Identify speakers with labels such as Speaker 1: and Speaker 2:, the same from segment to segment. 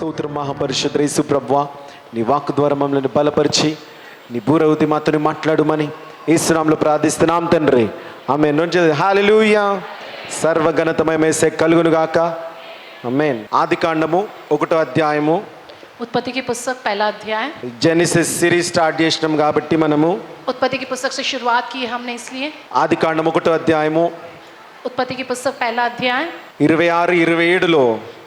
Speaker 1: స్తోత్రం మహాపరిశుద్ధ యేసు ప్రభువా, నీ వాక్కు ద్వారా మమ్మల్ని బలపరిచి నీ బూరవుతి మాతో మాట్లాడుమని యేసు నామములో ప్రార్థిస్తున్నాం తండ్రి. ఆమేన్. హల్లెలూయా. సర్వఘనతమయ యేసే కలుగును గాక. ఆమేన్. ఆదికాండము 1వ అధ్యాయము,
Speaker 2: उत्पत्ति की पुस्तक पहला अध्याय।
Speaker 1: జెనిసిస్ సిరీస్ స్టార్ట్ చేసినాం కాబట్టి మనము
Speaker 2: उत्पत्ति की पुस्तक से शुरुआत की हमने, इसलिए
Speaker 1: ఆదికాండము 1వ అధ్యాయము
Speaker 2: उत्पत्ति की पुस्तक पहला अध्याय
Speaker 1: 26-27లో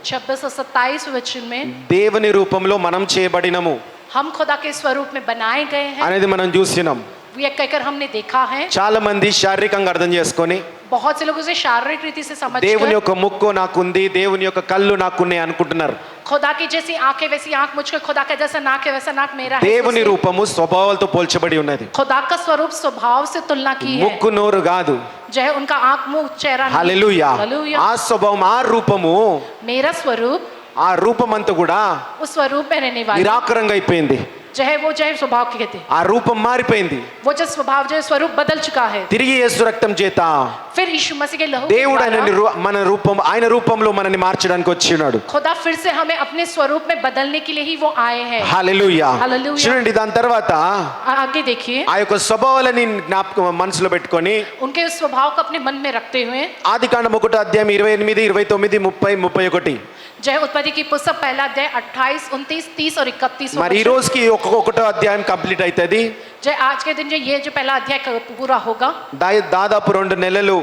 Speaker 2: 26 और 27 वचन में
Speaker 1: దేవుని రూపంలో మనం చేయబడినము
Speaker 2: हम खुदा के स्वरूप में बनाए गए हैं
Speaker 1: అనేది మనం చూసినాం.
Speaker 2: ये कहकर हमने देखा है।
Speaker 1: చాలా మంది శారీరకంగా అర్థం చేసుకొని
Speaker 2: बहुत से लोग उसे शारीरिक रीति से
Speaker 1: దేవుని
Speaker 2: समझकर
Speaker 1: యొక్క ముక్కు నాకుంది, దేవుని యొక్క కళ్ళు నాకున్నాయి అనుకుంటున్నారు.
Speaker 2: खुदा की जैसी आंखें वैसी आंख मुझको, खुदा का जैसा नाक है वैसा नाक मेरा है।
Speaker 1: దేవుని రూపము స్వభావాలతో పోల్చబడి ఉన్నది.
Speaker 2: खुदा का स्वरूप स्वभाव से तुलना की है।
Speaker 1: ముక్కు నోరు కాదు.
Speaker 2: जो है उनका आंख मुंह चेहरा नहीं।
Speaker 1: హల్లెలూయా.
Speaker 2: हालेलुया।
Speaker 1: ఆ స్వభావం, ఆ రూపము,
Speaker 2: मेरा स्वरूप,
Speaker 1: ఆ రూపం అంతా కూడా
Speaker 2: उस स्वरूप में रहने वाला
Speaker 1: నిరాకరంగా అయిపోయింది.
Speaker 2: जो है वो जो है स्वभाव की कहते हैं,
Speaker 1: ఆ రూపం మారిపోయింది.
Speaker 2: वो जो स्वभाव जो है स्वरूप बदल चुका है।
Speaker 1: తిరిగి యేసు రక్తం చేత
Speaker 2: फिर यीशु मसीह के लहू के
Speaker 1: దేవుడు
Speaker 2: द्वारा
Speaker 1: మన రూపం, ఆయన రూపంలో మనల్ని మార్చడానికి వచ్చి ఉన్నాడు.
Speaker 2: खुदा फिर से हमें अपने स्वरूप में बदलने के लिए ही वो आए हैं।
Speaker 1: హల్లెలూయా.
Speaker 2: హల్లెలూయా.
Speaker 1: చూడండి, దాని తర్వాత
Speaker 2: आगे देखिए,
Speaker 1: ఆ యొక్క స్వభావాలని జ్ఞాపకం మనసులో పెట్టుకొని
Speaker 2: उनके उस स्वभाव को अपने मन में रखते हुए
Speaker 1: ఆదికాండం 1వ అధ్యాయం 28, 29, 30, 31
Speaker 2: जय उत्पत्ति की पुस्तक पहला अध्याय 28, 29, 30 और 31
Speaker 1: మరి ఈ రోజుకి 1వ అధ్యాయం కంప్లీట్ అవుతుంది.
Speaker 2: जय आज के दिन जो ये जो पहला अध्याय पूरा होगा,
Speaker 1: దాదాపు 2 నెలలు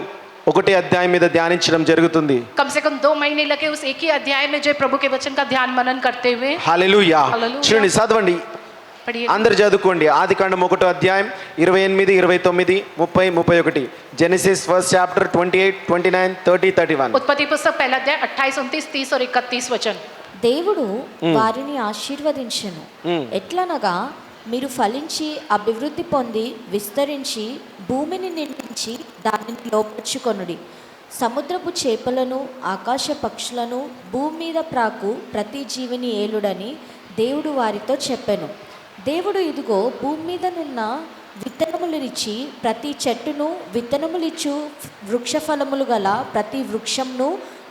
Speaker 1: ఒకటే అధ్యాయం మీద ధ్యానించడం జరుగుతుంది.
Speaker 2: कम से कम 2 महीने लगे उस एक ही अध्याय में जो प्रभु के वचन का ध्यान मनन करते हुए।
Speaker 1: హల్లెలూయా.
Speaker 2: హల్లెలూయా.
Speaker 1: చూడండి, చదవండి,
Speaker 2: पढ़िए,
Speaker 1: అందరు చదువుకోండి. ఆదికాండం 1వ అధ్యాయం 28, 29, 30, 31. Genesis first chapter 28, 29, 30, 31.
Speaker 2: उत्पत्ति पुस्तक पहला अध्याय 28, 29, 30 और 31 वचन।
Speaker 3: దేవుడు వారిని ఆశీర్వదించెను. ఎట్లనగా, మీరు ఫలించి అభివృద్ధి పొంది విస్తరించి భూమిని నిండించి దానిని లోపర్చుకొనుడి. సముద్రపు చేపలను ఆకాశ పక్షులను భూమి మీద ప్రాకు ప్రతి జీవిని ఏలుడని దేవుడు వారితో చెప్పెను. దేవుడు, ఇదిగో భూమి మీదనున్న విత్తనములనిచ్చి ప్రతి చెట్టును, విత్తనములిచ్చు వృక్షఫలములు గల ప్రతి వృక్షంను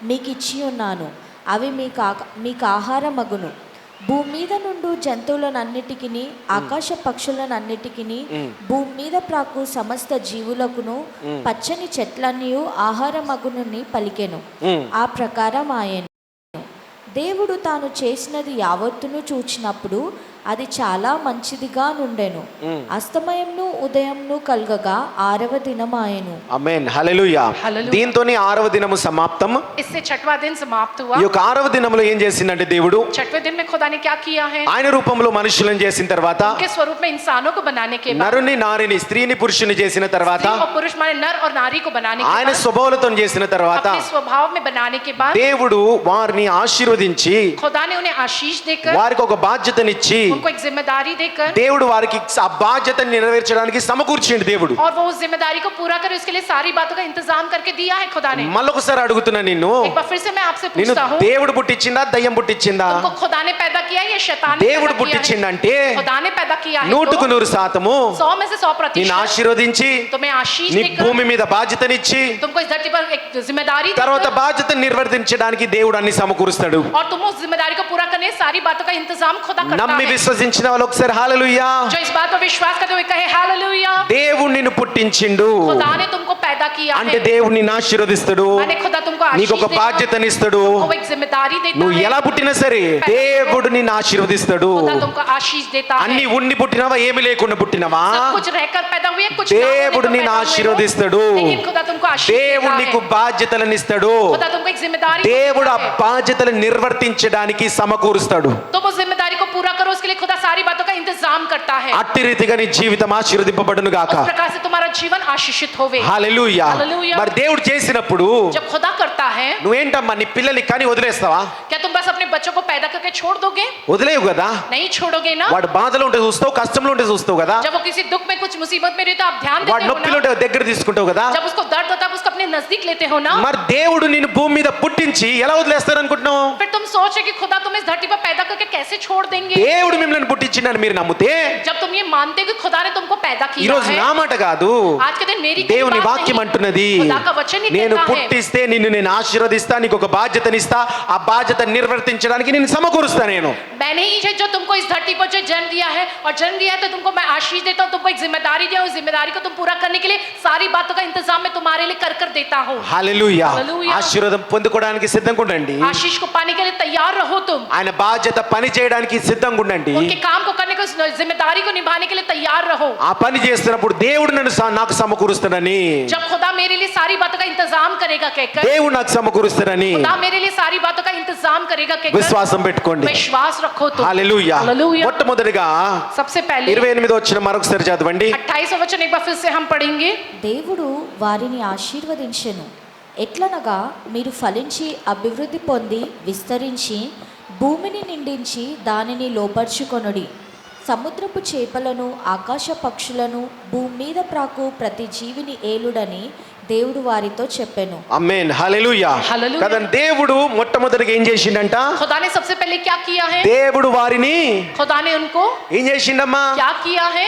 Speaker 3: మీకు ఇచ్చి ఉన్నాను. అవి మీకు ఆహారమగును. భూమి మీద నుండి జంతువులనన్నిటికిని, ఆకాశ పక్షులనన్నిటికిని, భూమి మీద ప్రాకు సమస్త జీవులకును పచ్చని చెట్లన్నీ ఆహారమగునని పలికెను. ఆ ప్రకారం ఆయను. దేవుడు తాను చేసినది యావత్తును చూచినప్పుడు అది చాలా మంచిదిగా నుండెను. అస్తమయంను ఉదయంను కలుగగా 6వ దినమాయెను.
Speaker 1: ఆమేన్. హల్లెలూయా.
Speaker 2: హల్లెలూయా.
Speaker 1: దీంతోనే 6వ దినము సమాప్తం.
Speaker 2: इससे 6वां दिन समाप्त हुआ।
Speaker 1: ఈ యొక్క 6వ దినములో ఏం చేసిందంటే దేవుడు
Speaker 2: 6वें दिन में खुदा ने क्या किया है?
Speaker 1: ఆయన రూపంలో మనుషులను చేసిన తర్వాత,
Speaker 2: उनके स्वरूप में इंसानों को बनाने के बाद,
Speaker 1: నరుని నారిని, స్త్రీని పురుషుని చేసిన తర్వాత,
Speaker 2: स्त्री और पुरुष माने नर और नारी को बनाने के
Speaker 1: ఆయన
Speaker 2: बाद,
Speaker 1: స్వభావాలతో చేసిన తర్వాత
Speaker 2: अपने स्वभाव में बनाने के बाद
Speaker 1: దేవుడు వారిని ఆశీర్వదించి
Speaker 2: खुदा ने उन्हें आशीष देकर,
Speaker 1: వారికి ఒక బాధ్యతనిచ్చి
Speaker 2: उनको एक जिम्मेदारी देकर,
Speaker 1: దేవుడు వారికి ఆ బాధ్యతను నెరవేర్చడానికి సమకూర్చిండు దేవుడు.
Speaker 2: और वो उस जिम्मेदारी को पूरा करे उसके लिए सारी बातों का इंतजाम करके दिया है खुदा ने।
Speaker 1: మళ్ళొకసారి అడుగుతున్నా నిన్ను,
Speaker 2: एक बार फिर से मैं आपसे
Speaker 1: నిన్ను
Speaker 2: पूछता हूँ,
Speaker 1: దేవుడు పుట్టించిందా, దయ్యం పుట్టించిందా?
Speaker 2: तुमको खुदा ने पैदा किया है या शैतान ने
Speaker 1: దేవుడు
Speaker 2: पैदा किया है?
Speaker 1: పుట్టించిందంటే
Speaker 2: खुदा ने पैदा किया है
Speaker 1: 100%
Speaker 2: 100 में से 100%
Speaker 1: నిన్ను ఆశీర్వదించి
Speaker 2: तुम्हें आशीष
Speaker 1: నీ
Speaker 2: देकर,
Speaker 1: భూమి మీద బాధ్యతనిచ్చి
Speaker 2: तुमको इस धरती पर एक जिम्मेदारी
Speaker 1: తర్వాత
Speaker 2: देकर,
Speaker 1: బాధ్యతను నిర్వర్తించడానికి దేవుడు అన్ని సమకూరుస్తాడు.
Speaker 2: और तुम उस जिम्मेदारी को पूरा करने सारी बातों का इंतजाम खुदा करता
Speaker 1: నమ్మి
Speaker 2: है।
Speaker 1: విశ్వసించిన వాళ్ళు ఒకసారి హల్లెలూయా.
Speaker 2: जो इस बात पर विश्वास करते हुए कहे हालेलुया।
Speaker 1: దేవుడు నిన్ను పుట్టించిండు
Speaker 2: खुदा ने तुमको पैदा किया
Speaker 1: అంటే
Speaker 2: है,
Speaker 1: దేవుడు నిన్ను ఆశీర్వదిస్తాడు,
Speaker 2: माने खुदा तुमको
Speaker 1: నీకు
Speaker 2: आशीष
Speaker 1: ఒక
Speaker 2: देगा,
Speaker 1: బాధ్యతనిస్తాడు.
Speaker 2: तुमको एक जिम्मेदारी देता
Speaker 1: నువ్వు
Speaker 2: है,
Speaker 1: ఎలా పుట్టినా సరే దేవుడు నిన్ను ఆశీర్వదిస్తాడు.
Speaker 2: खुदा तुमको आशीष देता है।
Speaker 1: అన్ని ఉండి పుట్టినవా, ఏమి లేకుండా పుట్టినవా,
Speaker 2: सब कुछ रहकर पैदा हुए, कुछ ना होने
Speaker 1: దేవుడు
Speaker 2: को
Speaker 1: నిన్ను
Speaker 2: पैदा हुए हो,
Speaker 1: ఆశీర్వదిస్తాడు.
Speaker 2: लेकिन खुदा तुमको आशीष
Speaker 1: దేవుడు
Speaker 2: देता
Speaker 1: నీకు
Speaker 2: है।
Speaker 1: బాధ్యతలను ఇస్తాడు.
Speaker 2: खुदा तुमको एक जिम्मेदारी
Speaker 1: దేవుడు ఆ
Speaker 2: देता है।
Speaker 1: బాధ్యతలను నిర్వర్తించడానికి సమకూరుస్తాడు.
Speaker 2: तुम उस जिम्मेदारी को पूरा करो, उसके लिए खुदा सारी बातों का इंतजाम करता है।
Speaker 1: అట్టి రీతిగా నీ జీవితం ఆశీర్వదింపబడును గాక.
Speaker 2: उस प्रकार से तुम्हारा जीवन आशीषित होवे।
Speaker 1: హల్లెలూయా.
Speaker 2: హల్లెలూయా.
Speaker 1: మరి దేవుడు చేసినప్పుడు
Speaker 2: जब खुदा करता है,
Speaker 1: నువ్వేంటమ్మా నీ పిల్లల్ని కానీ వదిలేస్తావా?
Speaker 2: क्या तुम बस अपने बच्चों को पैदा करके छोड़ दोगे?
Speaker 1: వదిలేవు కదా.
Speaker 2: नहीं छोड़ोगे ना।
Speaker 1: వాడు బాధలో ఉంటే చూస్తావు, కష్టంలో ఉంటే చూస్తావు కదా,
Speaker 2: जब वो किसी दुख में, कुछ मुसीबत में रहे तो आप ध्यान
Speaker 1: వాడు
Speaker 2: देते हो
Speaker 1: నొప్పిలో
Speaker 2: ना।
Speaker 1: ఉంటే దగ్గర తీసుకుంటావు కదా.
Speaker 2: जब उसको दर्द होता है उसको अपने नजदीक लेते हो ना,
Speaker 1: మరి దేవుడు నిన్ను భూమి మీద పుట్టించి ఎలా వదిలేస్తారు అనుకుంటున్నావు?
Speaker 2: फिर तुम सोचे कि खुदा तुम्हें इस धरती पर पैदा करके कैसे छोड़ देंगे।
Speaker 1: దేవుడు మిమ్మల్ని పుట్టించినని మీరు నమ్మితే,
Speaker 2: जब तुम ये मानते हो कि खुदा ने तुमको पैदा
Speaker 1: ఈ
Speaker 2: किया
Speaker 1: రోజు
Speaker 2: है,
Speaker 1: నా మాట కాదు,
Speaker 2: आज के दिन मेरी
Speaker 1: దేవుని
Speaker 2: बात
Speaker 1: వాక్యం
Speaker 2: नहीं,
Speaker 1: అంటున్నది,
Speaker 2: खुदा का वचन ही
Speaker 1: నేను
Speaker 2: कहता है,
Speaker 1: పుట్టిస్తే నిన్ను నేను ఆశీర్వదిస్తా, నీకు ఒక బాధ్యతనిస్తా, ఆ బాధ్యత నిర్వర్తించడానికి నేను సమకూరుస్తా నేను.
Speaker 2: मैंने ही है जो तुमको इस धरती पर जो जन्म दिया है, और जन्म दिया है तो तुमको मैं आशीष देता हूँ, तुमको एक जिम्मेदारी दिया, उस जिम्मेदारी को तुम पूरा करने के लिए सारी बातों का इंतजाम मैं तुम्हारे लिए कर देता हूँ।
Speaker 1: హల్లెలూయా.
Speaker 2: హల్లెలూయా.
Speaker 1: ఆశీర్వాదం పొందుకోవడానికి సిద్ధంగా ఉండండి.
Speaker 2: आशीष को पाने के लिए तैयार रहो तुम,
Speaker 1: ఆయన బాధ్యత పని చేయడానికి సిద్ధంగా ఉండండి.
Speaker 2: उनके काम को करने को, जिम्मेदारी को निभाने के लिए तैयार रहो।
Speaker 1: ఆ పని చేస్తున్నప్పుడు దేవుడు నాకు సమకూరుస్తాడని,
Speaker 2: जब खुदा मेरे लिए सारी बातों का इंतजाम करेगा कहकर,
Speaker 1: దేవుడు నాకు సమకూరుస్తాడని
Speaker 2: खुदा मेरे लिए सारी बातों का इंतजाम करेगा कहकर
Speaker 1: విశ్వాసం పెట్టుకోండి.
Speaker 2: विश्वास रखो तुम।
Speaker 1: హల్లెలూయా.
Speaker 2: హల్లెలూయా.
Speaker 1: మొట్టమొదటిగా
Speaker 2: सबसे पहले
Speaker 1: 28 వచ్చిన మరొకసారి చదవండి.
Speaker 2: 28वां वचन एक बार फिर से हम पढ़ेंगे।
Speaker 3: దేవుడు వారిని ఆశీర్వదించెను, ఎట్లనగా మీరు ఫలించి అభివృద్ధి పొంది విస్తరించి భూమిని నిండించి దానిని లోపర్చుకొనుడి. సముద్రపు చేపలను ఆకాశ పక్షులను భూమి మీద ప్రాకు ప్రతి జీవిని ఏలుడని దేవుడు వారితో చెప్పెను.
Speaker 1: ఆమేన్. హల్లెలూయా.
Speaker 2: హల్లెలూయా.
Speaker 1: కదండి, దేవుడు మొట్టమొదటిగా ఏం చేసిండంట?
Speaker 2: खुदा ने सबसे पहले क्या किया है?
Speaker 1: దేవుడు వారిని
Speaker 2: खुदा ने उनको
Speaker 1: ఏం చేసిండమ్మా?
Speaker 2: क्या किया है?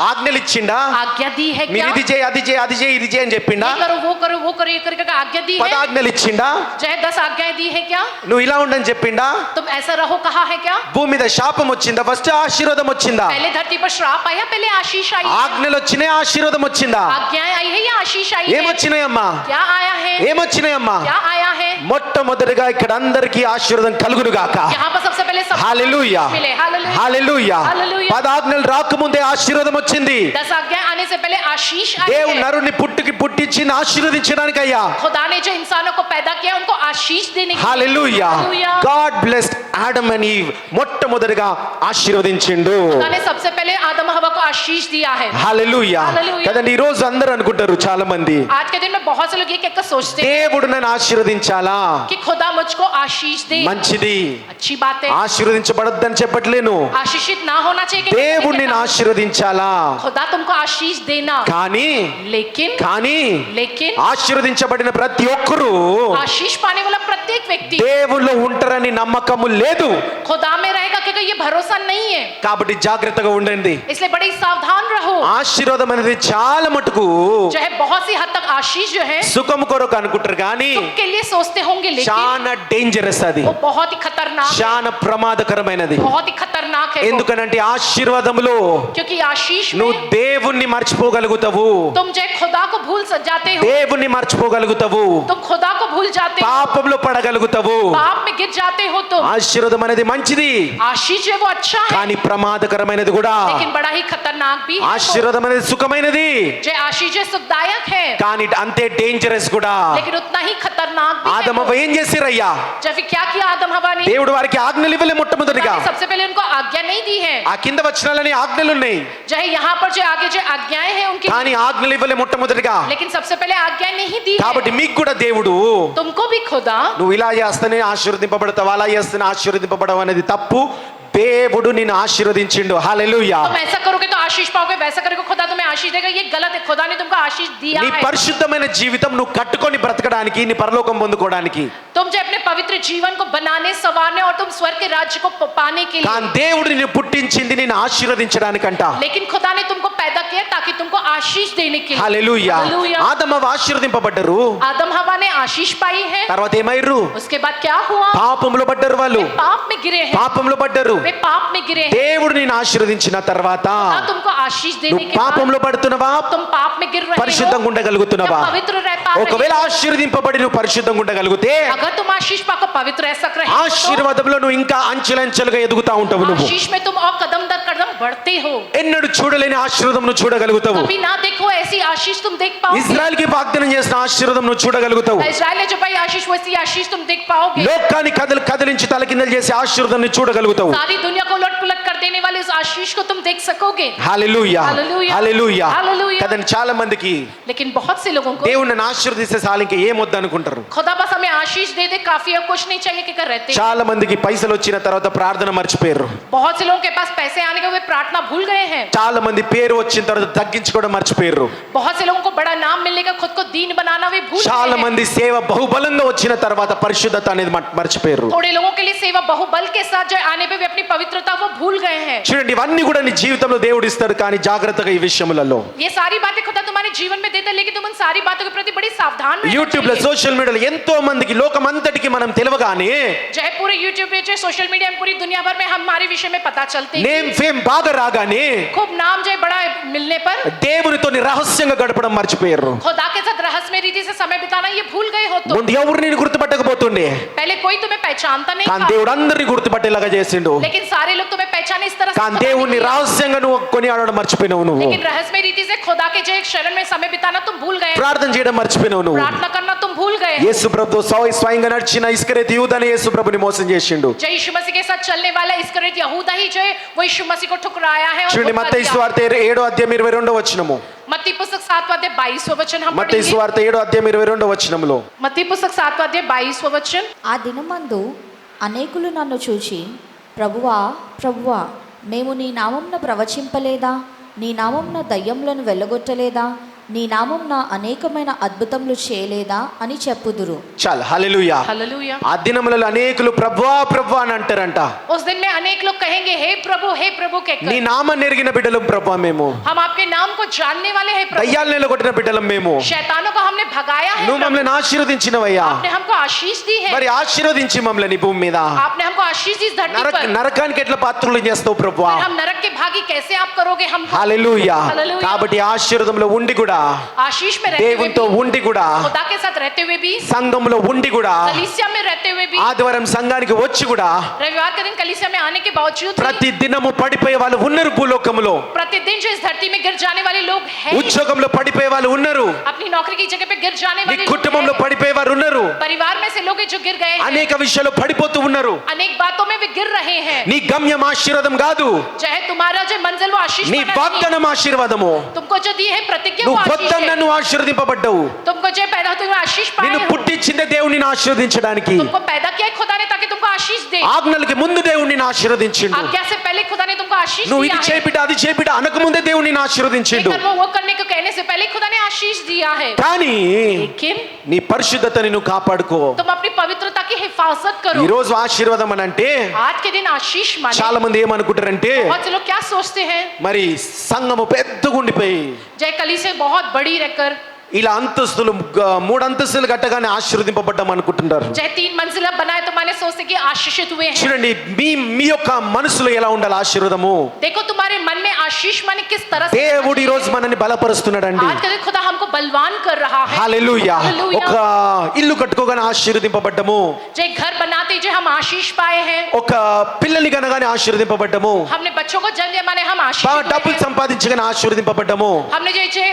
Speaker 1: ఆజ్ఞలు ఇచ్చిండా?
Speaker 2: आज्ञा दी है
Speaker 1: మీరు
Speaker 2: क्या?
Speaker 1: ఇది చేయి, అది చేయి, అది చేయి, ఇది చేయి అని చెప్పిండా?
Speaker 2: ये करो, वो करो, वो करो, ये करके आज्ञा दी
Speaker 1: 10
Speaker 2: है?
Speaker 1: ఆజ్ఞలు ఇచ్చిండా?
Speaker 2: चाहे 10 आज्ञाएं दी है क्या?
Speaker 1: నువ్వు ఇలా ఉండని చెప్పిండా?
Speaker 2: तुम ऐसा रहो कहा है क्या?
Speaker 1: భూమి మీద శాపం వచ్చిందా? ఫస్ట్ ఆశీర్వాదం వచ్చిందా?
Speaker 2: पहले धरती पर श्राप आया, पहले आशीष आई है?
Speaker 1: ఆజ్ఞలు వచ్చినాయి, ఆశీర్వాదం వచ్చిందా?
Speaker 2: आज्ञाएं आई है या आशीष आई है?
Speaker 1: ఏమొచ్చినాయమ్మా?
Speaker 2: क्या आया है?
Speaker 1: ఏమొచ్చినాయమ్మా?
Speaker 2: क्या आया है?
Speaker 1: మొట్టమొదటిగా ఇక్కడ అందరికీ ఆశీర్వాదం కలుగును గాక.
Speaker 2: यहाँ पर सबसे पहले सब
Speaker 1: హల్లెలూయా.
Speaker 2: मिले। हालेलुया।
Speaker 1: హల్లెలూయా.
Speaker 2: హల్లెలూయా.
Speaker 1: 10 ఆజ్ఞలు రాకముందే ఆశీర్వాదం వచ్చింది.
Speaker 2: 10 आज्ञाएं आने से पहले आशीष आई
Speaker 1: దేవుడు
Speaker 2: है।
Speaker 1: నరుని పుట్టించింది ఆశీర్వదించడానికి అయ్యా.
Speaker 2: खुदा ने जो इंसानों को पैदा किया उनको आशीष देने के लिए।
Speaker 1: Hallelujah.
Speaker 2: Hallelujah.
Speaker 1: God blessed Adam and Eve. మొట్టమొదటిగా ఆశీర్వదించిండు.
Speaker 2: खुदा ने सबसे पहले आदम हवा को आशीष दिया है।
Speaker 1: హల్లెలూయా.
Speaker 2: హల్లెలూయా.
Speaker 1: కదండి, ఈ రోజు అందరూ అనుకుంటారు, చాలా మంది,
Speaker 2: आज के दिन में बहुत से लोग ये कहकर सोचते हैं
Speaker 1: దేవుడు నన్ను ఆశీర్వదించాలా,
Speaker 2: कि खुदा मुझको आशीष दे।
Speaker 1: మంచిది,
Speaker 2: अच्छी बात है,
Speaker 1: ఆశీర్వదించబడొద్దని చెప్పట్లేను.
Speaker 2: आशीषित ना होना चाहिए कि
Speaker 1: దేవుడు నిన్ను ఆశీర్వదించాలా,
Speaker 2: खुदा तुमको आशीष देना,
Speaker 1: కానీ
Speaker 2: लेकिन लेकिन
Speaker 1: ఆశీర్వదించబడిన ప్రతి ఒక్కరూ
Speaker 2: आशीष पाने वाला प्रत्येक व्यक्ति
Speaker 1: దేవుల్లో ఉంటారని నమ్మకము లేదు.
Speaker 2: खुदा में रहेगा क्योंकि ये भरोसा नहीं है।
Speaker 1: కాబట్టి జాగ్రత్తగా ఉండండి.
Speaker 2: इसलिए बड़ी सावधान रहो।
Speaker 1: ఆశీర్వాదం అనేది చాలా మటుకు
Speaker 2: जो है बहुत सी हद तक आशीष जो है
Speaker 1: సుఖం కొరకు అనుకుంటారు, కానీ
Speaker 2: सुख के लिए सोचते होंगे, लेकिन
Speaker 1: చాలా డేంజరస్ అది,
Speaker 2: वो बहुत ही खतरनाक है,
Speaker 1: చాలా ప్రమాదకరమైనది.
Speaker 2: बहुत ही खतरनाक है वो।
Speaker 1: ఎందుకనంటే ఆశీర్వాదములో
Speaker 2: क्योंकि आशीष
Speaker 1: నువ్వు
Speaker 2: में
Speaker 1: దేవుణ్ణి మర్చిపోగలుగుతావు,
Speaker 2: तुम जो है खुदा को भूल जाते हो,
Speaker 1: దేవుణ్ణి మర్చిపోగలుగుతావు,
Speaker 2: तुम खुदा को भूल जाते हो,
Speaker 1: పాపంలో పడగలుగుతావు.
Speaker 2: पाप में गिर जाते हो तुम।
Speaker 1: ఆశీర్వాదం అనేది మంచిది,
Speaker 2: आशीष जो है वो अच्छा है,
Speaker 1: కానీ ప్రమాదకరమైనది కూడా.
Speaker 2: लेकिन बड़ा ही खतरनाक भी है वो।
Speaker 1: ఆశీర్వాదం అనేది సుఖమైనది,
Speaker 2: जो आशीष जो सुखदायक है,
Speaker 1: కానీ అంతే డేంజరస్ కూడా.
Speaker 2: लेकिन उतना ही खतरनाक भी है
Speaker 1: ఆదమ
Speaker 2: वो।
Speaker 1: ఏం చేసిరయ్యా?
Speaker 2: जब फिर क्या किया आदम हवा ने?
Speaker 1: దేవుడు వారికి ఆజ్ఞలు ఇవ్వలే. మొట్టమొదటిగా
Speaker 2: खुदा ने सबसे पहले उनको आज्ञा नहीं दी है।
Speaker 1: ఆ కింద వచనాలని ఆజ్ఞలు ఉన్నాయి,
Speaker 2: जो है यहाँ पर जो आगे जो आज्ञाएं हैं उनकी,
Speaker 1: కానీ ఆజ్ఞలు ఇవ్వలే మొట్టమొదటిగా.
Speaker 2: लेकिन सबसे पहले आज्ञा नहीं दी है।
Speaker 1: కాబట్టి మీకు కూడా దేవుడు,
Speaker 2: तुमको भी खुदा,
Speaker 1: నువ్వు ఇలా చేస్తేనే ఆశీర్వదింపబడతావు, అలా చేస్తేనే ఆశీర్వదింపబడవు అనేది తప్పు. దేవుడు నిన్ను ఆశీర్వదించిండు. హల్లెలూయా.
Speaker 2: तुम ऐसा करोगे तो आशीष पाओगे, वैसा करोगे खुदा तुम्हें आशीष देगा, ये गलत है। खुदा ने तुमको आशीष दिया
Speaker 1: నీ
Speaker 2: है।
Speaker 1: పరిశుద్ధమైన జీవితం నువ్వు కట్టుకొని బ్రతకడానికి, నీ పరలోకం పొందుకోవడానికి.
Speaker 2: तुम जो अपने पवित्र जीवन को बनाने, संवारने और तुम स्वर्ग के राज्य को पाने के
Speaker 1: కానీ
Speaker 2: लिए,
Speaker 1: దేవుడు నిన్ను పుట్టించింది నిన్ను ఆశీర్వదించడానికంట.
Speaker 2: लेकिन खुदा ने तुमको पैदा किया ताकि तुमको आशीष देने के लिए।
Speaker 1: హల్లెలూయా.
Speaker 2: हालेलुया।
Speaker 1: ఆదమ ఆశీర్వదింపబడ్డరు,
Speaker 2: आदम हवा ने आशीष पाई है,
Speaker 1: తర్వాత ఏమైర్రు?
Speaker 2: उसके बाद क्या हुआ?
Speaker 1: పాపంలో పడ్డారు వాళ్ళు,
Speaker 2: वे पाप में गिरे हैं,
Speaker 1: పాపంలో పడ్డారు.
Speaker 2: वे पाप में गिरे हैं।
Speaker 1: దేవుడు నిన్ను ఆశీర్వదించిన తర్వాత
Speaker 2: खुदा तुमको आशीष देने
Speaker 1: నువ్వు
Speaker 2: के बाद
Speaker 1: పాపంలో పడుతున్నావా,
Speaker 2: तुम पाप में गिर रहे
Speaker 1: పరిశుద్ధంగా
Speaker 2: हो,
Speaker 1: ఉండగలుగుతున్నావా?
Speaker 2: क्या पवित्र रह पा रहे
Speaker 1: ఒకవేళ
Speaker 2: हो?
Speaker 1: ఆశీర్వదింపబడి నువ్వు పరిశుద్ధంగా ఉండగలిగితే
Speaker 2: अगर तुम आशीष पाकर पवित्र रह सक रहे हो, तो
Speaker 1: ఆశీర్వాదంలో నువ్వు ఇంకా అంచెలంచెలుగా ఎదుగుతా ఉంటావు. నువ్వు
Speaker 2: आशीष में तुम और कदम दर कदम बढ़ते हो।
Speaker 1: ఎన్నడూ చూడలేని ఆశీర్వాదం నువ్వు చూడగలుగుతావు.
Speaker 2: कभी ना देखो ऐसी आशीष तुम देख पाओगे।
Speaker 1: ఇజ్రాయెల్కి వాగ్దానం చేసిన ఆశీర్వాదం నువ్వు చూడగలుగుతావు.
Speaker 2: इस्राएल ने जो पाई आशीष, वैसी आशीष तुम देख पाओगे।
Speaker 1: లోకాన్ని కదిలించి తలకిందలు చేసే ఆశీర్వాదం నువ్వు చూడగలుగుతావు.
Speaker 2: सारी दुनिया को उलट पुलट कर देने वाले उस आशीष को तुम देख सकोगे।
Speaker 1: హల్లెలూయా.
Speaker 2: హల్లెలూయా.
Speaker 1: హల్లెలూయా.
Speaker 2: హల్లెలూయా.
Speaker 1: కదండి, చాలా మందికి
Speaker 2: लेकिन बहुत से लोगों को
Speaker 1: దేవుడు నన్ను ఆశీర్వదిస్తే చాలు ఇంకా ఏమొద్దు అనుకుంటారు.
Speaker 2: खुदा बस हमें आशीष दे दे काफी है, कुछ नहीं चाहिए कि कर रहते हैं।
Speaker 1: చాలా మందికి పైసలు వచ్చిన తర్వాత ప్రార్థన మర్చిపోయారు.
Speaker 2: बहुत से लोगों के पास पैसे आने के वे प्रार्थना भूल गए हैं।
Speaker 1: చాలా మంది పేరు వచ్చిన తర్వాత తగ్గించుకోవడం మర్చిపోయారు.
Speaker 2: बहुत से लोगों को बड़ा नाम मिलने का खुद को दीन बनाना वे भूल
Speaker 1: చాలా
Speaker 2: गए हैं।
Speaker 1: మంది సేవ బహుబలంగా వచ్చిన తర్వాత పరిశుద్ధత అనేది మర్చిపోయారు.
Speaker 2: थोड़े लोगों के लिए सेवा बहुबल के साथ जो आने पे वे अपनी पवित्रता वो भूल गए हैं।
Speaker 1: చూడండి ఇవన్నీ కూడా నీ జీవితంలో దేవుడు ఇస్తాడు, కానీ జాగ్రత్తగా ఈ విషయములలో.
Speaker 2: ये सारी बातें खुदा तुम्हारे जीवन में देता है, लेकिन तुम उन सारी बातों के प्रति बड़ी सावधान रहना
Speaker 1: యూట్యూబ్ లో
Speaker 2: चाहिए।
Speaker 1: సోషల్ మీడియాలో ఎంతో మందికి లోకమంతటికి మనం తెలియగానే
Speaker 2: चाहे पूरे यूट्यूब पे चाहे सोशल मीडिया में पूरी दुनिया भर में हमारे विषय में पता चलते हैं,
Speaker 1: నేమ్ ఫేమ్ బాగా రాగానే
Speaker 2: खूब नाम जो है बड़ा मिलने पर
Speaker 1: దేవునితో రహస్యంగా గడపడం మర్చిపోయారు.
Speaker 2: खुदा के साथ रहस्यमय रीति से समय बिताना ये भूल गए हो। तो
Speaker 1: ముందు ఎవరు నేను గుర్తుపట్టకపోతుండే,
Speaker 2: पहले कोई तुम्हें पहचानता नहीं
Speaker 1: కానీ
Speaker 2: था,
Speaker 1: దేవుడు అందరినీ గుర్తుపట్టేలాగా చేసిండు.
Speaker 2: लेकिन सारे लोग तुम्हें पहचाने इस तरह से
Speaker 1: కానీ
Speaker 2: पता
Speaker 1: దేవుణ్ణి
Speaker 2: नहीं किया।
Speaker 1: రహస్యంగా నువ్వు కొనియాడడం మర్చిపోయినావు. నువ్వు
Speaker 2: लेकिन रहस्यमय रीति से खुदा के जो एक शरण में समय बिताना तुम भूल गए,
Speaker 1: ప్రార్థన చేయడం మర్చిపోయినావు. నువ్వు
Speaker 2: प्रार्थना करना तुम भूल गए।
Speaker 1: యేసు ప్రభు స్వయంగా నడిచిన ఇస్కరియోతు యూదాని యేసు ప్రభుని మోసం చేసిండు.
Speaker 2: जो यीशु मसीह के साथ चलने वाला इस्करियोत यहूदा ही जो है वो यीशु मसीह को ठुकराया है और
Speaker 1: చూడండి
Speaker 2: धोखा
Speaker 1: మత్తయి
Speaker 2: दिया।
Speaker 1: సువార్త 7వ అధ్యాయం 22వ వచనము.
Speaker 2: मत्ती पुस्तक 7वां अध्याय 22वां वचन हम
Speaker 1: మత్తయి
Speaker 2: पढ़ेंगे।
Speaker 1: సువార్త 7వ అధ్యాయం 22వ వచనములో
Speaker 2: मत्ती पुस्तक 7वां अध्याय 22वां वचन।
Speaker 3: ఆ దినమందు అనేకులు నన్ను చూచి, ప్రభువా ప్రభువా, మేము నీ నామంన ప్రవచింపలేదా? నీ నామంన దయ్యములను వెళ్ళగొట్టలేదా? నీ నామంన అనేకమైన అద్భుతములు చేయలేదా అని చెప్పుదురు.
Speaker 1: చాలు హల్లెలూయా.
Speaker 2: हालेलुया।
Speaker 1: ఆ దినములలో అనేకులు ప్రభువా ప్రభువా అని అంటారంట.
Speaker 2: उस दिन में अनेक लोग कहेंगे हे प्रभु
Speaker 1: నీ
Speaker 2: कहकर,
Speaker 1: నామాన్ని ఎరిగిన బిడ్డలం ప్రభువా మేము,
Speaker 2: हम आपके नाम को जानने वाले हैं प्रभु,
Speaker 1: దయ్యాలను నిలగొట్టిన బిడ్డలం మేము,
Speaker 2: शैतानों को हमने भगाया है
Speaker 1: నువ్వు
Speaker 2: प्रभु,
Speaker 1: మమ్మల్ని ఆశీర్వదించినవయ్యా.
Speaker 2: आपने हमको आशीष दी है,
Speaker 1: మరి ఆశీర్వదించి మమ్మల్ని ఈ భూమి మీద
Speaker 2: आपने हमको आशीष दी इस धरती पर,
Speaker 1: నరకానికి ఎట్లా పాత్రలు చేస్తావు ప్రభువా.
Speaker 2: फिर हम नरक के भागी कैसे आप करोगे हमको।
Speaker 1: హల్లెలూయా.
Speaker 2: హల్లెలూయా.
Speaker 1: కాబట్టి ఆశీర్వాదంలో ఉండి కూడా,
Speaker 2: आशीष में रहते हुए
Speaker 1: దేవునితో
Speaker 2: भी,
Speaker 1: ఉండి కూడా,
Speaker 2: खुदा के साथ रहते हुए भी,
Speaker 1: సంఘంలో ఉండి కూడా,
Speaker 2: कलीसिया में रहते हुए भी,
Speaker 1: ఆదివారం సంఘానికి వచ్చి కూడా
Speaker 2: रविवार के दिन कलीसिया में आने के बावजूद भी,
Speaker 1: ప్రతి దినము పడిపోయే వాళ్ళు ఉన్నారు. భూలోకములో
Speaker 2: प्रतिदिन जो इस धरती में गिर जाने वाले लोग हैं,
Speaker 1: ఉద్యోగంలో పడిపోయే వాళ్ళు ఉన్నారు.
Speaker 2: अपनी नौकरी की जगह पे गिर जाने
Speaker 1: నీ
Speaker 2: वाले लोग
Speaker 1: కుటుంబంలో
Speaker 2: हैं,
Speaker 1: పడిపోయే వారు ఉన్నారు.
Speaker 2: परिवार में से लोग हैं जो गिर गए हैं,
Speaker 1: అనేక విషయాలు పడిపోతూ ఉన్నారు.
Speaker 2: अनेक बातों में वे गिर रहे हैं।
Speaker 1: నీ గమ్యం ఆశీర్వాదం కాదు,
Speaker 2: चाहे तुम्हारा जो मंजिल वो आशीष
Speaker 1: నీ
Speaker 2: बना नहीं,
Speaker 1: వాగ్దానం ఆశీర్వాదము.
Speaker 2: तुमको जो दी है प्रतिज्ञा वो
Speaker 1: నువ్వు
Speaker 2: आशीष
Speaker 1: వద్దన్న
Speaker 2: है,
Speaker 1: నువ్వు ఆశీర్వదింపబడ్డావు.
Speaker 2: तुमको जो पैदा होते हुए आशीष पाए
Speaker 1: నిన్ను
Speaker 2: हो,
Speaker 1: పుట్టించిందే దేవుడిని ఆశీర్వదించడానికి.
Speaker 2: तुमको पैदा किया है खुदा ने ताकि तुमको आशीष दे,
Speaker 1: ఆజ్ఞలకి ముందు దేవుడిని ఆశీర్వదించిండు.
Speaker 2: आज्ञा से पहले खुदा ने तुमको आशीष
Speaker 1: నువ్వు
Speaker 2: दिया
Speaker 1: ఇది
Speaker 2: है,
Speaker 1: చేపిట అది చేపిట అనక ముందే దేవుడిని ఆశీర్వదించిండు.
Speaker 2: लेकिन वो करने को कहने से पहले खुदा ने आशीष दिया है।
Speaker 1: కానీ
Speaker 2: लेकिन
Speaker 1: నీ పరిశుద్ధతని నువ్వు కాపాడుకో.
Speaker 2: तुम अपनी पवित्रता की हिफाजत करो।
Speaker 1: ఈ రోజు ఆశీర్వాదం అని అంటే
Speaker 2: आज के दिन आशीष माने,
Speaker 1: చాలా మంది ఏమనుకుంటారంటే
Speaker 2: बहुत से लोग क्या सोचते हैं,
Speaker 1: మరి సంఘము పెద్దగా ఉండిపోయి
Speaker 2: जय कलीसिया बहुत बड़ी रहकर,
Speaker 1: ఇలా అంతస్తులు 3 అంతస్తులు కట్టగానే ఆశీర్వదింపబడ్డాం అనుకుంటున్నారు.
Speaker 2: जय 3 मंजिला बनाए तो माने सोचते कि आशीषित हुए हैं।
Speaker 1: చూడండి మీ యొక్క మనసులో ఎలా ఉండాలి ఆశీర్వాదము.
Speaker 2: देखो तुम्हारे मन में आशीष माने किस तरह से
Speaker 1: దేవుడు ఈ రోజు మనల్ని బలపరుస్తున్నాడండి.
Speaker 2: आज के दिन खुदा हमको बलवान कर रहा है।
Speaker 1: హల్లెలూయా.
Speaker 2: హల్లెలూయా.
Speaker 1: ఒక ఇల్లు కట్టుకోగానే ఆశీర్వదింపబడ్డము,
Speaker 2: जय घर बनाते जो हम आशीष पाए हैं,
Speaker 1: ఒక పిల్లల్ని కనగానే ఆశీర్వదింపబడ్డము,
Speaker 2: हमने बच्चों को जन्म दिया माने हम आशीष
Speaker 1: బాగా
Speaker 2: हुए
Speaker 1: డబ్బులు
Speaker 2: हैं।
Speaker 1: సంపాదించగానే ఆశీర్వదింపబడ్డము,
Speaker 2: हमने जो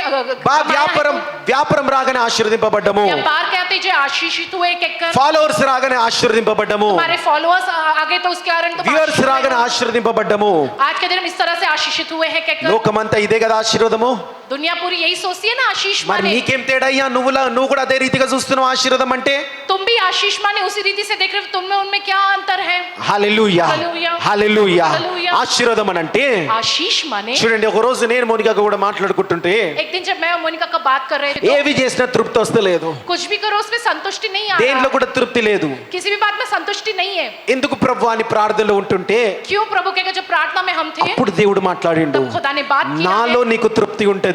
Speaker 1: బాగా
Speaker 2: कमाया है,
Speaker 1: వ్యాపారం రాగానే ఆశీర్వదింపబడ్డము,
Speaker 2: व्यापार के आते जो आशीषित हुए कहकर,
Speaker 1: ఫాలోవర్స్ రాగానే ఆశీర్వదింపబడ్డము,
Speaker 2: हमारे फॉलोअर्स आगे तो उसके कारण तो
Speaker 1: వ్యూవర్స్
Speaker 2: आशीष
Speaker 1: రాగానే
Speaker 2: हुए।
Speaker 1: ఆశీర్వదింపబడ్డము.
Speaker 2: आज के दिन हम इस तरह से आशीषित हुए हैं कहकर,
Speaker 1: లోకమంతా ఇదే కదా ఆశీర్వాదము.
Speaker 2: दुनिया पूरी यही सोचती है ना आशीष
Speaker 1: మరి
Speaker 2: माने,
Speaker 1: నీకేం తేడా అయ్యా? నువ్వు కూడా అదే రీతిగా చూస్తున్నావు ఆశీర్వాదం అంటే.
Speaker 2: तुम भी आशीष माने उसी रीति से देख रहे हो, तुम में उनमें क्या अंतर है।
Speaker 1: హల్లెలూయా.
Speaker 2: హల్లెలూయా.
Speaker 1: హల్లెలూయా.
Speaker 2: హల్లెలూయా.
Speaker 1: ఆశీర్వాదం అని అంటే
Speaker 2: आशीष माने,
Speaker 1: చూడండి, ఒక రోజు నేను మోనికా కూడా మాట్లాడుకుంటుంటే
Speaker 2: एक दिन जब मैं और मोनिका का बात कर रहे थे,
Speaker 1: ఏవి చేసినా తృప్తి వస్తలేదు,
Speaker 2: कुछ भी करो उसमें संतुष्टि नहीं आ
Speaker 1: దేంట్లో
Speaker 2: रहा,
Speaker 1: కూడా తృప్తి లేదు.
Speaker 2: किसी भी बात में संतुष्टि नहीं है।
Speaker 1: ఎందుకు ప్రభు అని ప్రార్థనలో ఉంటుంటే
Speaker 2: क्यों प्रभु कहकर जब प्रार्थना में हम थे
Speaker 1: అప్పుడు దేవుడు మాట్లాడిండు,
Speaker 2: तब खुदा ने बात की,
Speaker 1: నాలో నీకు తృప్తి ఉంటది,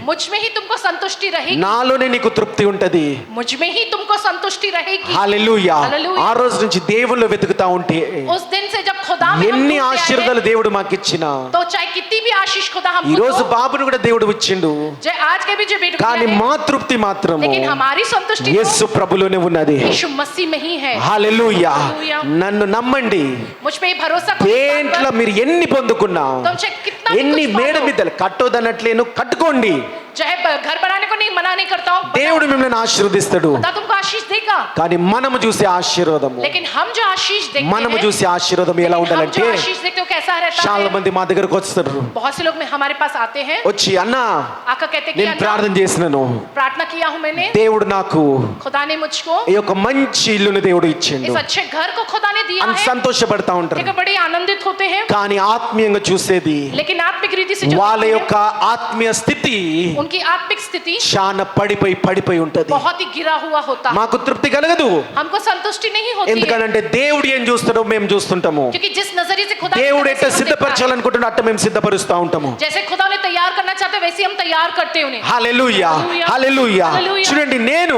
Speaker 2: मुझ में ही तुमको संतुष्टि रहेगी,
Speaker 1: నాలోనే నీకు తృప్తి ఉంటది.
Speaker 2: मुझ में ही तुमको संतुष्टि रहेगी।
Speaker 1: హల్లెలూయా.
Speaker 2: హల్లెలూయా.
Speaker 1: ఆ రోజు నుంచి దేవుళ్ళు వెతుకుతా ఉంటే
Speaker 2: उस दिन से जब खुदा में हम
Speaker 1: ఎన్ని
Speaker 2: ढूंढते आए
Speaker 1: ఆశీర్వాదాలు
Speaker 2: हैं,
Speaker 1: దేవుడు మాకు ఇచ్చినా,
Speaker 2: तो चाहे कितनी भी आशीष खुदा
Speaker 1: ఈ
Speaker 2: हमको
Speaker 1: రోజు
Speaker 2: दो,
Speaker 1: బాబును కూడా దేవుడు ఇచ్చిండు,
Speaker 2: चाहे आज के भी जो बेटे
Speaker 1: కానీ మా తృప్తి మాత్రము
Speaker 2: लेकिन हमारी संतुष्टि
Speaker 1: యేసు ప్రభులోనే ఉన్నది.
Speaker 2: तो यीशु मसीह में ही है।
Speaker 1: హల్లెలూయా.
Speaker 2: హల్లెలూయా.
Speaker 1: నన్ను నమ్మండి,
Speaker 2: मुझ पे ही भरोसा करो,
Speaker 1: దేంట్లో మీరు ఎన్ని పొందుకున్నా,
Speaker 2: तुम चाहे कितना भी
Speaker 1: ఎన్ని
Speaker 2: कुछ
Speaker 1: మేడ
Speaker 2: पालो,
Speaker 1: మిద్దలు కట్టొద్దనట్లేను కట్టుకోండి,
Speaker 2: चाहे घर बनाने को नहीं मना नहीं करता हूँ,
Speaker 1: దేవుడు మిమ్మల్ని ఆశీర్వదిస్తాడు,
Speaker 2: खुदा तुमको आशीष देगा।
Speaker 1: కానీ మనము చూసే ఆశీర్వాదము,
Speaker 2: लेकिन हम जो आशीष देखते
Speaker 1: మనము
Speaker 2: हैं,
Speaker 1: చూసే ఆశీర్వాదం ఎలా
Speaker 2: लेकिन हम
Speaker 1: ఉండాలంటే,
Speaker 2: जो आशीष देखते हो कैसा रहता
Speaker 1: చాలా
Speaker 2: है।
Speaker 1: మంది మా దగ్గరకు వస్తారు,
Speaker 2: बहुत से लोग हमारे पास आते हैं,
Speaker 1: వచ్చి అన్నా
Speaker 2: आका कहते कि
Speaker 1: నేను
Speaker 2: अन्ना,
Speaker 1: ప్రార్థన చేసినాను,
Speaker 2: प्रार्थना किया हूँ मैंने,
Speaker 1: దేవుడు నాకు
Speaker 2: खुदा ने मुझको
Speaker 1: ఈ యొక్క మంచి ఇల్లుని దేవుడు ఇచ్చిండు
Speaker 2: इस अच्छे घर को खुदा ने दिया
Speaker 1: అని
Speaker 2: है,
Speaker 1: సంతోషపడతా ఉంటారు.
Speaker 2: लेकिन बड़े आनंदित होते हैं।
Speaker 1: కానీ ఆత్మీయంగా చూసేది,
Speaker 2: लेकिन आत्मिक रीति से जो
Speaker 1: వాళ్ళ
Speaker 2: देखते
Speaker 1: యొక్క ఆత్మీయ స్థితి
Speaker 2: हैं, उनकी आत्मिक स्थिति
Speaker 1: చాలా పడిపోయి ఉంటది.
Speaker 2: बहुत ही गिरा हुआ होता है।
Speaker 1: మాకు తృప్తి కలగదు,
Speaker 2: हमको संतुष्टि नहीं होती है,
Speaker 1: ఎందుకంటే దేవుడు ఏం చూస్తాడో మేము చూస్తుంటాము.
Speaker 2: क्योंकि जिस नजरिए से खुदा
Speaker 1: దేవుడు
Speaker 2: की
Speaker 1: ఎట్లా
Speaker 2: तरफ से हम देखते हैं,
Speaker 1: సిద్ధపరచాలనుకుంటున్నా అట్ట మేము సిద్ధపరుస్తూ ఉంటాము.
Speaker 2: जैसे खुदा उन्हें तैयार करना चाहते हैं, वैसे हम तैयार करते हैं उन्हें।
Speaker 1: హల్లెలూయా,
Speaker 2: హల్లెలూయా,
Speaker 1: హల్లెలూయా.
Speaker 2: హల్లెలూయా.
Speaker 1: చూడండి, నేను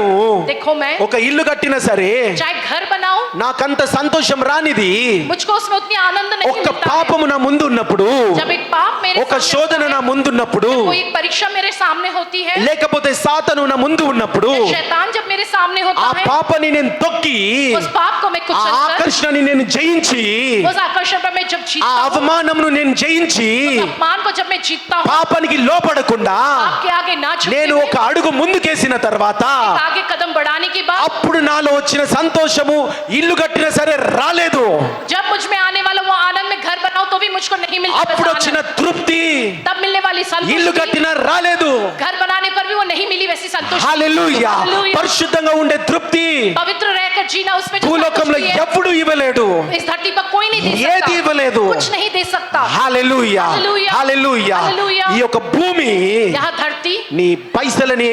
Speaker 2: देखो मैं
Speaker 1: ఒక ఇల్లు కట్టినా సరే
Speaker 2: चाहे घर बनाऊं,
Speaker 1: నాకంత సంతోషం రానిది
Speaker 2: मुझको उसमें उतनी आनंद नहीं
Speaker 1: ఒక్క
Speaker 2: मिलता है।
Speaker 1: పాపము నా ముందు ఉన్నప్పుడు,
Speaker 2: जब एक पाप मेरे
Speaker 1: ఒక
Speaker 2: सामने
Speaker 1: శోధన
Speaker 2: होता
Speaker 1: నా
Speaker 2: है,
Speaker 1: ముందు ఉన్నప్పుడు,
Speaker 2: कोई एक परीक्षा मेरे सामने होती है,
Speaker 1: లేకపోతే సాతాను నా ముందు ఉన్నప్పుడు,
Speaker 2: शैतान जब मेरे सामने
Speaker 1: ఆ
Speaker 2: होता है,
Speaker 1: పాపని నేను తొక్కి,
Speaker 2: उस पाप को मैं
Speaker 1: ఆ
Speaker 2: कुचल कर,
Speaker 1: ఆకర్షణని నేను జయించి,
Speaker 2: उस आकर्षण पर मैं जब
Speaker 1: ఆ
Speaker 2: जीतता हूँ,
Speaker 1: అవమానమును నేను జయించి,
Speaker 2: उस अपमान को जब मैं जीतता हूँ,
Speaker 1: పాపానికి లోపడకుండా
Speaker 2: पाप के आगे ना झुकते
Speaker 1: నేను
Speaker 2: हुए,
Speaker 1: ఒక అడుగు ముందుకేసిన తర్వాత,
Speaker 2: आगे कदम बढ़ाने के बाद
Speaker 1: అప్పుడు నాలో వచ్చిన సంతోషము ఇల్లు కట్టినా సరే రాలేదు.
Speaker 2: जब मुझ में आने वाला वो आनंद में घर बनाऊं तो भी मुझको नहीं मिलता
Speaker 1: అప్పుడు
Speaker 2: वैसा
Speaker 1: వచ్చిన
Speaker 2: आनंद।
Speaker 1: తృప్తి
Speaker 2: तब मिलने वाली
Speaker 1: ఇల్లు
Speaker 2: संतुष्टि
Speaker 1: కట్టినా రాలేదు.
Speaker 2: घर बनाने पर भी वो नहीं मिली वैसी संतुष्टि।
Speaker 1: హల్లెలూయా.
Speaker 2: హల్లెలూయా.
Speaker 1: పరిశుద్ధంగా ఉండే తృప్తి
Speaker 2: पवित्र रहकर जीना, उसमें जो
Speaker 1: భూలోకంలో
Speaker 2: संतुष्टि है,
Speaker 1: ఎప్పుడు ఇవ్వలేడు,
Speaker 2: इस धरती पर कोई नहीं दे
Speaker 1: ఏది
Speaker 2: सकता,
Speaker 1: ఇవ్వలేదు.
Speaker 2: कुछ नहीं दे सकता।
Speaker 1: హల్లెలూయా,
Speaker 2: హల్లెలూయా.
Speaker 1: హల్లెలూయా.
Speaker 2: హల్లెలూయా.
Speaker 1: ఈ యొక్క భూమి
Speaker 2: यहाँ धरती
Speaker 1: నీ పైసలని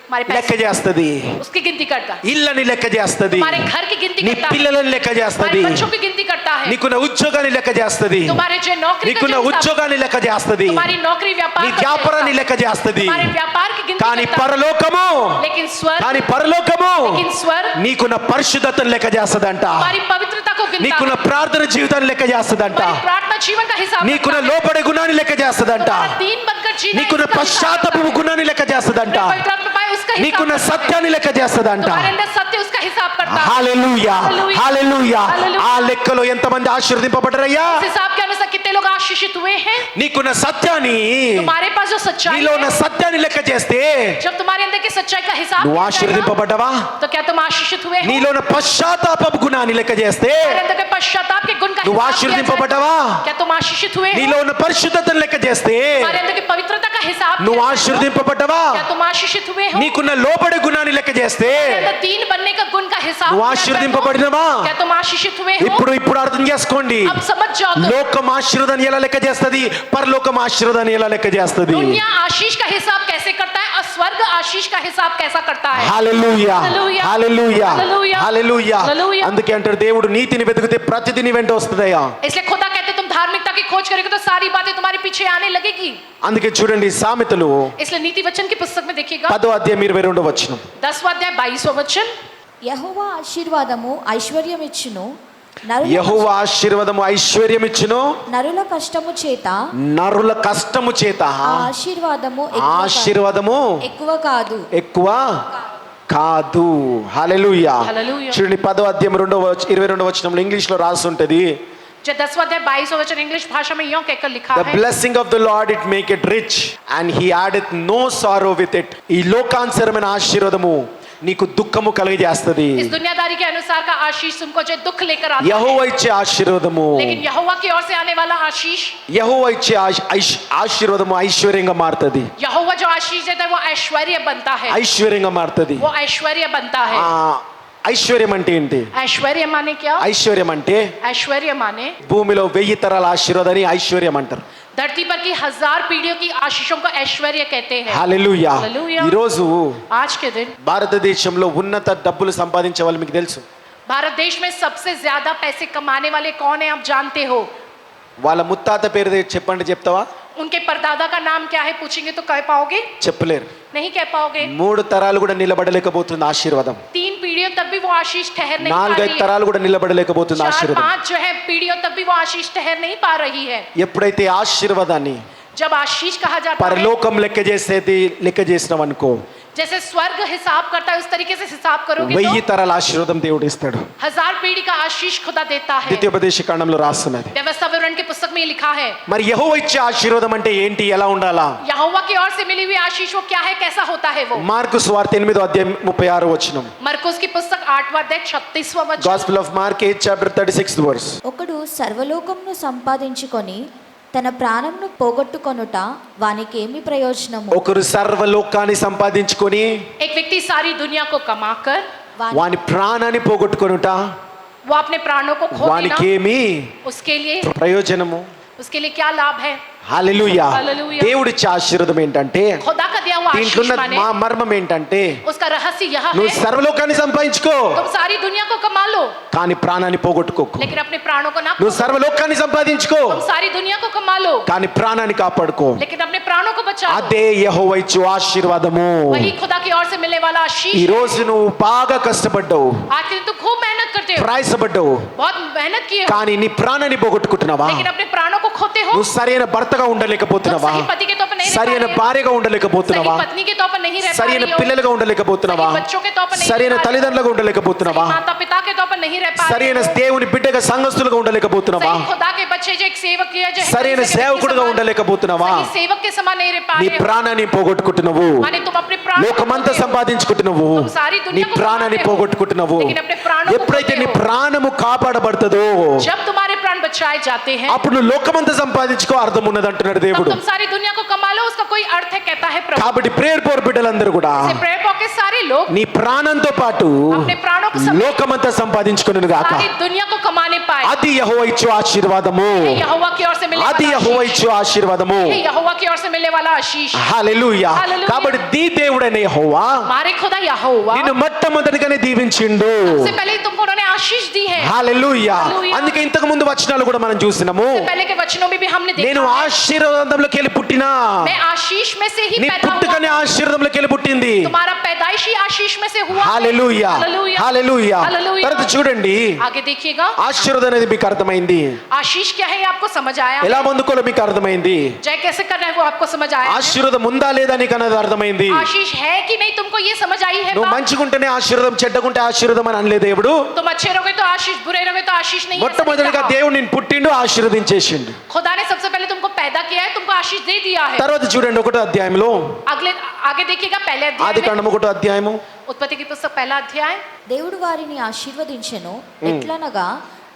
Speaker 2: हमारे
Speaker 1: లెక్క
Speaker 2: पैसे
Speaker 1: చేస్తది,
Speaker 2: उसकी गिनती करता है,
Speaker 1: ఇళ్ళని లెక్క చేస్తది,
Speaker 2: हमारे घर की गिनती
Speaker 1: నీ
Speaker 2: करता है,
Speaker 1: పిల్లలని లెక్క
Speaker 2: हमारे
Speaker 1: చేస్తది,
Speaker 2: बच्चों की गिनती करता है,
Speaker 1: నీకున్న ఉద్యోగాన్ని లెక్క చేస్తది,
Speaker 2: तुम्हारे जो नौकरी का
Speaker 1: నీకున్న
Speaker 2: जो हिसाब,
Speaker 1: ఉద్యోగాన్ని లెక్క చేస్తది,
Speaker 2: तुम्हारी नौकरी व्यापार
Speaker 1: నీ
Speaker 2: का जो
Speaker 1: వ్యాపారాన్ని
Speaker 2: हिसाब,
Speaker 1: లెక్క చేస్తది.
Speaker 2: तुम्हारे व्यापार की गिनती
Speaker 1: కానీ
Speaker 2: करता है,
Speaker 1: పరలోకము,
Speaker 2: लेकिन स्वर्ग
Speaker 1: కానీ పరలోకము
Speaker 2: लेकिन स्वर्ग
Speaker 1: నీకున్న పరిశుద్ధతను లెక్క చేస్తదంట,
Speaker 2: हमारी पवित्रता को गिनता
Speaker 1: నీకున్న
Speaker 2: है,
Speaker 1: ప్రార్థన జీవితాన్ని లెక్క చేస్తదంట,
Speaker 2: हमारी प्रार्थना जीवन का हिसाब
Speaker 1: నీకున్న
Speaker 2: रखता है,
Speaker 1: లోపడే గుణాన్ని లెక్క చేస్తదంట,
Speaker 2: तुम्हारा दीन बनकर जीना
Speaker 1: నీకున్న
Speaker 2: इसका हिसाब
Speaker 1: పశ్చాత్తాపపు
Speaker 2: रखता है,
Speaker 1: గుణాన్ని లెక్క చేస్తదంట,
Speaker 2: पवित्र आत्मा पाए उसका हिसाब
Speaker 1: నీకున్న
Speaker 2: करता है,
Speaker 1: సత్యాన్ని లెక్క చేస్తదంట.
Speaker 2: तुम्हारे अंदर सत्य उसका हिसाब करता है।
Speaker 1: హల్లెలూయా,
Speaker 2: హల్లెలూయా.
Speaker 1: హల్లెలూయా.
Speaker 2: హల్లెలూయా.
Speaker 1: ఆ లెక్కలో ఎంతమంది ఆశీర్వదింపబడ్డారయ్యా?
Speaker 2: इस हिसाब के अनुसार कितने लोग आशीषित हुए हैं?
Speaker 1: నీకున్న సత్యాన్ని,
Speaker 2: तुम्हारे पास जो सच्चाई
Speaker 1: నీలో ఉన్న
Speaker 2: है,
Speaker 1: సత్యాన్ని లెక్క చేస్తే
Speaker 2: जब तुम्हारे अंदर की सच्चाई का हिसाब
Speaker 1: నువ్వు
Speaker 2: किया जाएगा,
Speaker 1: ఆశీర్వదింపబడ్డావా?
Speaker 2: तो क्या तुम आशीषित हुए हो?
Speaker 1: నీలో ఉన్న పశ్చాత్తాపపు గుణాన్ని లెక్క చేస్తే
Speaker 2: तुम्हारे अंदर के पश्चाताप के गुण का
Speaker 1: నువ్వు
Speaker 2: हिसाब किया जाएगा,
Speaker 1: ఆశీర్వదింపబడ్డావా?
Speaker 2: क्या तुम आशीषित हुए हो?
Speaker 1: నీలో ఉన్న పరిశుద్ధతను లెక్క చేస్తే
Speaker 2: तुम्हारे अंदर की पवित्रता का हिसाब
Speaker 1: నువ్వు
Speaker 2: किया जाएगा,
Speaker 1: ఆశీర్వదింపబడ్డావా?
Speaker 2: क्या तुम आशीषित हुए हो?
Speaker 1: నీకున్న లోపడే గుణాన్ని లెక్క చేస్తే
Speaker 2: तुम्हारे अंदर दीन बनने का गुण का हिसाब
Speaker 1: నువ్వు
Speaker 2: किया जाएगा,
Speaker 1: ఆశీర్వదింపబడినవా?
Speaker 2: क्या तुम आशीषित हुए हो?
Speaker 1: ఇప్పుడు అర్థం చేసుకోండి,
Speaker 2: अब समझ जाओ तो
Speaker 1: లోకం ఆశీర్వాదాన్ని ఎలా లెక్క చేస్తది, పరలోకం ఆశీర్వాదాన్ని ఎలా లెక్క చేస్తది.
Speaker 2: दुनिया आशीष का हिसाब कैसे करता है और स्वर्ग आशीष का हिसाब कैसा करता है?
Speaker 1: హల్లెలూయా,
Speaker 2: హల్లెలూయా.
Speaker 1: హల్లెలూయా,
Speaker 2: హల్లెలూయా.
Speaker 1: హల్లెలూయా.
Speaker 2: హల్లెలూయా.
Speaker 1: అందుకే అంటాడు దేవుడు, నీతిని వెతికితే ప్రతిదీ నీ వెంట వస్తుందయ్యా.
Speaker 2: इसलिए खुदा कहते तुम धार्मिकता की खोज करोगे तो सारी बातें तुम्हारे पीछे आने लगेगी।
Speaker 1: అందుకే చూడండి సామెతలు
Speaker 2: इसलिए नीति वचन की पुस्तक में देखिएगा
Speaker 1: 10వ అధ్యాయం 22వ వచనం.
Speaker 2: 10वां अध्याय 22वां वचन,
Speaker 3: యెహోవా ఆశీర్వాదము ఐశ్వర్యమిచ్చును,
Speaker 1: యెహోవా ఆశీర్వాదము ఐశ్వర్యమిచ్చును,
Speaker 3: నరుల కష్టము చేత
Speaker 1: నరుల కష్టము చేత
Speaker 3: ఆ ఆశీర్వాదము ఎక్కువ కాదు.
Speaker 1: ఆశీర్వాదము
Speaker 3: ఎక్కువ కాదు.
Speaker 1: ఎక్కువ కాదు. హల్లెలూయా.
Speaker 2: హల్లెలూయా.
Speaker 1: చూడండి 10వ అధ్యాయం 22వ వచనంలో ఇంగ్లీష్ లో రాసి ఉంటది,
Speaker 2: जो 10वां अध्याय 22वां वचन इंग्लिश भाषा में यूं कहकर लिखा
Speaker 1: The
Speaker 2: है,
Speaker 1: blessing of the Lord it make it rich and he addeth no sorrow with it. ఈ లోకానుసరమైన ఆశీర్వాదము నీకు దుఃఖము కలిగజేస్తది.
Speaker 2: इस दुनियादारी के अनुसार का आशीष तुमको जो दुख लेकर आता है,
Speaker 1: యెహోవా ఇచ్చే ఆశీర్వాదము,
Speaker 2: लेकिन यहोवा की ओर से आने वाला आशीष,
Speaker 1: యెహోవా ఇచ్చే ఆశీర్వాదము ఐశ్వర్యంగా మారుతది,
Speaker 2: यहोवा जो आशीष देता है वो ऐश्वर्य बनता है,
Speaker 1: ఐశ్వర్యంగా మారుతది.
Speaker 2: वो ऐश्वर्य बनता है।
Speaker 1: ఐశ్వర్యం అంటే ఏంటి?
Speaker 2: ऐश्वर्य माने क्या?
Speaker 1: ఐశ్వర్యం అంటే
Speaker 2: ऐश्वर्य माने
Speaker 1: భూమిలో 1000 తరాల ఆశీర్వాదాన్ని ఐశ్వర్యం అంటారు.
Speaker 2: धरती पर की 1000 पीढ़ियों की आशीषों को ऐश्वर्य कहते हैं।
Speaker 1: హల్లెలూయా.
Speaker 2: హల్లెలూయా.
Speaker 1: ఈ రోజు
Speaker 2: आज के दिन
Speaker 1: భారతదేశంలో ఉన్నత డబ్బులు సంపాదించే వాళ్ళు మీకు తెలుసు.
Speaker 2: भारत देश में सबसे ज्यादा पैसे कमाने वाले कौन है आप जानते हो?
Speaker 1: వాళ్ళ ముత్తాత పేరు చెప్పండి, చెప్తావా?
Speaker 2: उनके परदादा का नाम क्या है पूछेंगे तो कह पाओगे?
Speaker 1: చెప్పలేరు.
Speaker 2: नहीं कह पाओगे।
Speaker 1: 3 తరాలు కూడా నిలబడలేకపోతుంది ఆశీర్వాదం.
Speaker 2: 3 पीढ़ियों तक भी वो आशीष ठहर नहीं पा
Speaker 1: 4-5
Speaker 2: रही है।
Speaker 1: తరాలు కూడా నిలబడలేకపోతుంది ఆశీర్వాదం.
Speaker 2: 4-5 जो है पीढ़ियों तक भी वो आशीष ठहर नहीं पा रही है।
Speaker 1: ఎప్పుడైతే ఆశీర్వాదాన్ని
Speaker 2: जब आशीष कहा जाता है,
Speaker 1: పరలోకం లెక్క చేసేది లెక్క చేసినాం అనుకో,
Speaker 2: जैसे स्वर्ग हिसाब करता है उस तरीके से हिसाब करोगे
Speaker 1: 1000
Speaker 2: तो
Speaker 1: తరాల ఆశీర్వాదం దేవుడు ఇస్తాడు.
Speaker 2: 1000 पीढ़ी का आशीष खुदा देता है.
Speaker 1: ద్వితీయోపదేశ కాండంలో రాస్తున్నది.
Speaker 2: व्यवस्था विवरण की पुस्तक में ये लिखा है.
Speaker 1: మరి యెహోవా ఇచ్చే ఆశీర్వాదం అంటే ఏంటి, ఎలా ఉండాలా?
Speaker 2: यहोवा की ओर से मिली हुई आशीष वो क्या है, कैसा होता है वो?
Speaker 1: మార్కు సువార్త 8వ అధ్యాయం 36వ వచనం.
Speaker 2: मरकुस की पुस्तक 8वां अध्याय 36वां वचन.
Speaker 1: Gospel of Mark 8 chapter 36th verse.
Speaker 3: ఒకడు సర్వలోకమును సంపాదించుకొని తన ప్రాణంను పోగొట్టుకొనుట వానికి ఏమి ప్రయోజనము?
Speaker 1: ఒకరు సర్వలోకాన్ని సంపాదించుకొని
Speaker 2: एक व्यक्ति सारी दुनिया को कमाकर
Speaker 1: వాని ప్రాణాన్ని పోగొట్టుకొనుట
Speaker 2: वो अपने प्राणों को खो
Speaker 1: వానికి
Speaker 2: देना,
Speaker 1: ఏమి
Speaker 2: उसके लिए उसके लिए क्या लाभ है?
Speaker 1: హల్లెలూయా.
Speaker 2: హల్లెలూయా.
Speaker 1: దేవుడిచ్చే ఆశీర్వాదం ఏంటంటే,
Speaker 2: खुदा का दिया हुआ
Speaker 1: దీంట్లో
Speaker 2: आशीष
Speaker 1: ఉన్న
Speaker 2: माने
Speaker 1: మర్మం ఏంటంటే,
Speaker 2: उसका रहस्य यह
Speaker 1: నువ్వు
Speaker 2: है
Speaker 1: సర్వలోకాన్ని సంపాదించుకో
Speaker 2: तुम सारी दुनिया को कमा लो
Speaker 1: కానీ ప్రాణాన్ని పోగొట్టుకోకు.
Speaker 2: लेकिन अपने प्राणों को ना
Speaker 1: నువ్వు
Speaker 2: खो।
Speaker 1: సర్వలోకాన్ని సంపాదించుకో
Speaker 2: तुम सारी दुनिया को कमा लो
Speaker 1: కానీ ప్రాణాన్ని కాపాడుకో.
Speaker 2: लेकिन अपने प्राणों को बचाओ।
Speaker 1: అదే యెహోవా ఇచ్చే ఆశీర్వాదము.
Speaker 2: वही खुदा की ओर से मिलने वाला
Speaker 1: ఈ
Speaker 2: आशीष।
Speaker 1: రోజు నువ్వు బాగా కష్టపడ్డావు,
Speaker 2: आज के दिन तुम खूब मेहनत करते हो,
Speaker 1: ప్రయాసపడ్డావు,
Speaker 2: बहुत मेहनत किए हो,
Speaker 1: కానీ నీ ప్రాణాన్ని పోగొట్టుకుంటున్నావా?
Speaker 2: लेकिन अपने प्राणों को खोते हो।
Speaker 1: నువ్వు సరైన భర్తగా
Speaker 2: तुम
Speaker 1: ఉండలేకపోతున్నావా?
Speaker 2: सही पति के तौर पर नहीं रह पा
Speaker 1: సరైన
Speaker 2: रहे हो,
Speaker 1: భార్యగా
Speaker 2: सही
Speaker 1: ఉండలేకపోతున్నావా?
Speaker 2: पत्नी के तौर पर नहीं रह पा
Speaker 1: సరైన
Speaker 2: रही हो,
Speaker 1: పిల్లలుగా ఉండలేకపోతున్నావా?
Speaker 2: सही बच्चों के तौर पर नहीं
Speaker 1: సరైన
Speaker 2: रह पा रही हो,
Speaker 1: తల్లిదండ్రులుగా ఉండలేకపోతున్నావా?
Speaker 2: सही माता पिता के तौर पर नहीं रह पा रहे
Speaker 1: సరైన
Speaker 2: हो,
Speaker 1: దేవుని బిడ్డగా సంఘస్థులుగా ఉండలేకపోతున్నావా?
Speaker 2: सही खुदा के बच्चे जो एक सेवक है, जो है
Speaker 1: సరైన
Speaker 2: दूसरे के
Speaker 1: సేవకుడుగా
Speaker 2: समान,
Speaker 1: ఉండలేకపోతున్నావా?
Speaker 2: सही सेवक के समान नहीं रह पा
Speaker 1: నీ
Speaker 2: रहे हो,
Speaker 1: ప్రాణాన్ని పోగొట్టుకుంటున్నావు,
Speaker 2: माने तुम अपने प्राण
Speaker 1: లోకమంతా సంపాదించుకుంటున్నావు,
Speaker 2: तुम सारी
Speaker 1: నీ
Speaker 2: दुनिया को
Speaker 1: ప్రాణాన్ని
Speaker 2: कमाते हो,
Speaker 1: పోగొట్టుకుంటున్నావు.
Speaker 2: लेकिन अपने प्राणों को
Speaker 1: ఎప్పుడైతే
Speaker 2: खोते
Speaker 1: నీ
Speaker 2: हो।
Speaker 1: ప్రాణము కాపాడబడుతుందో
Speaker 2: जब तुम्हारे प्राण बचाए जाते हैं
Speaker 1: అప్పుడు నువ్వు లోకమంతా సంపాదించుకో అర్థం ఉన్నది అంటున్నాడు
Speaker 2: तब
Speaker 1: దేవుడు.
Speaker 2: तुम सारी दुनिया को कमा लो, उसका कोई अर्थ है, कहता है प्रभु।
Speaker 1: కాబట్టి ప్రేయర్ పోర్ బిడ్డలందరూ కూడా
Speaker 2: प्रेयर पॉकेट सारे लोग
Speaker 1: నీ ప్రాణంతో పాటు
Speaker 2: अपने प्राणों को समेत
Speaker 1: లోకమంతా సంపాదించుకొనును గాక.
Speaker 2: सारी दुनिया को कमाने पाए।
Speaker 1: అది యెహోవా ఇచ్చే ఆశీర్వాదము.
Speaker 2: ये यहोवा की ओर से मिलने
Speaker 1: అది
Speaker 2: वाला
Speaker 1: యెహోవా
Speaker 2: आशीष।
Speaker 1: ఇచ్చే ఆశీర్వాదము.
Speaker 2: ये यहोवा की ओर से मिलने वाला आशीष।
Speaker 1: హల్లెలూయా.
Speaker 2: హల్లెలూయా.
Speaker 1: కాబట్టి నీ దేవుడైన యెహోవా
Speaker 2: हमारे खुदा यहोवा
Speaker 1: నిన్ను మొట్టమొదటిగానే దీవించిండు.
Speaker 2: सबसे पहले तुमको उन्होंने आशीष दी है।
Speaker 1: హల్లెలూయా.
Speaker 2: హల్లెలూయా.
Speaker 1: అందుకే ఇంతకు ముందు వచనాలు కూడా మనం చూసినాము.
Speaker 2: सबसे पहले के वचनों में भी हमने
Speaker 1: నేను
Speaker 2: देखा है,
Speaker 1: ఆశీర్వాదంలోకి వెళ్ళి పుట్టినా,
Speaker 2: मैं आशीष में से ही
Speaker 1: నీ
Speaker 2: पैदा हुआ,
Speaker 1: పుట్టుకనే ఆశీర్వాదంలోకి వెళ్ళి పుట్టింది.
Speaker 2: तुम्हारा पैदाइशी आशीष में से हुआ है।
Speaker 1: హల్లెలూయా.
Speaker 2: హల్లెలూయా.
Speaker 1: హల్లెలూయా.
Speaker 2: హల్లెలూయా.
Speaker 1: తర్వాత చూడండి,
Speaker 2: आगे देखिएगा,
Speaker 1: ఆశీర్వాదం అనేది మీకు అర్థమైంది,
Speaker 2: आशीष क्या है ये आपको समझ आया,
Speaker 1: ఎలా పొందుకోవాలో మీకు అర్థమైంది,
Speaker 2: जय कैसे करना है वो आपको समझ आया है?
Speaker 1: ఆశీర్వాదం ఉందా లేదా నీకు అన్నది అర్థమైంది.
Speaker 2: आशीष है कि नहीं तुमको ये समझ आई है
Speaker 1: నువ్వు
Speaker 2: बात?
Speaker 1: మంచిగుంటేనే ఆశీర్వాదం, చెడ్డగుంటే ఆశీర్వాదం అని అనలే దేవుడు.
Speaker 2: तुम अच्छे रहोगे तो आशीष, बुरे रहोगे तो आशीष नहीं है, ऐसा नहीं
Speaker 1: మొట్టమొదటిగా
Speaker 2: कहा।
Speaker 1: దేవుడు నిన్ను పుట్టిండు, ఆశీర్వదించేసిండు.
Speaker 2: खुदा ने सबसे पहले तुमको पैदा किया है, तुमको आशीष दे दिया है।
Speaker 1: తర్వాత చూడండి 1వ అధ్యాయంలో,
Speaker 2: अगले आगे देखिएगा, पहले अध्याय
Speaker 1: ఆది
Speaker 2: में,
Speaker 1: కాండము 1వ అధ్యాయము
Speaker 2: उत्पत्ति की पुस्तक पहला अध्याय।
Speaker 3: దేవుడు వారిని ఆశీర్వదించెను ఎట్లనగా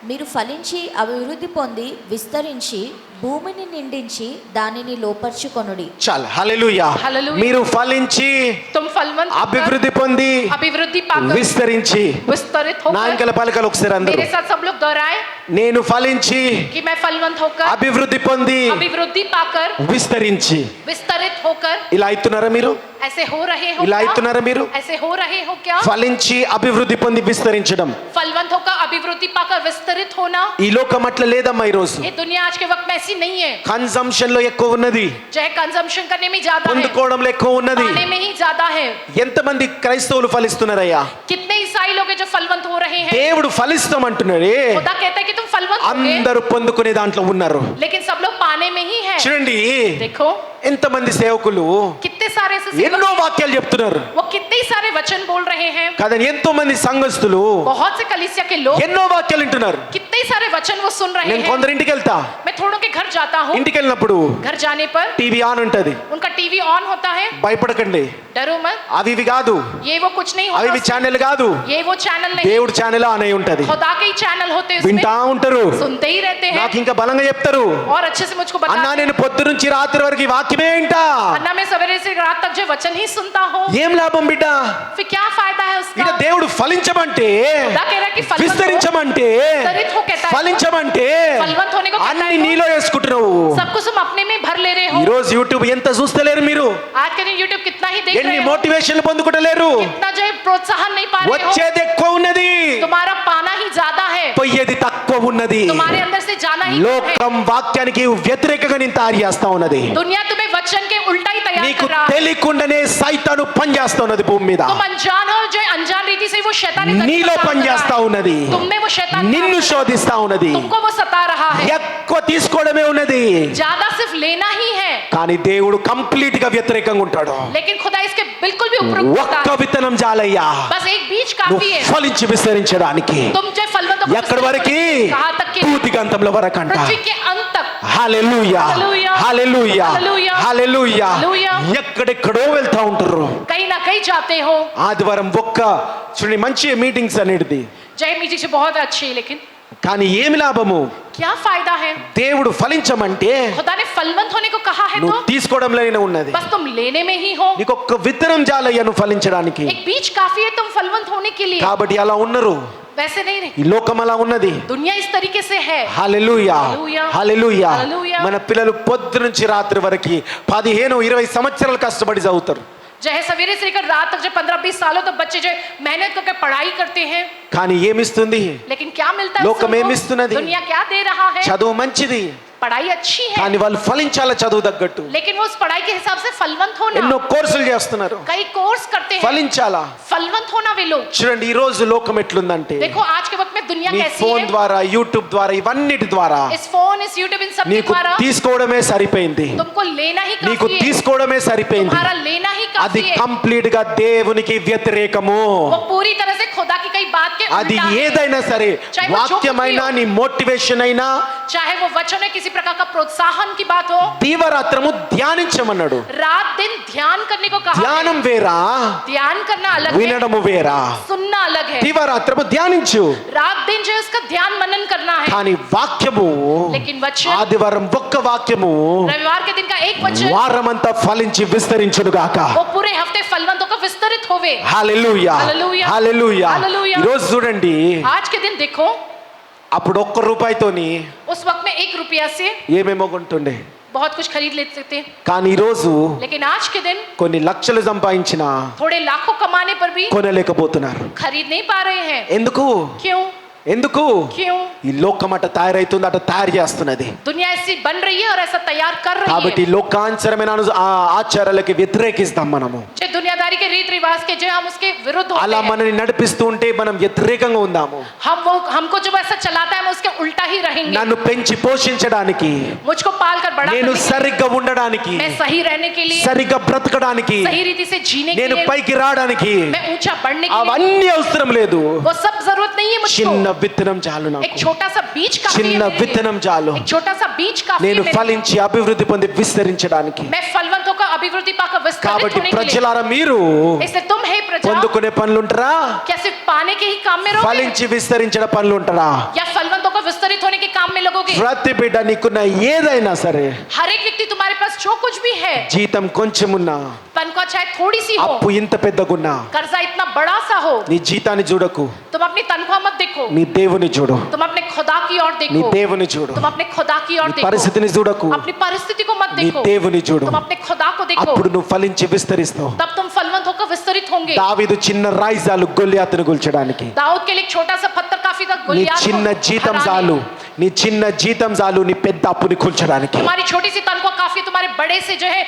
Speaker 3: మీరు ఫలించి అభివృద్ధి పొంది విస్తరించి భూమిని నిండించి దానిని లోపర్చుకొనుడి.
Speaker 1: చాలు. హల్లెలూయా.
Speaker 2: హల్లెలూయా.
Speaker 1: మీరు ఫలించి
Speaker 2: तुम फलवंत होकर,
Speaker 1: అభివృద్ధి పొంది
Speaker 2: अभिवृद्धि पाकर,
Speaker 1: విస్తరించి,
Speaker 2: विस्तरित
Speaker 1: నా
Speaker 2: होकर,
Speaker 1: ఇంకల పలకలు ఒకసారి అందరూ,
Speaker 2: मेरे साथ सब लोग दोहराए
Speaker 1: నేను ఫలించి
Speaker 2: कि मैं फलवंत होकर,
Speaker 1: అభివృద్ధి పొంది
Speaker 2: अभिवृद्धि पाकर,
Speaker 1: విస్తరించి.
Speaker 2: विस्तरित होकर,
Speaker 1: ఇలా అవుతున్నారా మీరు?
Speaker 2: ऐसे हो रहे हो
Speaker 1: ఇలా
Speaker 2: क्या?
Speaker 1: అవుతున్నారా మీరు?
Speaker 2: ऐसे हो रहे हो क्या?
Speaker 1: ఫలించి అభివృద్ధి పొంది విస్తరించడం.
Speaker 2: फलवंत होकर, अभिवृद्धि पाकर, विस्तरित होना।
Speaker 1: ఈ లోకం అట్లా లేదమ్మా ఈ రోజు.
Speaker 2: ये दुनिया आज के वक्त में ऐसी नहीं है,
Speaker 1: కన్సంప్షన్ లో ఎక్కువ ఉన్నది,
Speaker 2: जो है कंजम्पशन करने में ज्यादा है,
Speaker 1: పొందుకోవడంలో ఎక్కువ ఉన్నది.
Speaker 2: पाने में ही ज्यादा है।
Speaker 1: ఎంతమంది క్రైస్తవులు ఫలిస్తున్నారయ్యా?
Speaker 2: कितने ईसाई लोग हैं जो फलवंत हो रहे हैं?
Speaker 1: దేవుడు ఫలిస్తామంటున్నాడే,
Speaker 2: खुदा कहता है कि तुम फलवंत होगे,
Speaker 1: అందరూ పొందుకునే దాంట్లో ఉన్నారు.
Speaker 2: लेकिन सब लोग पाने में ही है।
Speaker 1: చూడండి,
Speaker 2: देखो
Speaker 1: ఎంతమంది సేవకులు
Speaker 2: कितने सारे ऐसे सेवक
Speaker 1: ఎన్నో
Speaker 2: हैं,
Speaker 1: వాక్యాలు చెప్తున్నారు
Speaker 2: वो कितने सारे वचन बोल रहे हैं।
Speaker 1: కదా, ఎంతో మంది సంఘస్థులు
Speaker 2: बहुत से कलीसिया के लोग
Speaker 1: ఎన్నో వాక్యాలు వింటున్నారు.
Speaker 2: कितने सारे वचन वो सुन रहे
Speaker 1: నేను
Speaker 2: हैं।
Speaker 1: కొందరింటికి వెళ్తా,
Speaker 2: मैं थोड़ों के घर जाता हूँ,
Speaker 1: ఇంటికి వెళ్ళినప్పుడు
Speaker 2: घर जाने पर
Speaker 1: టీవీ ఆన్ ఉంటది.
Speaker 2: उनका टीवी ऑन होता है।
Speaker 1: భయపడకండి,
Speaker 2: डरो मत,
Speaker 1: అవి ఇవి కాదు,
Speaker 2: ये वो कुछ नहीं
Speaker 1: అవి ఇవి
Speaker 2: होता,
Speaker 1: ఛానల్ కాదు,
Speaker 2: ये वो चैनल नहीं,
Speaker 1: దేవుడు ఛానల్ ఆన్ అయి ఉంటది.
Speaker 2: खुदा के ही चैनल होते हैं, उसमें
Speaker 1: వింటా ఉంటారు,
Speaker 2: सुनते ही रहते हैं
Speaker 1: నాకు ఇంకా బలంగా చెప్తారు,
Speaker 2: और अच्छे से मुझको
Speaker 1: అన్నా
Speaker 2: बता।
Speaker 1: నేను పొద్దు నుంచి రాత్రి వరకు ఈ వాక్యమే వింటా.
Speaker 2: अन्ना मैं सवेरे से रात तक जो वचन ही सुनता हूँ,
Speaker 1: ఏం లాభం బిడ్డ?
Speaker 2: फिर क्या फायदा है
Speaker 1: ఇక
Speaker 2: उसका?
Speaker 1: దేవుడు ఫలించమంటే,
Speaker 2: खुदा कह रहा है कि फलवंत हो,
Speaker 1: విస్తరించమంటే,
Speaker 2: विस्तरित हो कहता है,
Speaker 1: ఫలించమంటే
Speaker 2: फलवंत होने को कहता
Speaker 1: అన్ని
Speaker 2: है,
Speaker 1: నీలో వేసుకుంటున్నావు.
Speaker 2: सब कुछ तुम अपने में भर ले रहे
Speaker 1: ఈ
Speaker 2: हो।
Speaker 1: రోజు యూట్యూబ్ ఎంత చూస్తలేరు మీరు,
Speaker 2: आज के दिन यूट्यूब कितना ही देख
Speaker 1: ఎన్ని
Speaker 2: रहे हो,
Speaker 1: మోటివేషన్లు పొందుకుంటలేరు.
Speaker 2: कितना जो है प्रोत्साहन नहीं पा रहे हो,
Speaker 1: వచ్చేది ఎక్కువ ఉన్నది,
Speaker 2: तुम्हारा पाना ही ज्यादा है,
Speaker 1: పోయేది తక్కువ ఉన్నది.
Speaker 2: तुम्हारे अंदर से जाना ही कम है।
Speaker 1: లోకం వాక్యానికి వ్యతిరేకంగా నేను తయారు చేస్తా ఉన్నది.
Speaker 2: दुनिया तुम्हें वचन के उल्टा ही तैयार
Speaker 1: నీకు
Speaker 2: कर रहा है।
Speaker 1: తెలియకుండానే సైతాను పనిచేస్తా ఉన్నది భూమి మీద.
Speaker 2: तुम अनजान हो, जो अनजान रीति से वो वो शैतान इस
Speaker 1: నీలో
Speaker 2: काम कर
Speaker 1: పనిచేస్తా
Speaker 2: रहा है।
Speaker 1: ఉన్నది,
Speaker 2: तुम में वो शैतान
Speaker 1: నిన్ను
Speaker 2: काम कर रहा
Speaker 1: శోధిస్తా ఉన్నది,
Speaker 2: है। तुमको वो सता रहा है,
Speaker 1: ఎక్కువ తీసుకోవడమే ఉన్నది.
Speaker 2: ज्यादा सिर्फ लेना ही है,
Speaker 1: కానీ దేవుడు కంప్లీట్ గా వ్యతిరేకంగా ఉంటాడు.
Speaker 2: लेकिन खुदा इसके बिल्कुल भी उपरुक्त होता
Speaker 1: ఒక్క
Speaker 2: है।
Speaker 1: విత్తనం చాలయ్యా
Speaker 2: बस एक बीज
Speaker 1: నువ్వు
Speaker 2: काफी है
Speaker 1: ఫలించి విస్తరించడానికి.
Speaker 2: तुम जो फलवंतों को
Speaker 1: ఎక్కడి వరకు?
Speaker 2: कहाँ तक के?
Speaker 1: పూతిగంతంలో వరకంట.
Speaker 2: पृथ्वी के अंत तक।
Speaker 1: హల్లెలూయా,
Speaker 2: హల్లెలూయా,
Speaker 1: హల్లెలూయా,
Speaker 2: హల్లెలూయా,
Speaker 1: హల్లెలూయా.
Speaker 2: హల్లెలూయా.
Speaker 1: ఎక్కడెక్కడో వెళ్తా ఉంటారు.
Speaker 2: कहीं ना कहीं जाते हो।
Speaker 1: ఆదివారం ఒక్క చూడండి మంచి మీటింగ్స్ అనేది,
Speaker 2: जय मीटिंग से बहुत अच्छी है, लेकिन
Speaker 1: కానీ ఏమి లాభము?
Speaker 2: क्या फायदा है?
Speaker 1: దేవుడు ఫలించమంటే
Speaker 2: खुदा ने फलवंत होने को कहा है
Speaker 1: నువ్వు
Speaker 2: तो
Speaker 1: తీసుకోవడంలోనే ఉన్నది.
Speaker 2: बस तुम लेने में ही हो।
Speaker 1: నీకు ఒక్క విత్తనం చాలయ్యా నువ్వు ఫలించడానికి.
Speaker 2: एक बीज काफी है तुम फलवंत होने के लिए।
Speaker 1: కాబట్టి అలా ఉన్నారు,
Speaker 2: वैसे नहीं रहे।
Speaker 1: ఈ లోకం అలా ఉన్నది.
Speaker 2: दुनिया इस तरीके से है।
Speaker 1: హల్లెలూయా,
Speaker 2: హల్లెలూయా,
Speaker 1: హల్లెలూయా.
Speaker 2: హల్లెలూయా.
Speaker 1: మన పిల్లలు పొద్దు నుంచి రాత్రి వరకు 15-20 సంవత్సరాలు కష్టపడి చదువుతారు.
Speaker 2: जो है सवेरे से लेकर रात तक जो 15-20 सालों तक बच्चे जो मेहनत करके पढ़ाई करते हैं,
Speaker 1: కానీ ఏమిస్తుంది?
Speaker 2: लेकिन क्या मिलता है?
Speaker 1: లోకం
Speaker 2: सुनको?
Speaker 1: ఏమిస్తున్నది?
Speaker 2: दुनिया क्या दे रहा है?
Speaker 1: చదువు మంచిది,
Speaker 2: पढ़ाई अच्छी है,
Speaker 1: కానీ వాళ్ళు ఫలించాల చదువు తగ్గట్టు.
Speaker 2: लेकिन वो उस पढ़ाई के हिसाब से फलवंत होना।
Speaker 1: ఎన్నో కోర్సులు చేస్తున్నారు,
Speaker 2: कई कोर्स करते हैं,
Speaker 1: ఫలించాలా.
Speaker 2: फलवंत होना वे लोग।
Speaker 1: చూడండి ఈ రోజు లోకం ఎట్లుందంటే,
Speaker 2: देखो आज के वक्त में दुनिया
Speaker 1: నీ
Speaker 2: कैसी
Speaker 1: ఫోన్
Speaker 2: है।
Speaker 1: ద్వారా, యూట్యూబ్ ద్వారా, ఇవన్నిటి ద్వారా
Speaker 2: इस फोन, इस यूट्यूब, इन सब के
Speaker 1: నీకు
Speaker 2: द्वारा
Speaker 1: తీసుకోవడమే సరిపోయింది.
Speaker 2: तुमको लेना ही
Speaker 1: నీకు
Speaker 2: काफी है।
Speaker 1: తీసుకోవడమే సరిపోయింది.
Speaker 2: तुम्हारा लेना ही
Speaker 1: అది
Speaker 2: काफी है।
Speaker 1: కంప్లీట్ గా దేవునికి వ్యతిరేకము.
Speaker 2: वो पूरी तरह से खुदा की कई बात के
Speaker 1: అది
Speaker 2: उल्टा है।
Speaker 1: ఏదైనా సరే,
Speaker 2: चाहे वो जो
Speaker 1: వాక్యమైనా
Speaker 2: कुछ भी
Speaker 1: నీ మోటివేషన్ అయినా
Speaker 2: चाहे वो वचन है, किसी प्रकार का प्रोत्साहन की बात हो,
Speaker 1: దీవరాత్రము ధ్యానించమన్నాడు.
Speaker 2: रात दिन ध्यान करने को कहा है।
Speaker 1: ధ్యానం వేరా,
Speaker 2: ध्यान करना अलग है,
Speaker 1: వినడము వేరా.
Speaker 2: सुनना अलग है।
Speaker 1: దీవరాత్రము ధ్యానించు,
Speaker 2: रात दिन जो है उसका ध्यान मनन करना है,
Speaker 1: కానీ వాక్యము,
Speaker 2: लेकिन वचन,
Speaker 1: ఆదివారం ఒక్క వాక్యము
Speaker 2: रविवार के दिन का एक वचन,
Speaker 1: వారమంతా ఫలించి విస్తరించును గాక.
Speaker 2: वो पूरे हफ्ते फलवंतों का विस्तरित होवे।
Speaker 1: హల్లెలూయా,
Speaker 2: హల్లెలూయా,
Speaker 1: హల్లెలూయా.
Speaker 2: హల్లెలూయా.
Speaker 1: ఈ రోజు చూడండి,
Speaker 2: आज के दिन देखो,
Speaker 1: అప్పుడు ఒక్క రూపాయితోని
Speaker 2: उस वक्त में 1 रुपया से
Speaker 1: ఏమేమో కొంటుండే,
Speaker 2: बहुत कुछ खरीद लेते थे,
Speaker 1: కానీ ఈ రోజు
Speaker 2: लेकिन आज के दिन
Speaker 1: కొన్ని లక్షలు సంపాదించిన
Speaker 2: थोड़े लाखों कमाने पर भी
Speaker 1: కొనలేకపోతున్నారు.
Speaker 2: खरीद नहीं पा रहे हैं।
Speaker 1: ఎందుకు?
Speaker 2: क्यों?
Speaker 1: ఎందుకు?
Speaker 2: क्यों?
Speaker 1: ఈ లోకం అట తయారైతుంది, అట తయారు చేస్తున్నది.
Speaker 2: दुनिया ऐसी बन रही है और ऐसा तैयार कर रही
Speaker 1: కాబట్టి
Speaker 2: है।
Speaker 1: లోకాంచరమైన ఆచారాలకి వ్యతిరేకిస్తాం మనము.
Speaker 2: जो दुनियादारी के रीत रिवाज के जो हम उसके विरुद्ध होते
Speaker 1: అలా
Speaker 2: हैं।
Speaker 1: మనని నడిపిస్తూ ఉంటే మనం వ్యతిరేకంగా ఉందాము.
Speaker 2: हमको जो ऐसा चलाता है हम उसके उल्टा ही रहेंगे।
Speaker 1: నన్ను పెంచి పోషించడానికి,
Speaker 2: मुझको पाल कर बड़ा
Speaker 1: నేను
Speaker 2: करने के लिए,
Speaker 1: సరిగ్గా ఉండడానికి,
Speaker 2: मैं सही रहने के लिए,
Speaker 1: సరిగ్గా బ్రతకడానికి,
Speaker 2: सही रीति से जीने के
Speaker 1: నేను
Speaker 2: लिए,
Speaker 1: పైకి రావడానికి
Speaker 2: मैं ऊंचा बढ़ने के लिए,
Speaker 1: అవన్నీ అవసరం లేదు.
Speaker 2: वो सब जरूरत नहीं है मुझको।
Speaker 1: చిన్న విత్తనం చాలు
Speaker 2: एक
Speaker 1: నాకు.
Speaker 2: छोटा सा बीज काफी है
Speaker 1: చిన్న
Speaker 2: मेरे लिए।
Speaker 1: విత్తనం చాలు
Speaker 2: एक छोटा सा बीज काफी है
Speaker 1: నేను
Speaker 2: मेरे लिए।
Speaker 1: ఫలించి అభివృద్ధి పొంది విస్తరించడానికి.
Speaker 2: मैं फलवंतों का अभिवृद्धि पाकर विस्तरित
Speaker 1: కాబట్టి
Speaker 2: होने के लिए।
Speaker 1: ప్రజలారా, మీరు
Speaker 2: इसलिए तुम हे प्रजा,
Speaker 1: పొందుకునే పనులు ఉంటారా,
Speaker 2: क्या सिर्फ पाने के ही काम में रहोगे,
Speaker 1: ఫలించి విస్తరించే పనులు ఉంటారా?
Speaker 2: या फलवंतों को विस्तरित होने के काम में लगोगे?
Speaker 1: ప్రతి బిడ్డ నీకున్న ఏదైనా సరే,
Speaker 2: हर एक व्यक्ति तुम्हारे पास जो कुछ भी है,
Speaker 1: జీతం కొంచెమున్నా,
Speaker 2: तनख्वाह चाहे थोड़ी सी हो,
Speaker 1: అప్పు ఇంత పెద్దగున్నా,
Speaker 2: कर्जा इतना बड़ा सा हो,
Speaker 1: నీ జీతాన్ని చూడకు,
Speaker 2: तुम अपनी तनख्वाह मत देखो,
Speaker 1: నీ దేవుని చూడు.
Speaker 2: तुम अपने खुदा की ओर
Speaker 1: నీ
Speaker 2: देखो,
Speaker 1: దేవుని చూడు.
Speaker 2: तुम अपने खुदा की ओर
Speaker 1: నీ
Speaker 2: देखो,
Speaker 1: పరిస్థితిని చూడకు,
Speaker 2: अपनी परिस्थिति को मत
Speaker 1: నీ
Speaker 2: देखो,
Speaker 1: దేవుని చూడు.
Speaker 2: तुम अपने खुदा को देखो,
Speaker 1: అప్పుడు నువ్వు ఫలించి విస్తరిస్తావు.
Speaker 2: तब तुम फलवंत होकर विस्तरित होंगे।
Speaker 1: దావీదు చిన్న రాయి చాలు గొల్లియాతును కూల్చడానికి.
Speaker 2: दाऊद के लिए एक छोटा सा पत्थर काफी था
Speaker 1: నీ
Speaker 2: गोलियत को
Speaker 1: చిన్న జీతం
Speaker 2: हराने।
Speaker 1: చాలు, నీ చిన్న జీతం చాలు నీ పెద్ద అప్పుని కూల్చడానికి.
Speaker 2: तुम्हारी छोटी सी तनख्वाह काफी है तुम्हारे बड़े से जो है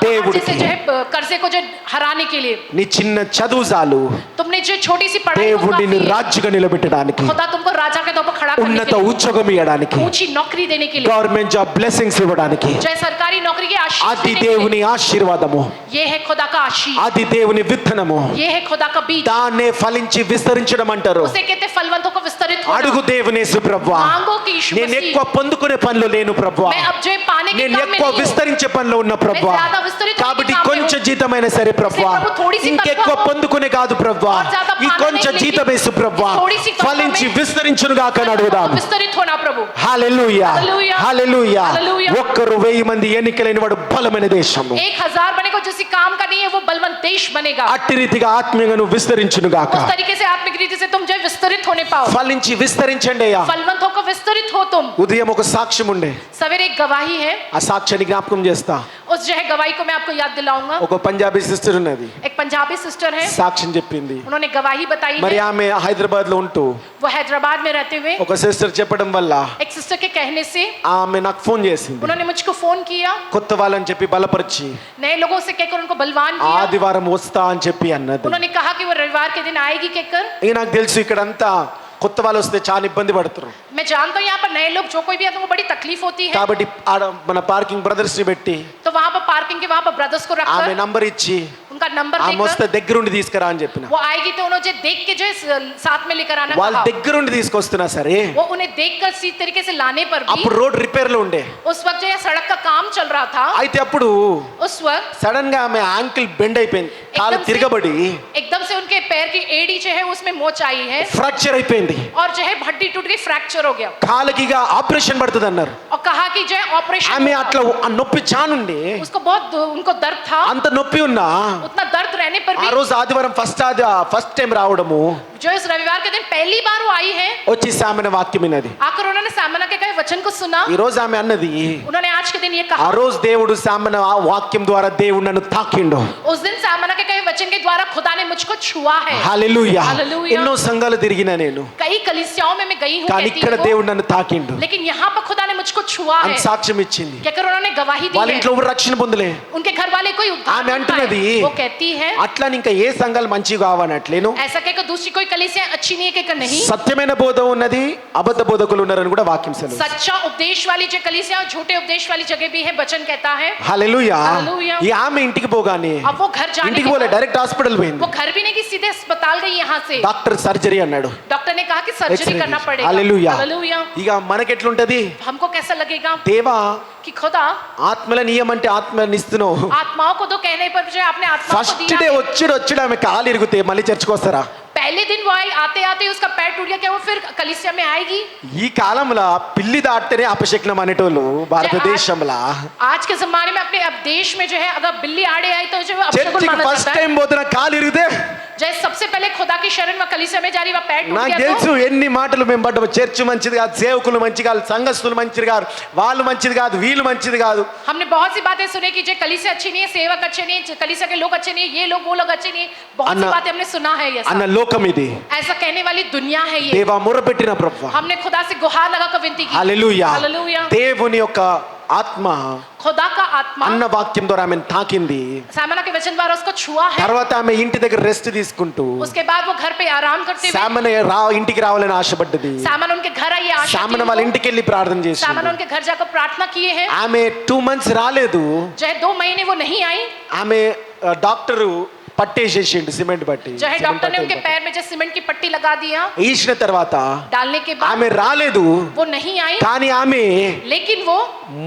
Speaker 1: దేవుడికి.
Speaker 2: से जो है कर्जे को जो हराने के लिए।
Speaker 1: నీ చిన్న చదువు చాలు
Speaker 2: तुमने जो छोटी सी पढ़ाई को
Speaker 1: దేవుడిని
Speaker 2: काफी है।
Speaker 1: రాజుగా నిలబెట్టడానికి,
Speaker 2: खुदा तुमको राजा के तौर पर खड़ा करने
Speaker 1: ఉన్నత
Speaker 2: के लिए,
Speaker 1: ఉద్యోగం ఇవ్వడానికి,
Speaker 2: ऊंची नौकरी देने के लिए,
Speaker 1: గవర్నమెంట్ జాబ్ బ్లెస్సింగ్స్ ఇవ్వడానికి.
Speaker 2: जो है सरकारी नौकरी के आशीष
Speaker 1: అది
Speaker 2: देने के लिए।
Speaker 1: దేవుని ఆశీర్వాదము,
Speaker 2: ये है खुदा का आशीष,
Speaker 1: అది దేవుని విత్తనము.
Speaker 2: ये है खुदा का बीज,
Speaker 1: దాన్నే ఫలించి విస్తరించడం అంటారు.
Speaker 2: उसे कहते फलवंतों को विस्तरित होना।
Speaker 1: అడుగు దేవుని యేసు ప్రభువా,
Speaker 2: मांगो कि यीशु
Speaker 1: నేను
Speaker 2: मसीह,
Speaker 1: ఎక్కువ పొందుకునే పనిలో లేను ప్రభువా,
Speaker 2: मैं अब जो है पाने के
Speaker 1: నేను
Speaker 2: काम में
Speaker 1: ఎక్కువ
Speaker 2: नहीं हूँ।
Speaker 1: విస్తరించే పనిలో ఉన్న ప్రభువా,
Speaker 2: मैं ज्यादा विस्तरित होने के
Speaker 1: కాబట్టి
Speaker 2: काम में
Speaker 1: కొంచెం
Speaker 2: हूँ।
Speaker 1: జీతమైనా సరే ప్రభువా,
Speaker 2: इसलिए प्रभु थोड़ी सी
Speaker 1: ఇంకెక్కువ
Speaker 2: तनख्वाह हो,
Speaker 1: పొందుకునే కాదు ప్రభువా,
Speaker 2: और ज्यादा
Speaker 1: ఈ
Speaker 2: पाने
Speaker 1: కొంచెం
Speaker 2: नहीं
Speaker 1: జీతం యేసు ప్రభువా,
Speaker 2: थोड़ी सी तनख्वाह
Speaker 1: ఫలించి
Speaker 2: में
Speaker 1: విస్తరించును గాక అని అడుగుదాం.
Speaker 2: विस्तरित होना प्रभु।
Speaker 1: హల్లెలూయా,
Speaker 2: హల్లెలూయా,
Speaker 1: హల్లెలూయా.
Speaker 2: హల్లెలూయా.
Speaker 1: ఒక్కరు 1000 మంది ఎన్నికలైన వాడు బలమైన దేశము.
Speaker 2: 1000 बनेगा जिस काम का नहीं है वो बलवंत देश बनेगा।
Speaker 1: అట్టి రీతిగా ఆత్మీయంగా నువ్వు విస్తరించును గాక.
Speaker 2: उस तरीके से आत्मिक रीति से तुम जो है विस्तरित होने पाओ।
Speaker 1: ఫలించి విస్తరించండి అయ్యా.
Speaker 2: फलवंतों को विस्तरित हो तुम।
Speaker 1: ఉదయం ఒక సాక్ష్యం ఉండే,
Speaker 2: सवेरे एक गवाही है,
Speaker 1: ఆ సాక్ష్యాన్ని జ్ఞాపకం చేస్తా.
Speaker 2: उस जो है गवाही को मैं आपको याद दिलाऊंगा।
Speaker 1: ఒక పంజాబీ సిస్టర్ ఉన్నది,
Speaker 2: एक पंजाबी सिस्टर है,
Speaker 1: సాక్ష్యం చెప్పింది.
Speaker 2: उन्होंने गवाही बताई
Speaker 1: మరి
Speaker 2: है।
Speaker 1: ఆమె హైదరాబాద్ లో ఉంటూ
Speaker 2: वो हैदराबाद में रहते हुए
Speaker 1: ఒక సిస్టర్ చెప్పడం వల్ల
Speaker 2: एक सिस्टर के कहने से
Speaker 1: ఆమె నాకు ఫోన్ చేసింది.
Speaker 2: उन्होंने मुझको फोन किया,
Speaker 1: కొత్త వాళ్ళని చెప్పి బలపరిచి
Speaker 2: नए लोगों से कहकर उनको बलवान किया।
Speaker 1: ఆదివారం వస్తా అని చెప్పి అన్నది.
Speaker 2: उन्होंने कहा कि वो रविवार के दिन आएगी कहकर।
Speaker 1: ఇక నాకు తెలుసు ఇక్కడంతా కొత్త వాళ్ళు వస్తే చాలా ఇబ్బంది పడతారు
Speaker 2: मैं जानता हूँ यहाँ पर नए लोग जो कोई भी आते हैं वो बड़ी तकलीफ होती है,
Speaker 1: కాబట్టి ఆడ మన పార్కింగ్ బ్రదర్స్ ని పెట్టి
Speaker 2: तो वहाँ पर पार्किंग के वहाँ पर ब्रदर्स को
Speaker 1: ఆమె
Speaker 2: रखकर
Speaker 1: నంబర్ ఇచ్చి
Speaker 2: उनका नंबर
Speaker 1: ఆమె వస్తే
Speaker 2: देकर
Speaker 1: దగ్గరుండి తీసుకురా అని చెప్పిన.
Speaker 2: वो आएगी तो उन्होंने देख के जो है साथ में लेकर आना
Speaker 1: వాళ్ళు
Speaker 2: कहा।
Speaker 1: దగ్గరుండి తీసుకొస్తున్నా సరే
Speaker 2: वो उन्हें देखकर इसी तरीके से लाने पर भी
Speaker 1: అప్పుడు రోడ్ రిపేర్ లో ఉండే.
Speaker 2: उस वक्त जो है सड़क का काम चल रहा था,
Speaker 1: అయితే అప్పుడు
Speaker 2: उस वक्त
Speaker 1: సడన్ గా ఆమె యాంకిల్ బెండ్ అయిపోయింది, కాలు తిరగబడి
Speaker 2: एकदम से उनके पैर की एड़ी जो है उसमें मोच आई है
Speaker 1: ఫ్రాక్చర్ అయిపోయింది.
Speaker 2: और जो है हड्डी टूट गई, फ्रैक्चर हो गया
Speaker 1: కాలుకి ఇక ఆపరేషన్ పడుతుంది అన్నారు.
Speaker 2: और कहा कि जो है ऑपरेशन
Speaker 1: ఆమె అట్లా ఆ నొప్పి చానుండి,
Speaker 2: उसको बहुत उनको दर्द था।
Speaker 1: అంత నొప్పి ఉన్నా
Speaker 2: उतना दर्द रहने पर
Speaker 1: ఆ
Speaker 2: भी
Speaker 1: రోజు ఆదివారం ఫస్ట్ టైం రావడము
Speaker 2: जो इस रविवार के दिन पहली बार वो आई है,
Speaker 1: వచ్చి సామెన వాక్యం విన్నది.
Speaker 2: आकर उन्होंने सामना के कहे वचन को सुना।
Speaker 1: ఈ రోజు ఆమె అన్నది,
Speaker 2: उन्होंने आज के दिन ये
Speaker 1: ఆ
Speaker 2: कहा,
Speaker 1: రోజు దేవుడు సామెన ఆ వాక్యం ద్వారా దేవుడు నన్ను తాకిండు.
Speaker 2: उस दिन सामना के कहे वचन के द्वारा खुदा ने मुझको छुआ है।
Speaker 1: హల్లెలూయా.
Speaker 2: హల్లెలూయా.
Speaker 1: ఎన్నో సంఘాలు తిరిగినా నేను,
Speaker 2: कई कलीसियाओं में मैं गई हूँ
Speaker 1: కానీ
Speaker 2: कहती
Speaker 1: ఇక్కడ
Speaker 2: है वो,
Speaker 1: దేవుడు నన్ను తాకిండు
Speaker 2: लेकिन यहाँ पर खुदा ने मुझको छुआ
Speaker 1: అని
Speaker 2: है
Speaker 1: సాక్ష్యం ఇచ్చింది.
Speaker 2: कहकर उन्होंने गवाही दी
Speaker 1: వాళ్ళ
Speaker 2: है।
Speaker 1: ఇంట్లో ఎవరు రక్షణ పొందలే.
Speaker 2: उनके घर वाले कोई उद्धार
Speaker 1: ఆమె
Speaker 2: नहीं
Speaker 1: అంటున్నది,
Speaker 2: पाए। वो कहती है
Speaker 1: అట్లా ఇంకా ఏ సంఘాలు మంచిగా కావనట్లేను.
Speaker 2: ऐसा कहकर दूसरी कोई कलीसिया अच्छी नहीं है कहकर नहीं,
Speaker 1: సత్యమైన బోధ ఉన్నది, అబద్ధ బోధకులు ఉన్నారని కూడా వాక్యం సెలవు.
Speaker 2: सच्चा उपदेश वाली जो कलीसिया और झूठे उपदेश वाली जगह भी है, वचन कहता है।
Speaker 1: హల్లెలూయా.
Speaker 2: హల్లెలూయా.
Speaker 1: ఈ ఆమె ఇంటికి పోగానే
Speaker 2: अब वो घर जाने
Speaker 1: ఇంటికి
Speaker 2: के
Speaker 1: పోలే,
Speaker 2: बाद
Speaker 1: డైరెక్ట్ హాస్పిటల్ పోయింది.
Speaker 2: वो घर भी नहीं कि सीधे अस्पताल गई यहाँ से।
Speaker 1: డాక్టర్ సర్జరీ అన్నాడు.
Speaker 2: डॉक्टर ने कहा कि सर्जरी
Speaker 1: X-ray
Speaker 2: करना
Speaker 1: తీసి.
Speaker 2: पड़ेगा।
Speaker 1: హల్లెలూయా.
Speaker 2: हालेलुया।
Speaker 1: ఇక మనకెట్లుంటది,
Speaker 2: हमको कैसा लगेगा
Speaker 1: దేవా
Speaker 2: कि खुदा
Speaker 1: ఆత్మల నియమంటే ఆత్మని ఇస్తున్నావు.
Speaker 2: आत्माओं को तो कहने पर जो है आपने आत्माओं को
Speaker 1: ఫస్ట్
Speaker 2: दिया
Speaker 1: డే
Speaker 2: है।
Speaker 1: వచ్చాడు ఆమె కాలు ఇరిగితే మళ్ళీ చర్చకు వస్తారా?
Speaker 2: पहले दिन वो आई, आते आते उसका पैर टूट गया, क्या वो फिर कलीसिया में आएगी?
Speaker 1: ఈ కాలంలో పిల్లి దాటితేనే అపశకునం అనేటోళ్ళు భారతదేశంలో.
Speaker 2: आज के जमाने में अपने अब देश में जो है अगर बिल्ली आड़े आई तो जो है अपशकुन
Speaker 1: చర్చికి
Speaker 2: माना
Speaker 1: ఫస్ట్
Speaker 2: जाता है।
Speaker 1: టైం పోతున్న కాలు ఇరిగితే
Speaker 2: जैसे सबसे पहले खुदा की शरण में कलीसिया में जा रही, वहाँ पैर टूट
Speaker 1: నాకు
Speaker 2: गया
Speaker 1: తెలుసు
Speaker 2: तो
Speaker 1: ఎన్ని మాటలు మేము పడ్డాము. చర్చ్ మంచిది కాదు, సేవకులు మంచిది కాదు, సంఘస్థులు మంచిది కాదు, వాళ్ళు మంచిది కాదు, వీళ్ళు మంచిది కాదు.
Speaker 2: हमने बहुत सी बातें सुनी कि जो कलीसिया अच्छी नहीं है, सेवक अच्छे नहीं है, कलीसिया के लोग अच्छे नहीं है, ये लोग वो लोग अच्छे नहीं है, बहुत सी
Speaker 1: अन्ना-
Speaker 2: बातें हमने सुना है। ये
Speaker 1: అన్న లోకం ఇది.
Speaker 2: ऐसा कहने वाली दुनिया है ये।
Speaker 1: దేవా మొరపెట్టిన ప్రభువా,
Speaker 2: हमने खुदा से गुहार लगा कर विनती की।
Speaker 1: హల్లెలూయా.
Speaker 2: हालेलुया।
Speaker 1: దేవుని యొక్క ఆత్మ
Speaker 2: खुदा का आत्मा
Speaker 1: అన్న వాక్యం ద్వారా ఆమెను తాకింది.
Speaker 2: सामना के वचन द्वारा उसको छुआ है।
Speaker 1: తర్వాత ఆమె ఇంటి దగ్గర రెస్ట్ తీసుకుంటూ
Speaker 2: उसके बाद वो घर पे आराम करते हुए
Speaker 1: సామన ఇంటికి రావాలని ఆశపడ్డది.
Speaker 2: सामन उनके घर आई, आशा थी
Speaker 1: సామన వాళ్ళ
Speaker 2: उनको।
Speaker 1: ఇంటికి వెళ్ళి ప్రార్థన చేసి
Speaker 2: सामन उनके घर जाकर प्रार्थना किए हैं।
Speaker 1: ఆమె 2 months రాలేదు.
Speaker 2: जो है 2 महीने वो नहीं आई।
Speaker 1: ఆమె డాక్టరు పట్టేసేసిండు సిమెంట్ బట్టి.
Speaker 2: जो है डॉक्टर ने उनके पैर में जो सीमेंट की पट्टी लगा दिया।
Speaker 1: ఈసిన తర్వాత
Speaker 2: डालने के बाद
Speaker 1: ఆమె రాలేదు,
Speaker 2: वो नहीं आई,
Speaker 1: కానీ ఆమె
Speaker 2: लेकिन वो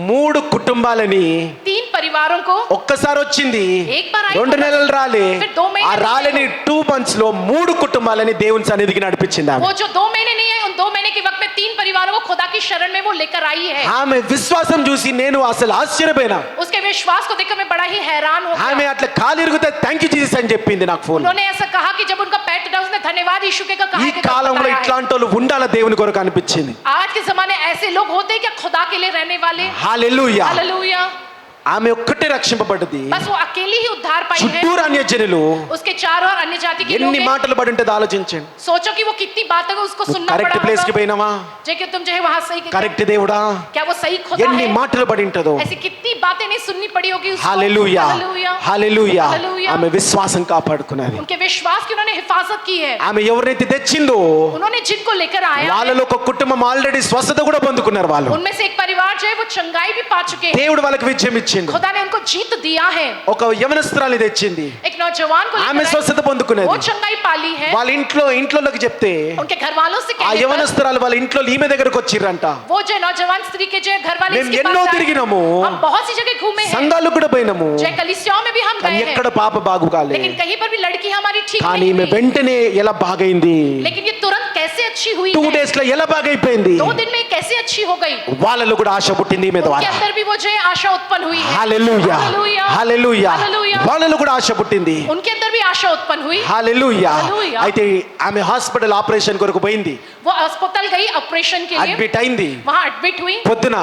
Speaker 1: 3 కుటుంబాలని
Speaker 2: 3 परिवारों को
Speaker 1: ఒక్కసారి వచ్చింది.
Speaker 2: एक बार आई,
Speaker 1: 2 నెలలు రాలే.
Speaker 2: फिर 2 महीने
Speaker 1: ఆ రాలేని 2 months లో 3 కుటుంబాలని దేవుని సన్నిధికి నడిపించింది ఆమె.
Speaker 2: वो जो 2 महीने नहीं है, उन 2 महीने के वक्त में 3 परिवारों को खुदा की शरण में वो लेकर आई है।
Speaker 1: ఆమె విశ్వాసం చూసి నేను అసలు ఆశ్చర్యపోయినా.
Speaker 2: उसके विश्वास को देखकर मैं बड़ा ही हैरान हो
Speaker 1: ఆమె
Speaker 2: गया।
Speaker 1: అట్లా కాలు ఇరిగితే థ్యాంక్ యూ జీసస్ అని చెప్పింది నాకు ఫోన్.
Speaker 2: उन्होंने ऐसा कहा कि जब उनका पैर टूटा उसने धन्यवाद यीशु के कहा
Speaker 1: ఈ
Speaker 2: कि
Speaker 1: కాలంలో
Speaker 2: बताया है।
Speaker 1: ఇట్లాంటి వాళ్ళు ఉండాల దేవుని కొరకు అనిపించింది.
Speaker 2: आज के जमाने ऐसे लोग होते हैं क्या खुदा के लिए रहने वाले?
Speaker 1: హల్లెలూయా.
Speaker 2: हालेलुया।
Speaker 1: ఆమె ఒక్కటే రక్షింపబడ్డది.
Speaker 2: बस वो अकेली ही उद्धार पाई है।
Speaker 1: చుట్టూరు అన్యజనులు
Speaker 2: उसके चारों ओर अन्य जाति के लोग
Speaker 1: ఎన్ని
Speaker 2: हैं।
Speaker 1: మాటలు పడి ఉంటుందో ఆలోచించండి.
Speaker 2: सोचो कि वो कितनी बातों को उसको सुनना
Speaker 1: కరెక్ట్
Speaker 2: पड़ा
Speaker 1: ప్లేస్ కి
Speaker 2: होगा।
Speaker 1: పోయినామా?
Speaker 2: जे कि तुम जो है वहां सही
Speaker 1: కరెక్ట్ దేవుడా?
Speaker 2: क्या वो सही खुदा
Speaker 1: ఎన్ని
Speaker 2: है?
Speaker 1: మాటలు పడి ఉంటుందో.
Speaker 2: ऐसी कितनी बातें नहीं सुननी पड़ी होगी उसको।
Speaker 1: హల్లెలూయా.
Speaker 2: हालेलुया।
Speaker 1: హల్లెలూయా.
Speaker 2: హల్లెలూయా.
Speaker 1: ఆమె విశ్వాసం కాపాడుకున్నది.
Speaker 2: उनके विश्वास की उन्होंने हिफाजत की है।
Speaker 1: ఆమె ఎవరైతే తెచ్చిందో
Speaker 2: उन्होंने जिनको लेकर आया है,
Speaker 1: వాళ్ళలో ఒక కుటుంబం ఆల్రెడీ స్వస్థత కూడా పొందుకున్నారు. వాళ్ళు
Speaker 2: उनमें से एक परिवार जो है वो चंगाई भी पा चुके हैं।
Speaker 1: దేవుడు వాళ్ళకి విజయం ఇచ్చిండు.
Speaker 2: खुदा ने उनको जीत दिया है।
Speaker 1: ఒక యవనస్తురాలిని తెచ్చింది,
Speaker 2: एक नौजवान को
Speaker 1: ఆమె
Speaker 2: लेकर
Speaker 1: స్వస్థత
Speaker 2: आए,
Speaker 1: పొందుకునేది.
Speaker 2: वो चंगाई पाली है।
Speaker 1: వాళ్ళ ఇంట్లోకి చెప్తే
Speaker 2: उनके घर वालों से
Speaker 1: ఆ
Speaker 2: कहने पर
Speaker 1: యవనస్తురాలు వాళ్ళ ఇంట్లో ఈమె దగ్గరకు వచ్చిర్రంట.
Speaker 2: वो जो नौजवान स्त्री के जो घर वाले
Speaker 1: మేము
Speaker 2: इसके
Speaker 1: ఎన్నో
Speaker 2: पास आए।
Speaker 1: తిరిగినాము,
Speaker 2: हम बहुत सी जगह घूमे हैं,
Speaker 1: సంఘాలకు కూడా పోయినాము,
Speaker 2: जो कलीसियाओं में भी हम
Speaker 1: కానీ
Speaker 2: गए हैं,
Speaker 1: ఎక్కడ పాప బాగు కాలే.
Speaker 2: लेकिन कहीं पर भी लड़की हमारी ठीक
Speaker 1: కానీ
Speaker 2: नहीं
Speaker 1: ఈమె
Speaker 2: हुई।
Speaker 1: వెంటనే ఎలా బాగైంది.
Speaker 2: लेकिन ये तुरंत कैसे अच्छी हुई
Speaker 1: 2
Speaker 2: है,
Speaker 1: days లో ఎలా బాగైపోయింది
Speaker 2: 2 दिन में कैसे अच्छी हो गई,
Speaker 1: వాళ్ళలో కూడా ఆశ పుట్టింది ఈమె
Speaker 2: उनके
Speaker 1: ద్వారా
Speaker 2: अंदर भी वो जो है आशा उत्पन्न हुई है।
Speaker 1: హల్లెలూయా
Speaker 2: హల్లెలూయా,
Speaker 1: హల్లెలూయా
Speaker 2: హల్లెలూయా।
Speaker 1: వాళ్ళలో కూడా ఆశ పుట్టింది
Speaker 2: उनके अंदर भी आशा उत्पन्न हुई।
Speaker 1: హల్లెలూయా
Speaker 2: హల్లెలూయా।
Speaker 1: అయితే ఆమె హాస్పిటల్ ఆపరేషన్ కొరకు పోయింది
Speaker 2: वो अस्पताल गई ऑपरेशन के लिए,
Speaker 1: అడ్మిట్ అయింది
Speaker 2: वहां एडमिट हुई।
Speaker 1: పొద్దున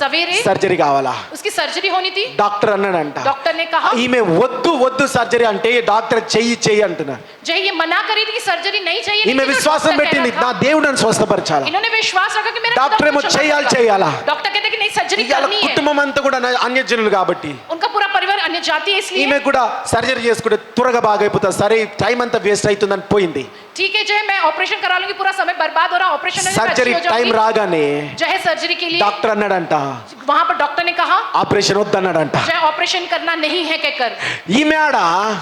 Speaker 2: सवेरे
Speaker 1: సర్జరీ కావాలా
Speaker 2: उसकी सर्जरी होनी थी।
Speaker 1: డాక్టర్ అన్నాడంట
Speaker 2: डॉक्टर ने कहा,
Speaker 1: ఈమె వద్దు వద్దు సర్జరీ అంటే డాక్టర్ చెయ్యి అంటున్నారు
Speaker 2: जो ये मना करी थी कि सर्जरी नहीं चाहिए,
Speaker 1: ఈమె
Speaker 2: लेकिन
Speaker 1: విశ్వాసం
Speaker 2: डॉक्टर कह
Speaker 1: పెట్టింది
Speaker 2: रहा था।
Speaker 1: నా దేవుడు నన్ను స్వస్థపరచాలి
Speaker 2: इन्होंने विश्वास रखा कि मेरा
Speaker 1: डॉक्टर
Speaker 2: खुदा
Speaker 1: ఏమో
Speaker 2: को
Speaker 1: చేయాలి
Speaker 2: चमत्कार
Speaker 1: చేయాలా
Speaker 2: करेगा। डॉक्टर कहते हैं कि नहीं सर्जरी
Speaker 1: ఇవాళ
Speaker 2: करनी है।
Speaker 1: కుటుంబం అంతా కూడా అన్యజనులు కాబట్టి
Speaker 2: उनका पूरा परिवार अन्य जाति है, इसलिए
Speaker 1: ఈమె కూడా సర్జరీ చేసుకుంటే త్వరగా బాగైపోతుంది సరే టైం అంతా వేస్ట్ అవుతుందని పోయింది
Speaker 2: ठीक है, जो है मैं ऑपरेशन करा लूंगी, पूरा समय बर्बाद हो रहा, ऑपरेशन
Speaker 1: సర్జరీ టైం రాగానే
Speaker 2: जो है सर्जरी के लिए
Speaker 1: డాక్టర్ అన్నాడంట
Speaker 2: वहां पर डॉक्टर ने कहा
Speaker 1: ఆపరేషన్ వద్దన్నాడంట
Speaker 2: जो है ऑपरेशन करना नहीं है कहकर,
Speaker 1: ఈమె ఆడ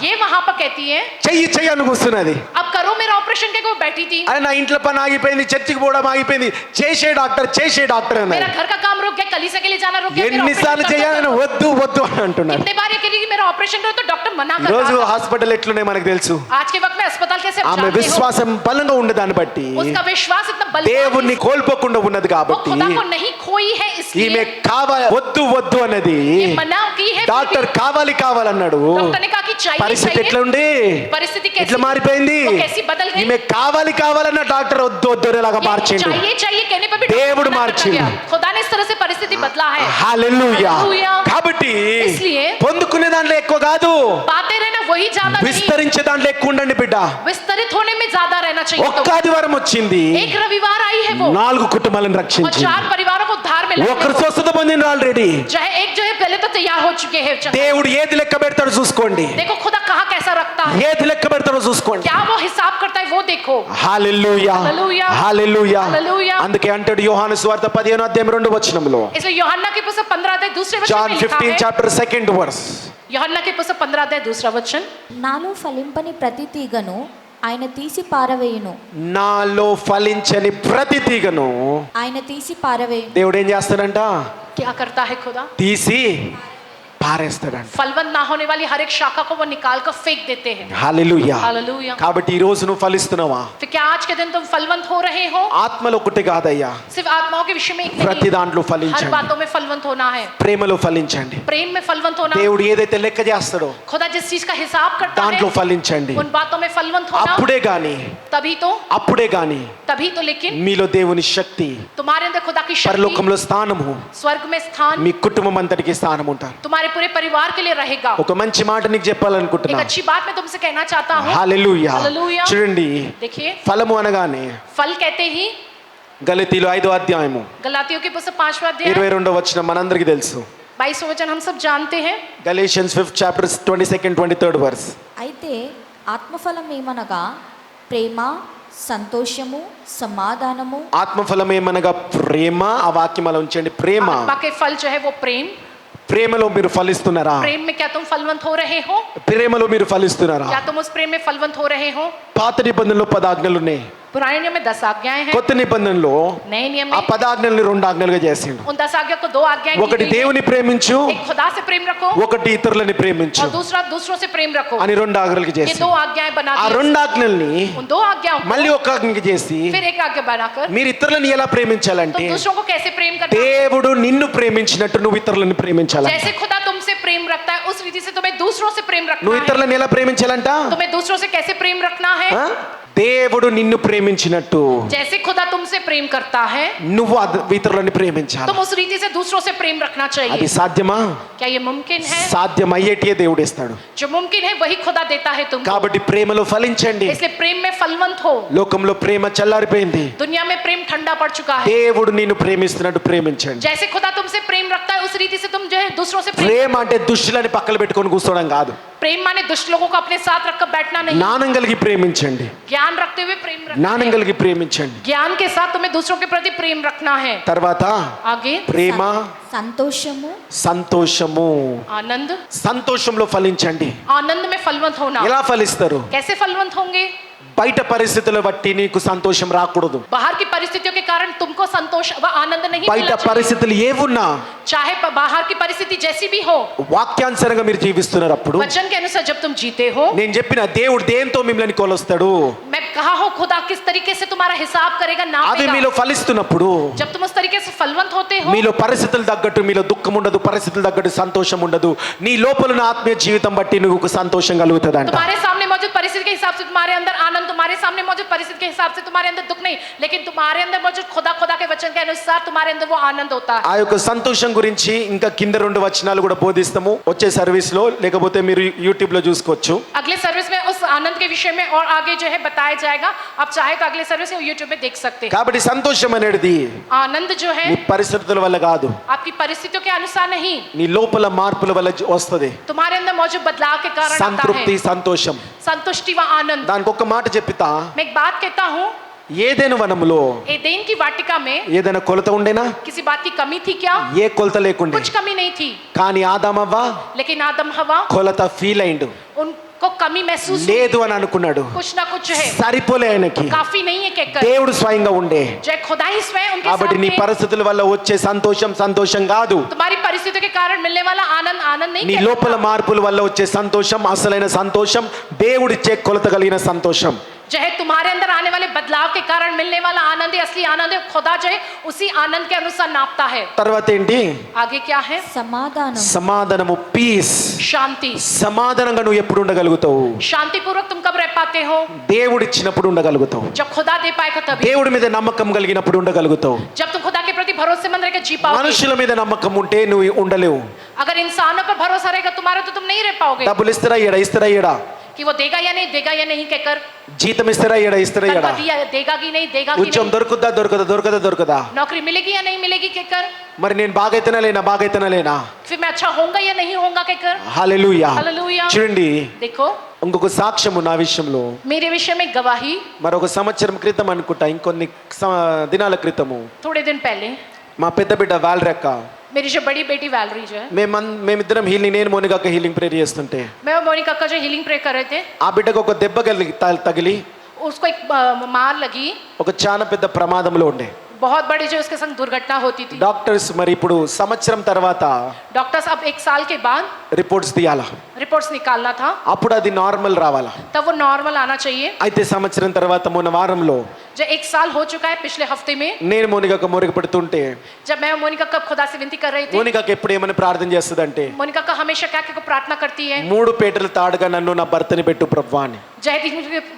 Speaker 2: ये వहां पर कहती है
Speaker 1: చెయ్యి అని కూర్చున్నది
Speaker 2: अब करो मेरा ऑपरेशन के, वो बैठी थी,
Speaker 1: అరే నా ఇంట్లో పని ఆగిపోయింది చర్చికి పోవడం ఆగిపోయింది చేసే డాక్టర్
Speaker 2: मेरा
Speaker 1: అన్నాడు
Speaker 2: घर का काम रुक गया, कलीसिया के लिए जाना रुक गया, मेरा
Speaker 1: ఎన్నిసార్లు
Speaker 2: ऑपरेशन
Speaker 1: చేయాలని
Speaker 2: करो।
Speaker 1: వద్దు అని అంటున్నాడు
Speaker 2: कितने बार ये कह रही कि मेरा ऑपरेशन करो, तो डॉक्टर मना कर
Speaker 1: రోజు
Speaker 2: रहा था।
Speaker 1: హాస్పిటల్ ఎట్లున్నాయి మనకు తెలుసు
Speaker 2: आज के वक्त में अस्पताल कैसे आप
Speaker 1: ఆమె
Speaker 2: जानते हो,
Speaker 1: విశ్వాసం బలంగా ఉండే దాన్ని బట్టి
Speaker 2: उसका विश्वास इतना बलवान
Speaker 1: దేవుణ్ణి
Speaker 2: है,
Speaker 1: కోల్పోకుండా ఉన్నది
Speaker 2: वो
Speaker 1: కాబట్టి
Speaker 2: खुदा को नहीं खोई है,
Speaker 1: ఈమె
Speaker 2: इसलिए
Speaker 1: కావాలి వద్దు అన్నది
Speaker 2: ये मना की है।
Speaker 1: డాక్టర్ కావాలన్నాడు
Speaker 2: डॉक्टर ने कहा कि चाहिए
Speaker 1: పరిస్థితి
Speaker 2: चाहिए,
Speaker 1: ఎట్లా ఉండి
Speaker 2: परिस्थिति कैसी
Speaker 1: ఎట్లా మారిపోయింది
Speaker 2: वो कैसी बदल गई,
Speaker 1: ఈమె కావాలన్న డాక్టర్ వద్దు లాగా
Speaker 2: ये
Speaker 1: మార్చిండు
Speaker 2: चाहिए कहने पर भी
Speaker 1: దేవుడు
Speaker 2: डॉक्टर मना करता
Speaker 1: మార్చిండు।
Speaker 2: गया। खुदा ने इस तरह से परिस्थिति बदला है।
Speaker 1: హల్లెలూయా
Speaker 2: హల్లెలూయా।
Speaker 1: కాబట్టి
Speaker 2: इसलिए
Speaker 1: పొందుకునే దాంట్లో ఎక్కువ కాదు
Speaker 2: पाते रहना वही ज्यादा नहीं,
Speaker 1: విస్తరించే దాంట్లో ఎక్కువ ఉండండి బిడ్డ
Speaker 2: विस्तरित होने में ज्यादा रहना चाहिए।
Speaker 1: ఒక్క
Speaker 2: तो
Speaker 1: ఆదివారం వచ్చింది
Speaker 2: एक रविवार आई है वो
Speaker 1: 4 కుటుంబాలను
Speaker 2: और
Speaker 1: రక్షించింది
Speaker 2: 4 परिवारों को उद्धार में लाने
Speaker 1: ఒకరు
Speaker 2: को।
Speaker 1: స్వస్థత పొందిన ఆల్రెడీ
Speaker 2: जो है एक जो है पहले तो तैयार हो चुके हैं।
Speaker 1: దేవుడు ఏది లెక్క పెడతాడో చూసుకోండి
Speaker 2: देखो खुदा कहाँ कैसा रखता है,
Speaker 1: ఏది లెక్క పెడతాడో చూసుకోండి
Speaker 2: क्या वो हिसाब करता है, वो देखो।
Speaker 1: హల్లెలూయా
Speaker 2: హల్లెలూయా।
Speaker 1: హల్లెలూయా
Speaker 2: హల్లెలూయా।
Speaker 1: అందుకే అంటాడు యోహాను సువార్త 15వ అధ్యాయం 2వ వచనంలో
Speaker 2: इसलिए यूहन्ना की पुस्तक 15 अध्याय दूसरे वचन
Speaker 1: జాన్
Speaker 2: में लिखा
Speaker 1: 15
Speaker 2: है,
Speaker 1: చాప్టర్ 2nd వర్స్
Speaker 2: यूहन्ना की पुस्तक 15 अध्याय दूसरा वचन,
Speaker 3: నాలో ఫలింపని ప్రతి తీగను ఆయన తీసి పారవేయును,
Speaker 1: నాలో ఫలించని ప్రతి తీగను
Speaker 3: ఆయన తీసి పారవేయును.
Speaker 1: దేవుడు ఏం చేస్తాడంట
Speaker 2: क्या करता है खुदा,
Speaker 1: తీసి పారేస్తాడంట
Speaker 2: फलवंत ना होने वाली हर एक शाखा को वो निकाल कर फेंक देते हैं।
Speaker 1: Hallelujah
Speaker 2: hallelujah.
Speaker 1: కాబట్టి ఈ రోజు నువ్వు ఫలిస్తున్నావా
Speaker 2: फिर क्या आज के दिन तुम फलवंत हो रहे हो,
Speaker 1: ఆత్మలో ఒకటి కాదయ్యా
Speaker 2: सिर्फ आत्माओं के विषय में एक
Speaker 1: ప్రతి
Speaker 2: नहीं,
Speaker 1: దాంట్లో
Speaker 2: हर
Speaker 1: ఫలించండి
Speaker 2: बातों में फलवंत होना है,
Speaker 1: ప్రేమలో ఫలించండి
Speaker 2: प्रेम में फलवंत होना।
Speaker 1: దేవుడు ఏదైతే లెక్క చేస్తాడో
Speaker 2: खुदा जिस चीज का हिसाब करता
Speaker 1: దాంట్లో
Speaker 2: है
Speaker 1: ఫలించండి
Speaker 2: उन बातों में फलवंत होना,
Speaker 1: అప్పుడే గాని
Speaker 2: तभी तो लेकिन
Speaker 1: మీలో దేవుని శక్తి
Speaker 2: तुम्हारे अंदर खुदा की शक्ति,
Speaker 1: పరలోకంలో స్థానము
Speaker 2: स्वर्ग में स्थान
Speaker 1: మీ కుటుంబం అంతటికి స్థానం ఉంటారు
Speaker 2: तुम्हारे पूरे परिवार के लिए रहेगा।
Speaker 1: ఒక మంచి మాట నీకు
Speaker 2: एक
Speaker 1: చెప్పాలనుకుంటున్నా
Speaker 2: अच्छी बात मैं तुमसे कहना चाहता हूँ।
Speaker 1: హల్లెలూయా
Speaker 2: హల్లెలూయా।
Speaker 1: చూడండి
Speaker 2: देखिए,
Speaker 1: ఫలము అనగానే
Speaker 2: फल कहते ही
Speaker 1: గలతీలు 5వ అధ్యాయము
Speaker 2: गलातियों की पुस्तक 5वां अध्याय
Speaker 1: 22వ వచనం మనందరికీ తెలుసు
Speaker 2: 22वां वचन हम सब जानते हैं।
Speaker 1: Galatians 5th chapter 22nd 23rd verse
Speaker 3: అయితే ఆత్మఫలం ఏమనగా ప్రేమ, సంతోషము, సమాధానము,
Speaker 1: ఆత్మఫలం ఏమనగా ప్రేమ ఆ వాక్యం అలా ఉంచండి ప్రేమ
Speaker 2: आत्मा के फल जो है वो प्रेम,
Speaker 1: ప్రేమలో మీరు ఫలిస్తున్నారా
Speaker 2: प्रेम में क्या तुम फलवंत हो रहे हो,
Speaker 1: ప్రేమలో మీరు ఫలిస్తున్నారా
Speaker 2: क्या तुम उस प्रेम में फलवंत हो रहे हो।
Speaker 1: పాత నిబంధనలో 10 ఆజ్ఞలు ఉన్నాయి
Speaker 2: पुराने नियम में 10 आज्ञाएं हैं,
Speaker 1: కొత్త నిబంధనలో
Speaker 2: नए नियम
Speaker 1: ఆ
Speaker 2: में
Speaker 1: 10 ఆజ్ఞల్ని 2 ఆజ్ఞలుగా చేసిండు
Speaker 2: उन 10 आज्ञा को 2 आज्ञाएं की
Speaker 1: ఒకటి
Speaker 2: गई हैं।
Speaker 1: దేవుని ప్రేమించు
Speaker 2: एक खुदा से प्रेम रखो
Speaker 1: ఒకటి ఇతరులని ప్రేమించు
Speaker 2: और दूसरा दूसरों से प्रेम रखो,
Speaker 1: అని 2 ఆజ్ఞలుగా
Speaker 2: ये
Speaker 1: చేసి
Speaker 2: 2 आज्ञाएं बना
Speaker 1: ఆ
Speaker 2: दी।
Speaker 1: 2 ఆజ్ఞల్ని
Speaker 2: उन 2 आज्ञाओं को
Speaker 1: మళ్ళీ ఒక ఆజ్ఞకి చేసి
Speaker 2: फिर एक आज्ञा बनाकर
Speaker 1: మీరు ఇతరులని ఎలా ప్రేమించాలంటే
Speaker 2: तुम दूसरों को कैसे प्रेम करना,
Speaker 1: దేవుడు నిన్ను ప్రేమించినట్టు నువ్వు ఇతరులని ప్రేమించాలంట
Speaker 2: जैसे खुदा तुमसे प्रेम रखता है उस रीति से तुम्हें दूसरों से प्रेम रखना
Speaker 1: నువ్వు
Speaker 2: है।
Speaker 1: ఇతరులని ఎలా ప్రేమించాలంట
Speaker 2: तुम्हें दूसरों से कैसे प्रेम रखना है,
Speaker 1: ఆ? దేవుడు నిన్ను ప్రేమించినట్టు
Speaker 2: जैसे खुदा तुमसे प्रेम करता है
Speaker 1: నువ్వు ఇతరులని ప్రేమించాలి
Speaker 2: तुम उस रीति से दूसरों से प्रेम रखना
Speaker 1: అది
Speaker 2: चाहिए।
Speaker 1: సాధ్యమా
Speaker 2: क्या ये मुमकिन है,
Speaker 1: సాధ్యమయ్యేటియే దేవుడు ఇస్తాడు
Speaker 2: जो मुमकिन है वही खुदा देता है तुमको,
Speaker 1: కాబట్టి ప్రేమలో ఫలించండి
Speaker 2: इसलिए प्रेम में फलवंत हो।
Speaker 1: లోకంలో ప్రేమ చల్లారిపోయింది
Speaker 2: दुनिया में प्रेम ठंडा पड़ चुका है,
Speaker 1: దేవుడు నిన్ను ప్రేమిస్తున్నట్టు ప్రేమించండి
Speaker 2: जैसे खुदा तुमसे प्रेम रखता है उस रीति से तुम जो है दूसरों से प्रेम।
Speaker 1: ప్రేమ అంటే దుష్టులని పక్కన పెట్టుకొని కూర్చోవడం కాదు
Speaker 2: प्रेम माने दुष्ट लोगों को अपने साथ रखकर बैठना नहीं,
Speaker 1: జ్ఞానం కలిగి ప్రేమించండి
Speaker 2: ज्ञान रखते हुए प्रेम रखना
Speaker 1: జ్ఞానం
Speaker 2: है।
Speaker 1: కలిగి ప్రేమించండి
Speaker 2: ज्ञान के साथ तुम्हें दूसरों के प्रति प्रेम रखना है।
Speaker 1: తర్వాత
Speaker 2: आगे
Speaker 1: ప్రేమ
Speaker 3: సంతోషము,
Speaker 1: సంతోషము
Speaker 2: आनंद,
Speaker 1: సంతోషంలో ఫలించండి
Speaker 2: आनंद में फलवंत होना।
Speaker 1: ఎలా ఫలిస్తారు
Speaker 2: कैसे फलवंत होंगे,
Speaker 1: బయట పరిస్థితులు బట్టి నీకు సంతోషం రాకూడదు.
Speaker 2: बाहर की परिस्थितियों के कारण तुमको संतोष व आनंद नहीं
Speaker 1: బయట
Speaker 2: मिलना चाहिए।
Speaker 1: పరిస్థితులు ఏవున్నా
Speaker 2: चाहे बाहर की परिस्थिति जैसी भी हो,
Speaker 1: వాక్యానుసారంగా మీరు జీవిస్తున్నప్పుడు
Speaker 2: वचन के अनुसार जब तुम जीते हो,
Speaker 1: నేను చెప్పిన దేవుడు దేంతో మిమ్మల్ని కొలుస్తాడు,
Speaker 2: मैं कहा हूँ खुदा किस तरीके से तुम्हारा हिसाब करेगा,
Speaker 1: అవి
Speaker 2: नापेगा।
Speaker 1: మీలో ఫలిస్తున్నప్పుడు
Speaker 2: जब तुम उस तरीके से फलवंत होते हो,
Speaker 1: మీలో పరిస్థితులు తగ్గట్టు మీలో దుఃఖం ఉండదు, పరిస్థితులు తగ్గట్టు సంతోషం ఉండదు. నీ లోపల ఉన్న ఆత్మీయ జీవితం బట్టి నువ్వు సంతోషం కలుగుతుందంట.
Speaker 2: तुम्हारे सामने मौजूद परिस्थिति के हिसाब से तुम्हारे अंदर आनंद, तुम्हारे सामने मौजूद परिस्थिति के हिसाब से तुम्हारे अंदर दुख नहीं, लेकिन तुम्हारे अंदर मौजूद खुदा के वचन के अनुसार तुम्हारे अंदर वो आनंद होता है।
Speaker 1: ఆ యొక్క సంతోషం గురించి ఇంకా కింద 2 వచనాలు కూడా బోధిస్తాము వచ్చే సర్వీస్ లో, లేకపోతే మీరు యూట్యూబ్ లో చూసుకోవచ్చు.
Speaker 2: अगले सर्विस में उस आनंद के विषय में और आगे जो है बताया जाएगा। आप चाहे तो अगले सर्विस में यूट्यूब में देख सकते हैं।
Speaker 1: కాబట్టి సంతోషం అనేది
Speaker 2: आनंद जो है
Speaker 1: నీ పరిస్థితుల వల్ల కాదు,
Speaker 2: आपकी परिस्थितियों के अनुसार नहीं,
Speaker 1: నీ లోపల మార్పుల వల్ల వస్తది.
Speaker 2: तुम्हारे अंदर मौजूद बदलाव के कारण आता
Speaker 1: సంతృప్తి,
Speaker 2: है
Speaker 1: సంతోషం.
Speaker 2: संतुष्टि व आनंद।
Speaker 1: దానికి ఒక మాట చెప్తా,
Speaker 2: मैं एक बात कहता हूँ,
Speaker 1: ఏదైనా వనములో
Speaker 2: एदेन की वाटिका में
Speaker 1: ఏదైనా కొలత ఉండేనా?
Speaker 2: किसी बात की कमी थी क्या?
Speaker 1: ఏ కొలత లేకుండే.
Speaker 2: कुछ कमी नहीं थी,
Speaker 1: కానీ ఆదామవ్వ
Speaker 2: लेकिन आदम हवा
Speaker 1: కొలత ఫీల్ అయిండు,
Speaker 2: उनको कमी महसूस हुई।
Speaker 1: లేదు అని అనుకున్నాడు.
Speaker 2: कुछ ना कुछ है,
Speaker 1: సరిపోలే ఆయనకి,
Speaker 2: काफी नहीं है कहकर
Speaker 1: దేవుడు స్వయంగా ఉండే.
Speaker 2: जय खुदा ही स्वयं उनके
Speaker 1: కాబట్టి నీ
Speaker 2: सामने।
Speaker 1: పరిస్థితుల వల్ల వచ్చే సంతోషం సంతోషం కాదు,
Speaker 2: तुम्हारी परिस्थितियों के कारण मिलने वाला आनंद आनंद नहीं
Speaker 1: నీ
Speaker 2: कहलाता।
Speaker 1: లోపల మార్పుల వల్ల వచ్చే సంతోషం అసలైన సంతోషం, దేవుడిచ్చే కొలత కలిగిన సంతోషం.
Speaker 2: जो है तुम्हारे अंदर आने वाले बदलाव के कारण मिलने वाला आनंद है, असली आनंद है। खुदा जो है उसी आनंद के अनुसार नापता है।
Speaker 1: తర్వాత ఏంటి?
Speaker 2: आगे क्या है?
Speaker 3: సమాధానం,
Speaker 1: సమాధానము, పీస్.
Speaker 2: शांति।
Speaker 1: సమాధానంగా నువ్వు ఎప్పుడు ఉండగలుగుతావు?
Speaker 2: शांति पूर्वक तुम कब रह पाते हो?
Speaker 1: దేవుడు ఇచ్చినప్పుడు ఉండగలుగుతావు,
Speaker 2: जब खुदा दे पाएगा तभी।
Speaker 1: దేవుడి మీద నమ్మకం కలిగినప్పుడు ఉండగలుగుతావు.
Speaker 2: जब तुम खुदा के प्रति भरोसेमंद रहकर जी पाओगे।
Speaker 1: మనుషుల మీద నమ్మకం ఉంటే నువ్వు ఉండలేవు.
Speaker 2: अगर इंसानों पर भरोसा रहेगा तुम्हारा तो तुम नहीं रह पाओगे।
Speaker 1: డబ్బులు ఇస్తారా ఇయ్యడా,
Speaker 2: कि वो देगा या नहीं कहकर,
Speaker 1: జీతం ఇస్తారా ఇయ్యడా,
Speaker 2: तनख्वाह देगा कि नहीं देगा कि
Speaker 1: ఉద్యోగం
Speaker 2: नहीं,
Speaker 1: దొరుకుదా,
Speaker 2: नौकरी मिलेगी या नहीं मिलेगी कहकर,
Speaker 1: మరి నేను బాగైతేనా లేనా,
Speaker 2: फिर मैं अच्छा होऊंगा या नहीं होऊंगा कहकर।
Speaker 1: హల్లెలూయా.
Speaker 2: हालेलुया।
Speaker 1: చూడండి,
Speaker 2: देखो
Speaker 1: ఇంకొక సాక్ష్యము నా విషయంలో.
Speaker 2: मेरे विषय में गवाही,
Speaker 1: మరొక సంవత్సరం క్రితం అనుకుంటా, ఇంకొన్ని దినాల క్రితము
Speaker 2: थोड़े दिन पहले
Speaker 1: మా పెద్ద బిడ్డ వాల్రెక్క,
Speaker 2: मेरी जो बड़ी बेटी वैलरी जो है,
Speaker 1: మేమిద్దరం హీలింగ్, నేను మోనికాక హీలింగ్ ప్రేయర్ చేస్తుంటే
Speaker 2: मैं और मोनिका का जो हीलिंग प्रे कर रहे थे,
Speaker 1: ఆ బిడ్డకు ఒక దెబ్బ తగిలి
Speaker 2: उसको एक मार लगी,
Speaker 1: ఒక చాలా పెద్ద ప్రమాదంలో ఉండే.
Speaker 2: बहुत बड़ी जो उसके संग दुर्घटना होती थी।
Speaker 1: డాక్టర్స్ మరి ఇప్పుడు సంవత్సరం తర్వాత
Speaker 2: डॉक्टर्स अब 1 साल के बाद
Speaker 1: రిపోర్ట్స్ తీయాలా,
Speaker 2: रिपोर्ट्स निकालना था,
Speaker 1: అప్పుడు అది నార్మల్ రావాలా.
Speaker 2: तब वो नॉर्मल आना चाहिए।
Speaker 1: అయితే సంవత్సరం తర్వాత మొన్న వారంలో
Speaker 2: जो 1 साल हो चुका है, पिछले हफ्ते में
Speaker 1: నేను మోనికాకు మొరగ పెడుతుంటే,
Speaker 2: जब मैं और मोनिका कब खुदा से विनती कर रही थी,
Speaker 1: మోనికాకు ఎప్పుడు ఏమని ప్రార్థన చేస్తుందంటే,
Speaker 2: मोनिका का हमेशा क्या क्या प्रार्थना करती है,
Speaker 1: 3 పేటలు తాడుగా నన్ను నా భర్తని పెట్టు ప్రభువా అని.
Speaker 2: जय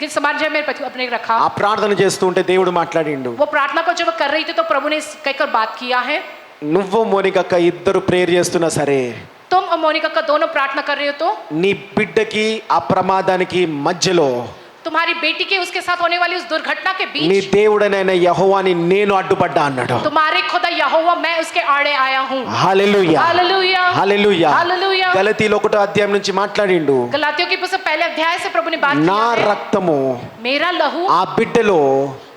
Speaker 2: के समान जय मेरे पति अपने रखा।
Speaker 1: ఆ ప్రార్థన చేస్తూ ఉంటే దేవుడు మాట్లాడిండు,
Speaker 2: वो प्रार्थना को जब वो कर रही थी तो प्रभु ने कहकर बात किया है,
Speaker 1: నువ్వు మోనికాక ఇద్దరు ప్రేయర్ చేస్తున్నా సరే,
Speaker 2: तुम और मोनिका का दोनों प्रार्थना कर रहे हो तो
Speaker 1: నీ బిడ్డకి ఆ ప్రమాదానికి మధ్యలో
Speaker 2: तुम्हारी बेटी के उसके साथ होने वाली उस दुर्घटना के
Speaker 1: నీ
Speaker 2: बीच
Speaker 1: దేవుడనైన యెహోవాని నేను అడ్డుపడ్డా అన్నాడు.
Speaker 2: तुम्हारे खुदा यहोवा मैं उसके आड़े आया हूँ।
Speaker 1: హల్లెలూయా,
Speaker 2: हालेलुया,
Speaker 1: హల్లెలూయా.
Speaker 2: हालेलुया।
Speaker 1: గలతీలో 1వ అధ్యాయం నుంచి మాట్లాడిండు,
Speaker 2: गलातियों की पुस्तक पहले अध्याय से प्रभु ने बात
Speaker 1: నా
Speaker 2: किया है,
Speaker 1: రక్తము
Speaker 2: मेरा लहू
Speaker 1: ఆ బిడ్డలో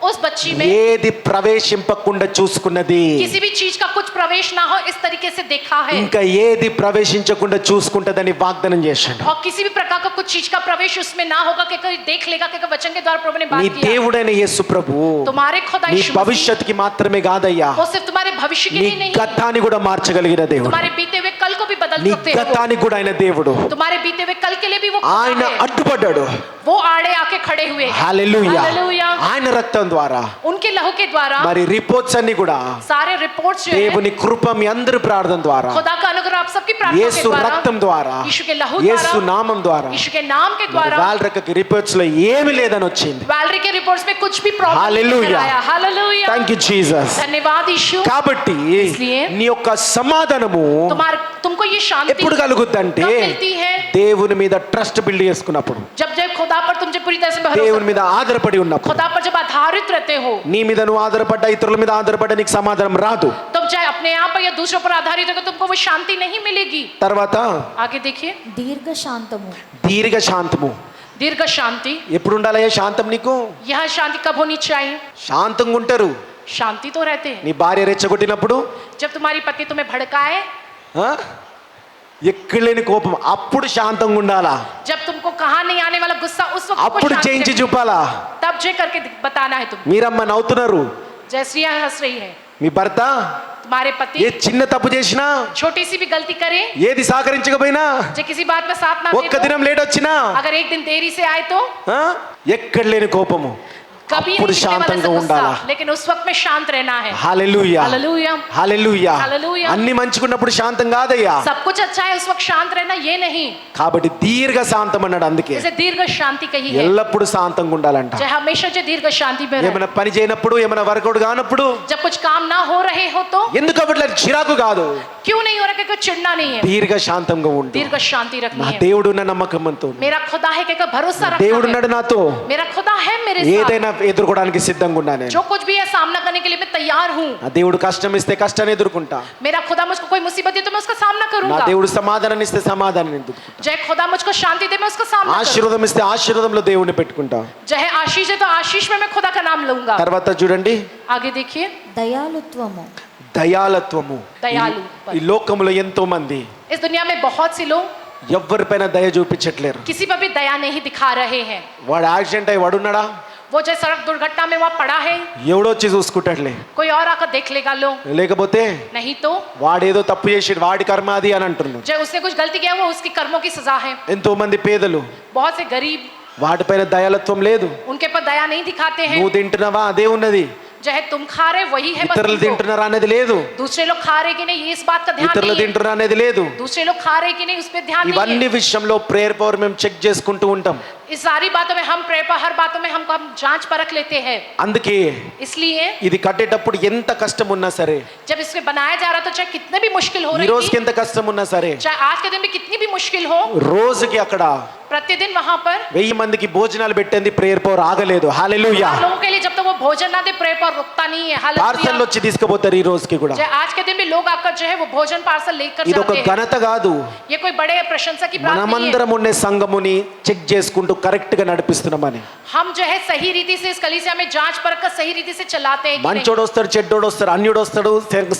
Speaker 2: उस बच्ची में
Speaker 1: ఏది ప్రవేశింపకుండా చూసుకున్నది,
Speaker 2: किसी भी चीज का कुछ प्रवेश ना हो इस तरीके से देखा है,
Speaker 1: ఇంకా ఏది ప్రవేశించకుండా చూసుకుంటదని వాగ్దానం చేశాడు.
Speaker 2: और किसी भी प्रकार का कुछ चीज का प्रवेश उसमें ना होगा कि कोई देख लेगा कि वचन के द्वारा प्रभु ने
Speaker 1: నీ
Speaker 2: बात किया।
Speaker 1: దేవుడైన యేసు ప్రభు
Speaker 2: तुम्हारे खुदा
Speaker 1: నీ
Speaker 2: यीशु मसीह,
Speaker 1: భవిష్యత్తుకి మాత్రమే కాదయ్యా,
Speaker 2: वो सिर्फ तुम्हारे भविष्य के
Speaker 1: నీ
Speaker 2: लिए नहीं,
Speaker 1: గతాన్ని కూడా మార్చగలిగిన దేవుడు.
Speaker 2: तुम्हारे बीते हुए कल को भी बदल
Speaker 1: నీ
Speaker 2: सकते हैं।
Speaker 1: గతానికి కూడా ఆయన దేవుడు.
Speaker 2: तुम्हारे बीते हुए कल के लिए भी वो
Speaker 1: ఆయన
Speaker 2: खुदा है।
Speaker 1: అడ్డుపడ్డాడు.
Speaker 2: वो आड़े आके खड़े हुए हैं।
Speaker 1: హల్లెలూయా.
Speaker 2: हालेलुया।
Speaker 1: ఆయన రక్తం ద్వారా
Speaker 2: उनके लहू के द्वारा
Speaker 1: మరి రిపోర్ట్స్ అన్ని కూడా
Speaker 2: सारे रिपोर्ट्स जो है,
Speaker 1: దేవుని కృప మీ అందరి ప్రార్థన ద్వారా,
Speaker 2: खुदा का अनुग्रह आप सबकी प्रार्थना के
Speaker 1: యేసు
Speaker 2: द्वारा,
Speaker 1: రక్తం ద్వారా,
Speaker 2: यीशु के लहू
Speaker 1: యేసు
Speaker 2: द्वारा,
Speaker 1: నామం ద్వారా,
Speaker 2: यीशु के नाम के द्वारा,
Speaker 1: వాల్రెక్కకి రిపోర్ట్స్ లో ఏమీ లేదని వచ్చింది.
Speaker 2: वैलरी के रिपोर्ट्स में कुछ भी प्रॉब्लम नहीं
Speaker 1: हालेलुया।
Speaker 2: आया। हालेलुया।
Speaker 1: Thank you Jesus.
Speaker 2: धन्यवाद यीशु।
Speaker 1: కాబట్టి
Speaker 2: इसलिए
Speaker 1: నీ యొక్క సమాధానము
Speaker 2: तुमको ये शांति
Speaker 1: ఎప్పుడు కలుగుద్దంటే
Speaker 2: कब मिलती है?
Speaker 1: దేవుని మీద ట్రస్ట్ బిల్డ్ చేసుకున్నప్పుడు,
Speaker 2: जब जब खुदा पर तुम जब पूरी तरह से भरोसा,
Speaker 1: దేవుని మీద ఆధారపడి ఉన్నప్పుడు.
Speaker 2: खुदा पर जब आधारित रहते हो,
Speaker 1: నీ మీద నువ్వు ఆధారపడ్డా, ఇతరుల మీద ఆధారపడ్డా నీకు సమాధానం రాదు.
Speaker 2: तुम चाहे अपने आप पर या दूसरों पर आधारित हो, तुमको वो शांति नहीं मिलेगी।
Speaker 1: తర్వాత
Speaker 2: आगे देखिए,
Speaker 3: దీర్ఘశాంతము,
Speaker 1: దీర్ఘ శాంతము.
Speaker 2: दीर्घ शांति।
Speaker 1: ఎప్పుడు ఉండాలయ్యా శాంతం నీకు?
Speaker 2: यह शांति कब होनी चाहिए?
Speaker 1: శాంతంగా ఉంటారు.
Speaker 2: शांति तो रहते हैं
Speaker 1: నీ భార్య రెచ్చగొట్టినప్పుడు,
Speaker 2: जब तुम्हारी पत्नी तुम्हें भड़काए,
Speaker 1: ఆ? ఎక్కలేని కోపం అప్పుడు శాంతంగా ఉండాలా,
Speaker 2: जब तुमको कहा नहीं आने वाला गुस्सा उस वक्त तुमको
Speaker 1: అప్పుడు
Speaker 2: शांत
Speaker 1: చేయించి
Speaker 2: करके-
Speaker 1: చూపాలా.
Speaker 2: तब जे करके बताना है तुम।
Speaker 1: మీరమ్మ నవ్వుతున్నారు,
Speaker 2: जयश्रिया हंस रही है।
Speaker 1: మీ భర్త
Speaker 2: तुम्हारे
Speaker 1: ఏ
Speaker 2: पति
Speaker 1: చిన్న తప్పు చేసినా,
Speaker 2: छोटी सी भी गलती करे,
Speaker 1: ఏది సహకరించకపోయినా,
Speaker 2: जो किसी बात में साथ ना दे
Speaker 1: ఒక్క
Speaker 2: तो,
Speaker 1: దినం లేట్ వచ్చినా,
Speaker 2: अगर एक दिन देरी से आए तो
Speaker 1: ఆ, ఎక్కడ లేని కోపము
Speaker 2: कभी
Speaker 1: అప్పుడు
Speaker 2: नहीं दिखने वाला
Speaker 1: శాంతంగా
Speaker 2: सा
Speaker 1: ఉండాలా.
Speaker 2: गुस्सा, लेकिन उस वक्त में शांत रहना है।
Speaker 1: హల్లెలూయా,
Speaker 2: हालेलुया।
Speaker 1: హల్లెలూయా.
Speaker 2: హల్లెలూయా.
Speaker 1: అన్ని మంచుకున్నప్పుడు శాంతం కాదయ్యా.
Speaker 2: सब कुछ अच्छा है उस वक्त शांत रहना ये नहीं,
Speaker 1: కాబట్టి దీర్ఘ శాంతం అన్నాడు. అందుకే
Speaker 2: जैसे दीर्घ शांति कही है,
Speaker 1: ఎల్లప్పుడు శాంతంగా ఉండాలంట.
Speaker 2: चाहे हमेशा जो दीर्घ शांति में रहे।
Speaker 1: ఏమైనా పని చేయనప్పుడు, ఏమైనా వర్కౌట్ కానప్పుడు,
Speaker 2: जब कुछ काम ना हो रहे हो तो
Speaker 1: ఎందుకు అట్లా చిరాకు కాదు,
Speaker 2: क्यों नहीं हो रहा, क्योंकि चिढ़ना नहीं है,
Speaker 1: దీర్ఘ శాంతంగా ఉండు.
Speaker 2: दीर्घ शांति रखनी
Speaker 1: నా
Speaker 2: है।
Speaker 1: దేవుడు ఉన్న నమ్మకంతో,
Speaker 2: मेरा खुदा है कि भरोसा
Speaker 1: దేవుడు
Speaker 2: रखना है,
Speaker 1: ఉన్నాడు నాతో,
Speaker 2: मेरा खुदा है मेरे साथ,
Speaker 1: ఏదైనా ఎదుర్కోవడానికి సిద్ధంగా ఉన్నా నేను.
Speaker 2: जो कुछ भी है सामना करने के लिए मैं तैयार हूँ।
Speaker 1: నా దేవుడు కష్టం ఇస్తే కష్టాన్ని ఎదుర్కొంటా,
Speaker 2: मेरा खुदा मुझको कोई मुसीबत दे तो मैं उसका सामना
Speaker 1: నా
Speaker 2: करूंगा,
Speaker 1: దేవుడు సమాధానాన్ని ఇస్తే సమాధానాన్ని ఎదుర్కొంటా,
Speaker 2: जय खुदा मुझको शांति दे मैं उसका सामना करूंगा,
Speaker 1: ఆశీర్వాదం ఇస్తే ఆశీర్వాదంలో దేవుడిని పెట్టుకుంటా.
Speaker 2: चाहे आशीष है तो आशीष में मैं खुदा का नाम लूंगा।
Speaker 1: తర్వాత చూడండి,
Speaker 2: आगे देखिए,
Speaker 3: దయాళుత్వము,
Speaker 1: దయాలత్వము.
Speaker 2: దయాలు.
Speaker 1: ఈ లోకంలో ఎంతో మంది
Speaker 2: इस दुनिया में बहुत से लोग
Speaker 1: ఎవరిపైన దయ చూపించట్లేరు.
Speaker 2: किसी पर भी दया नहीं दिखा रहे हैं।
Speaker 1: వాడు యాక్సిడెంట్ అయి వాడున్నాడా,
Speaker 2: वो जो सड़क दुर्घटना में वहाँ पड़ा है,
Speaker 1: ఎవడొచ్చి చూసుకుంటాడులే,
Speaker 2: कोई और आकर देख लेगा लो,
Speaker 1: లేకపోతే
Speaker 2: नहीं तो
Speaker 1: వాడేదో తప్పు చేసాడు, వాడి కర్మ అది అని అంటున్నాడు.
Speaker 2: जो उसने कुछ गलती किया वो उसकी कर्मों की सजा है।
Speaker 1: ఎంతో మంది పేదలు,
Speaker 2: बहुत से गरीब
Speaker 1: వాటిపైన దయాలత్వం లేదు.
Speaker 2: उनके पर दया नहीं दिखाते हैं,
Speaker 1: నువ్వు తింటున్నావా అదే ఉన్నది,
Speaker 2: चाहे तुम खा रहे वही है, बस
Speaker 1: ఇతరులు
Speaker 2: तुमको।
Speaker 1: తింటున్నారా అనేది లేదు,
Speaker 2: दूसरे लोग खा रहे कि नहीं ये इस बात का ध्यान
Speaker 1: ఇతరులు
Speaker 2: नहीं है,
Speaker 1: తింటున్నారా అనేది లేదు.
Speaker 2: दूसरे लोग खा रहे कि नहीं उस पर ध्यान नहीं
Speaker 1: ఇవన్నీ
Speaker 2: है।
Speaker 1: విషయంలో ప్రేయర్ పవర్ మేము చెక్ చేసుకుంటూ ఉంటాం.
Speaker 2: इस सारी बातों में हम प्रेयर पर हर बातों में हम जांच परख लेते हैं।
Speaker 1: అందుకే
Speaker 2: इसलिए
Speaker 1: ఇది కట్టేటప్పుడు ఎంత కష్టం ఉన్నా సరే,
Speaker 2: जब इसको बनाया जा रहा तो चाहे कितने भी मुश्किल हो
Speaker 1: ఈ
Speaker 2: रही
Speaker 1: రోజుకి
Speaker 2: थी,
Speaker 1: ఎంత కష్టం ఉన్నా సరే,
Speaker 2: चाहे आज के दिन भी कितनी भी मुश्किल हो,
Speaker 1: రోజుకి అక్కడ
Speaker 2: प्रतिदिन वहां पर
Speaker 1: 1000 మందికి భోజనాలు పెట్టింది ప్రేయర్ పవర్ ఆగలేదు. హల్లెలూయా.
Speaker 2: लोगों के लिए जब तक वो भोजन ना दे प्रेयर पर रुकता नहीं है।
Speaker 1: Parcel
Speaker 2: hallelujah.
Speaker 1: వచ్చి తీసుకుపోతారు ఈ రోజుకి కూడా.
Speaker 2: चाहे आज के दिन भी लोग आकर जो है वो भोजन पार्सल लेकर
Speaker 1: ఇది ఒక
Speaker 2: जाते हैं।
Speaker 1: ఘనత కాదు,
Speaker 2: ये कोई बड़े प्रशंसा की बात नहीं है।
Speaker 1: మనమందరం ఉండే సంఘముని చెక్ చేసుకుంటూ కరెక్ట్ గా నడిపిస్తున్నామని.
Speaker 2: हम जो है सही रीति से इस कलीसिया में जांच परख कर सही रीति से चलाते हैं कि नहीं।
Speaker 1: మంచోడు వస్తాడు, చెడ్డోడు వస్తాడు, అన్యుడు వస్తాడు,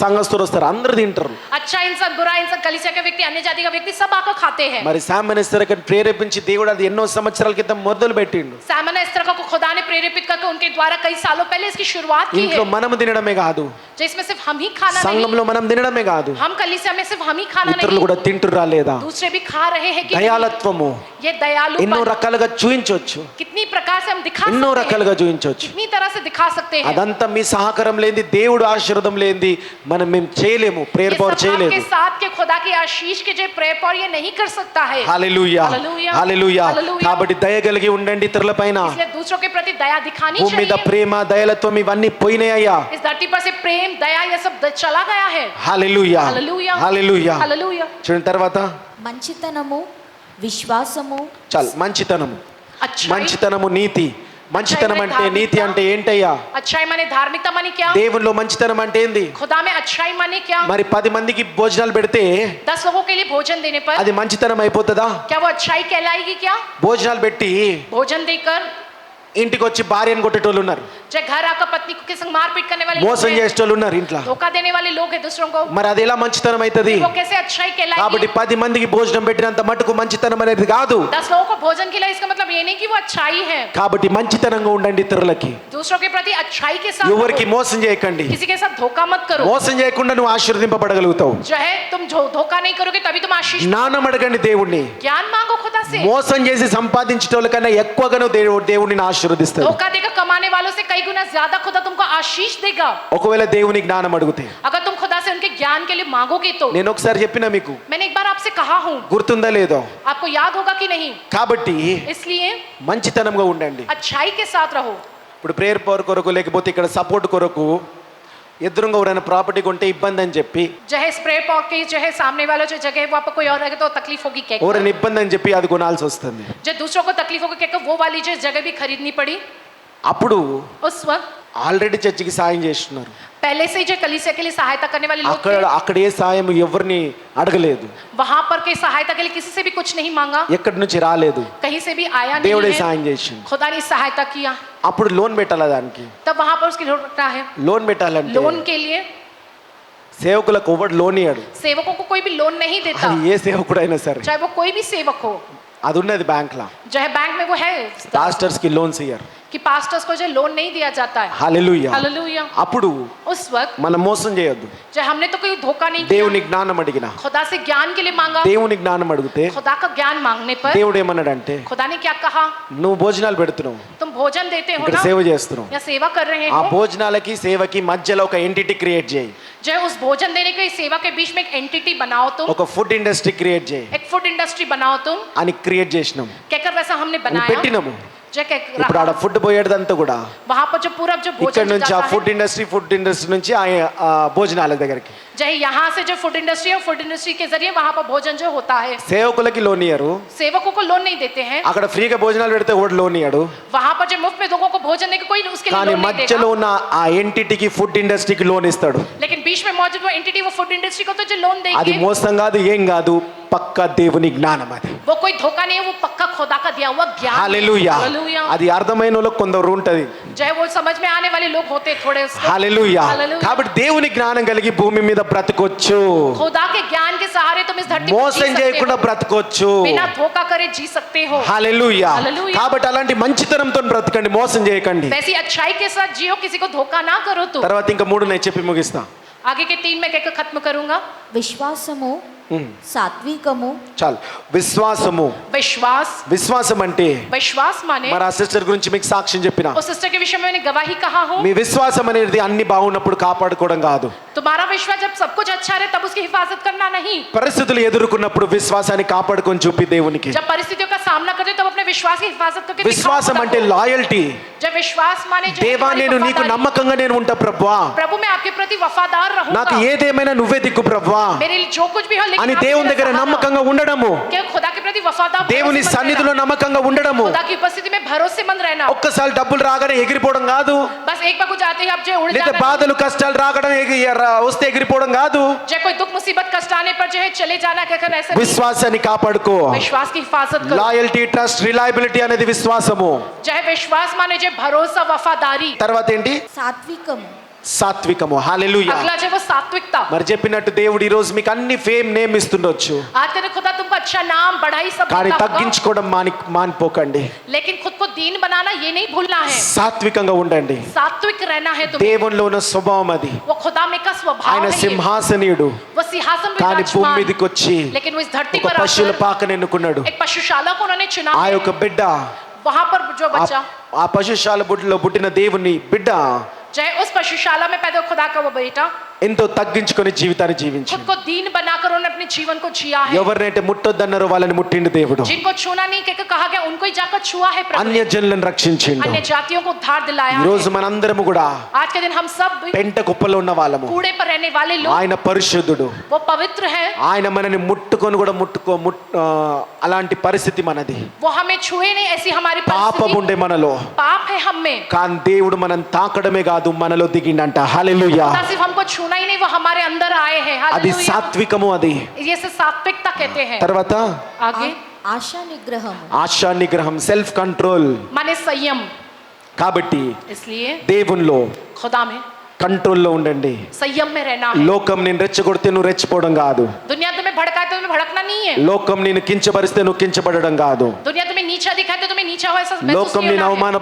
Speaker 1: సంఘస్థుడు వస్తారు, అందరు తింటారు.
Speaker 2: अच्छा इंसान बुरा इंसान कलीसिया का व्यक्ति अन्य जाति का व्यक्ति सब आकर खाते हैं।
Speaker 1: మరి శామనేశ్వరకి ప్రేరేపించి దేవుడు అది ఎన్నో సంవత్సరాల క్రితం మొదలు పెట్టిండు.
Speaker 2: सामना इस तरह को खुदा ने प्रेरित करके उनके द्वारा कई सालों पहले इसकी शुरुआत की
Speaker 1: ఇంట్లో
Speaker 2: है,
Speaker 1: మనం తినడమే కాదు,
Speaker 2: जो इसमें सिर्फ हम ही खाना नहीं,
Speaker 1: సంఘంలో మనం తినడమే కాదు,
Speaker 2: हम कलीसिया में सिर्फ हम ही खाना
Speaker 1: ఇతరులు
Speaker 2: नहीं,
Speaker 1: కూడా తింటురా లేదా.
Speaker 2: दूसरे भी खा रहे हैं कि नहीं।
Speaker 1: దయాలత్వము
Speaker 2: ये दयालु
Speaker 1: ఎన్నో రకాలుగా చూయించవచ్చు,
Speaker 2: कितनी प्रकार से हम दिखा
Speaker 1: ఎన్నో
Speaker 2: सकते हैं,
Speaker 1: రకాలుగా చూయించవచ్చు.
Speaker 2: कितनी तरह से दिखा सकते हैं।
Speaker 1: అదంతా మీ సహకారం లేనిది, దేవుడు ఆశీర్వాదం లేనిది మనం మేము చేయలేము, ప్రేయర్
Speaker 2: ये
Speaker 1: పవర్
Speaker 2: सब
Speaker 1: చేయలేదు.
Speaker 2: आपके साथ के खुदा की आशीष के जो प्रेयर पर ये नहीं कर सकता है।
Speaker 1: హల్లెలూయా,
Speaker 2: హల్లెలూయా,
Speaker 1: హల్లెలూయా.
Speaker 2: హల్లెలూయా.
Speaker 1: కాబట్టి దయ కలిగి ఉండండి ఇతరుల పైన.
Speaker 2: इसलिए दूसरों के प्रति दया दिखानी
Speaker 1: భూమి మీద
Speaker 2: चाहिए।
Speaker 1: ప్రేమ దయలత్వం ఇవన్నీ పోయినాయ్యా.
Speaker 2: इस धरती पर से प्रेम दया ये सब चला गया है।
Speaker 1: హల్లెలూయా,
Speaker 2: हालेलुया,
Speaker 1: హల్లెలూయా.
Speaker 2: हालेलुया।
Speaker 1: చూడండి తర్వాత
Speaker 3: మంచితనము, విశ్వాసము,
Speaker 1: చాలు. మంచితనము,
Speaker 2: अच्छाई,
Speaker 1: మంచితనము, నీతి. మంచితనం అంటే, నీతి అంటే ఏంటయ్యా?
Speaker 2: अच्छाई माने धार्मिकता माने क्या?
Speaker 1: దేవునిలో మంచితనం అంటే ఏంది?
Speaker 2: खुदा में अच्छाई माने क्या?
Speaker 1: మరి 10 మందికి భోజనాలు పెడితే
Speaker 2: 10 लोगों के लिए भोजन देने पर
Speaker 1: అది మంచితనం అయిపోతుందా?
Speaker 2: क्या वो अच्छाई कहलाएगी क्या?
Speaker 1: భోజనాలు పెట్టి
Speaker 2: भोजन देकर
Speaker 1: ఇంటికి వచ్చి భార్యను కొట్టేటోళ్ళు ఉన్నారు,
Speaker 2: चाहे घर आकर पत्नी के संग मारपीट करने वाले
Speaker 1: మోసం
Speaker 2: लोग हैं,
Speaker 1: చేసేటోళ్ళు ఉన్నారు ఇంట్లో.
Speaker 2: धोखा देने वाले लोग हैं दूसरों को,
Speaker 1: మరి అది ఎలా మంచితనం అవుతుంది?
Speaker 2: वो कैसे अच्छाई
Speaker 1: కాబట్టి
Speaker 2: कहलाएगी?
Speaker 1: 10 మందికి భోజనం పెట్టినంత మటుకు మంచితనం అనేది కాదు.
Speaker 2: 10 लोगों को भोजन खिलाए इसका मतलब ये नहीं कि वो अच्छाई है।
Speaker 1: కాబట్టి మంచితనంగా ఉండండి ఇతరులకి.
Speaker 2: दूसरों के प्रति अच्छाई के साथ
Speaker 1: ఎవరికి
Speaker 2: रहो।
Speaker 1: మోసం చేయకండి.
Speaker 2: किसी के साथ धोखा मत करो।
Speaker 1: మోసం చేయకుండా నువ్వు ఆశీర్వదింపబడగలుగుతావు.
Speaker 2: जो है तुम जो धोखा नहीं करोगे तभी तुम आशीष,
Speaker 1: జ్ఞానం అడగండి దేవుణ్ణి.
Speaker 2: ज्ञान मांगो खुदा से।
Speaker 1: మోసం చేసి సంపాదించేటోళ్ళ కన్నా ఎక్కువగా నువ్వు దేవుడిని ఆశీర్వదిస్తావు.
Speaker 2: धोखा देकर कमाने वालों से कई गुना ज्यादा खुदा तुमको आशीष देगा।
Speaker 1: ఒకవేళ దేవుని జ్ఞానం అడిగితే.
Speaker 2: अगर तुम खुदा से उनके ज्ञान के लिए मांगोगे तो।
Speaker 1: నేను ఒకసారి చెప్పినా మీకు
Speaker 2: मैंने एक बार आपसे कहा हूँ,
Speaker 1: గుర్తుందా లేదో?
Speaker 2: आपको याद होगा कि नहीं?
Speaker 1: కాబట్టి
Speaker 2: इसलिए
Speaker 1: మంచితనంగా ఉండండి.
Speaker 2: अच्छाई के साथ रहो।
Speaker 1: ఇప్పుడు ప్రేయర్ పవర్ కొరకు లేకపోతే ఇక్కడ సపోర్ట్ కొరకు ఎదురుగా ఎవరైనా ప్రాపర్టీ కొంటే ఇబ్బంది అని చెప్పి,
Speaker 2: जो है स्प्रे पॉक के जो है सामने वाला जो जगह है वहाँ पर कोई और रहेगा तो तकलीफ होगी क्या?
Speaker 1: ఎవరైనా ఇబ్బంది అని చెప్పి అది కొనాల్సి వస్తుంది.
Speaker 2: जो दूसरों को तकलीफ होगी क्या, वो वाली जो जगह भी खरीदनी पड़ी।
Speaker 1: అప్పుడు
Speaker 2: उस वक्त
Speaker 1: ఆల్రెడీ చర్చికి సాయం చేస్తున్నారు,
Speaker 2: पहले से ही जो कलीसिया के लिए सहायता करने वाले लोग
Speaker 1: అక్కడ
Speaker 2: थे,
Speaker 1: అక్కడ ఏ సాయం ఎవరిని అడగలేదు,
Speaker 2: वहां पर के सहायता के लिए किसी से भी कुछ नहीं मांगा,
Speaker 1: ఎక్కడి నుంచి రాలేదు,
Speaker 2: कहीं से भी आया
Speaker 1: దేవుడే
Speaker 2: नहीं है,
Speaker 1: సాయం చేసిండు.
Speaker 2: खुदा ने सहायता किया।
Speaker 1: అప్పుడు లోన్ పెట్టాలా? దానికి
Speaker 2: तब वहां पर उसकी लोन है,
Speaker 1: లోన్ పెట్టాలంటే
Speaker 2: लोन के लिए
Speaker 1: సేవకులకు ఎవడు లోన్ ఇయ్యాడు,
Speaker 2: सेवकों को कोई भी लोन नहीं देता,
Speaker 1: అది ఏ సేవకుడైనా సరే.
Speaker 2: चाहे वो कोई भी सेवक हो,
Speaker 1: అది ఉన్నది బ్యాంక్లో.
Speaker 2: चाहे बैंक में वो है
Speaker 1: పాస్టర్స్ కి లోన్స్ ఇయ్యారు.
Speaker 2: कि पास्टर्स को जो लोन नहीं दिया जाता है.
Speaker 1: హల్లెలూయా.
Speaker 2: हालेलुया.
Speaker 1: అప్పుడు
Speaker 2: उस वक्त
Speaker 1: మనం మోసం చేయొద్దు.
Speaker 2: चाहे हमने तो कोई धोखा नहीं किया,
Speaker 1: దేవుని జ్ఞానం అడిగిన,
Speaker 2: खुदा से ज्ञान के लिए मांगा,
Speaker 1: దేవుని జ్ఞానం అడిగితే
Speaker 2: खुदा का ज्ञान मांगने पर
Speaker 1: దేవుడు ఏమన్నాడంటే,
Speaker 2: खुदा ने क्या कहा,
Speaker 1: నువ్వు భోజనాలు పెడుతున్నావు,
Speaker 2: तुम भोजन देते हो
Speaker 1: ఇక్కడ
Speaker 2: ना
Speaker 1: సేవ చేస్తున్నావు,
Speaker 2: या सेवा कर रहे
Speaker 1: ఆ
Speaker 2: हो,
Speaker 1: భోజనాలకి సేవకి మధ్యలో ఒక ఎంటిటీ క్రియేట్ చేయి,
Speaker 2: जो उस भोजन देने के सेवा के बीच में एक एंटिटी बनाओ तुम,
Speaker 1: ఒక ఫుడ్ ఇండస్ట్రీ క్రియేట్ చేయి
Speaker 2: एक फूड इंडस्ट्री बनाओ तुम.
Speaker 1: అని క్రియేట్ చేసినాం.
Speaker 2: कहकर वैसा हमने
Speaker 1: అని
Speaker 2: बनाया,
Speaker 1: పెట్టినాము.
Speaker 2: जो
Speaker 1: ఇప్పుడు ఆడ ఫుడ్ పోయేదంతా కూడా
Speaker 2: वहां पर जो पूरा जो
Speaker 1: ఇక్కడ
Speaker 2: भोजन
Speaker 1: నుంచి ఆ
Speaker 2: जाता है,
Speaker 1: ఫుడ్ ఇండస్ట్రీ నుంచి ఆ భోజనాల దగ్గరికి.
Speaker 2: चाहे यहाँ से जो फूड इंडस्ट्री है, फूड इंडस्ट्री के जरिए वहां पर भोजन जो होता है,
Speaker 1: సేవకులకి లోన్ ఇయ్యరు,
Speaker 2: सेवकों को लोन नहीं देते हैं.
Speaker 1: అక్కడ ఫ్రీగా భోజనాలు పెడితే ఎవడు లోన్ ఇయ్యాడు.
Speaker 2: वहां पर जो मुफ्त में लोगों को भोजन देके कोई उसके लिए
Speaker 1: కానీ
Speaker 2: लोन नहीं
Speaker 1: మధ్యలో
Speaker 2: देगा,
Speaker 1: ఉన్న ఆ ఎంటిటీకి ఫుడ్ ఇండస్ట్రీకి లోన్ ఇస్తాడు.
Speaker 2: लेकिन बीच में मौजूद वो एंटिटी वो फूड इंडस्ट्री को तो जो लोन
Speaker 1: అది
Speaker 2: देगी,
Speaker 1: మోసం కాదు, ఏం కాదు, పక్క దేవుని జ్ఞానం అది.
Speaker 2: वो कोई धोखा नहीं है, वो पक्का खुदा का दिया हुआ ज्ञान है.
Speaker 1: హల్లెలూయా.
Speaker 2: हालेलुया.
Speaker 1: అది అర్థమైన వాళ్ళకి కొందరు ఉంటది.
Speaker 2: चाहे वो समझ में आने वाले लोग होते थोड़े उसको.
Speaker 1: హల్లెలూయా.
Speaker 2: हालेलुया.
Speaker 1: కాబట్టి దేవుని జ్ఞానం కలిగి భూమి మీద బ్రతకొచ్చు,
Speaker 2: खुदा के ज्ञान के सहारे तुम इस धरती पर
Speaker 1: మోసం
Speaker 2: जी सकते
Speaker 1: చేయకుండా
Speaker 2: हो,
Speaker 1: బ్రతకొచ్చు.
Speaker 2: बिना धोखा करे जी सकते हो.
Speaker 1: హల్లెలూయా.
Speaker 2: హల్లెలూయా.
Speaker 1: కాబట్టి అలాంటి మంచితనంతో బ్రతకండి, మోసం చేయకండి.
Speaker 2: वैसी अच्छाई के साथ जियो, किसी को धोखा ना करो. तुम
Speaker 1: తర్వాత ఇంకా 3 నేను చెప్పి ముగిస్తా.
Speaker 2: आगे के 3 मैं कहकर खत्म करूंगा.
Speaker 3: విశ్వాసము, సాత్వికము,
Speaker 1: చాలు. విశ్వాసము.
Speaker 2: विश्वास.
Speaker 1: విశ్వాసం అంటే
Speaker 2: विश्वास माने,
Speaker 1: మరి ఆ సిస్టర్ గురించి మీకు సాక్ష్యం చెప్పిన,
Speaker 2: उस सिस्टर के विषय में मैंने गवाही कहा हो.
Speaker 1: మీ విశ్వాసం అనేది అన్ని బాగున్నప్పుడు కాపాడుకోవడం కాదు.
Speaker 2: तुम्हारा विश्वास जब सब कुछ अच्छा रहे तब उसकी हिफाजत करना नहीं.
Speaker 1: పరిస్థితులు ఎదుర్కొన్నప్పుడు విశ్వాసాన్ని కాపాడుకొని చూపి దేవునికి.
Speaker 2: जब परिस्थितियों का सामना करते तब अपने विश्वास की हिफाजत करके दिखाओ
Speaker 1: విశ్వాసం
Speaker 2: खुदा
Speaker 1: అంటే
Speaker 2: को.
Speaker 1: లాయల్టీ.
Speaker 2: जब विश्वास माने जो
Speaker 1: దేవా
Speaker 2: हमारी
Speaker 1: నేను నీకు
Speaker 2: वफादारी.
Speaker 1: నమ్మకంగా నేను ఉంటా ప్రభువా,
Speaker 2: प्रभु मैं आपके प्रति वफादार
Speaker 1: నాకు
Speaker 2: रहूंगा,
Speaker 1: ఏదేమైనా నువ్వే దిక్కు ప్రభువా
Speaker 2: मेरे लिए जो कुछ भी हो, लेकिन
Speaker 1: అని
Speaker 2: आप
Speaker 1: దేవుని
Speaker 2: मेरा
Speaker 1: దగ్గర
Speaker 2: सहारा.
Speaker 1: నమ్మకంగా ఉండడము,
Speaker 2: कि खुदा के प्रति वफादार
Speaker 1: దేవుని
Speaker 2: भरोसेमंद
Speaker 1: సన్నిధిలో
Speaker 2: रहना.
Speaker 1: నమ్మకంగా ఉండడము.
Speaker 2: खुदा की उपस्थिति में भरोसेमंद रहना.
Speaker 1: ఒక్కసారి డబ్బులు రాగానే ఎగిరిపోవడం కాదు,
Speaker 2: बस एक बार कुछ आते ही आप जो उड़
Speaker 1: లేదా
Speaker 2: जाना,
Speaker 1: బాధలు కష్టాలు రాగడం వస్తే ఎగిరిపోవడం కాదు.
Speaker 2: जो कोई दुख मुसीबत कष्ट आने पर जो है चले जाना, कहकर ऐसा नहीं.
Speaker 1: విశ్వాసాన్ని కాపాడుకో.
Speaker 2: विश्वास की हिफाजत करो.
Speaker 1: లాయల్టీ, ట్రస్ట్, రిలయబిలిటీ అనేది విశ్వాసము.
Speaker 2: चाहे विश्वास माने जो भरोसा वफादारी.
Speaker 1: తర్వాత ఏంటి?
Speaker 3: సాత్వికము,
Speaker 1: సాత్వికము. హల్లెలూయా.
Speaker 2: अगला जो वो सात्विकता.
Speaker 1: మరి చెప్పినట్టు దేవుడు ఈ రోజు మీకు అన్ని ఫేమ్ నేమ్ ఇస్తుండొచ్చు,
Speaker 2: आज कहते खुदा तुमको अच्छा नाम बढ़ाई सब
Speaker 1: కానీ
Speaker 2: देता होगा,
Speaker 1: తగ్గించుకోవడం మానిపోకండి.
Speaker 2: लेकिन खुद को दीन बनाना ये नहीं भूलना है.
Speaker 1: సాత్వికంగా ఉండండి.
Speaker 2: सात्विक रहना है तुम्हें.
Speaker 1: దేవునిలో ఉన్న స్వభావం అది.
Speaker 2: वो खुदा में का स्वभाव
Speaker 1: ఆయన
Speaker 2: है ये.
Speaker 1: సింహాసనీయుడు,
Speaker 2: वो सिंहासन पे
Speaker 1: కానీ భూమి
Speaker 2: विराजमान,
Speaker 1: మీదకి వచ్చి
Speaker 2: लेकिन वो इस धरती
Speaker 1: ఒక
Speaker 2: पर
Speaker 1: పశువుల
Speaker 2: आकर
Speaker 1: పాకను ఎన్నుకున్నాడు.
Speaker 2: एक पशुशाला को उन्होंने चुना
Speaker 1: ఆ
Speaker 2: है.
Speaker 1: యొక్క బిడ్డ,
Speaker 2: वहां पर जो बच्चा,
Speaker 1: ఆ పశుశాల బుడ్డిలో పుట్టిన దేవుని బిడ్డ
Speaker 2: चाहे उस पशुशाला में पैदा खुदा का वो बेटा
Speaker 1: ఎంతో తగ్గించుకొని జీవితాన్ని జీవించి,
Speaker 2: खुद को दीन बनाकर उन्होंने अपने जीवन को जिया है.
Speaker 1: ఎవరినైతే ముట్టొద్దన్నారో వాళ్ళని ముట్టిండు దేవుడు.
Speaker 2: जिनको छूना नहीं कहकर कहा गया, उनको ही जाकर छुआ है प्रभु.
Speaker 1: అన్య జనులను రక్షించిండు.
Speaker 2: अन्य जातियों को उद्धार दिलाया
Speaker 1: ఈ
Speaker 2: है.
Speaker 1: రోజు మనందరము కూడా
Speaker 2: आज के दिन हम सब
Speaker 1: పెంట కుప్పలో ఉన్న వాళ్ళము.
Speaker 2: कूड़े पर रहने वाले लोग,
Speaker 1: ఆయన పరిశుద్ధుడు,
Speaker 2: वो पवित्र है.
Speaker 1: ఆయన మనని ముట్టుకొని కూడా అలాంటి పరిస్థితి మనది.
Speaker 2: वो हमें छुए नहीं, ऐसी हमारी
Speaker 1: పాపం
Speaker 2: परिस्थिति.
Speaker 1: ఉండే మనలో,
Speaker 2: पाप है हम में.
Speaker 1: కానీ దేవుడు మనం తాకడమే కాదు మనలో దిగిండంట. హల్లెలూయా.
Speaker 2: ना सिर्फ हमको छूना ही नहीं, वो हमारे अंदर आए हैं.
Speaker 1: అది
Speaker 2: हालेलुया.
Speaker 1: సాత్వికము. అది
Speaker 2: ये से सात्विकता कहते हैं.
Speaker 1: తర్వాత
Speaker 2: आगे
Speaker 3: ఆశా నిగ్రహము,
Speaker 1: ఆశా నిగ్రహం, సెల్ఫ్ కంట్రోల్.
Speaker 2: माने संयम.
Speaker 1: కాబట్టి
Speaker 2: इसलिए
Speaker 1: దేవునిలో
Speaker 2: खुदा में
Speaker 1: కంట్రోల్లో ఉండండి.
Speaker 2: संयम में रहना है.
Speaker 1: లోకం నేను రెచ్చగొడితే నువ్వు రెచ్చిపోవడం కాదు,
Speaker 2: दुनिया तुम्हें भड़काए तो तुम्हें भड़कना नहीं है.
Speaker 1: లోకం నేను కించపరిస్తే నువ్వు కించపడడం కాదు,
Speaker 2: दुनिया तुम्हें नीचा दिखाए तो तुम्हें नीचा हो ऐसा महसूस
Speaker 1: లోకం
Speaker 2: नहीं
Speaker 1: నేను
Speaker 2: होना है.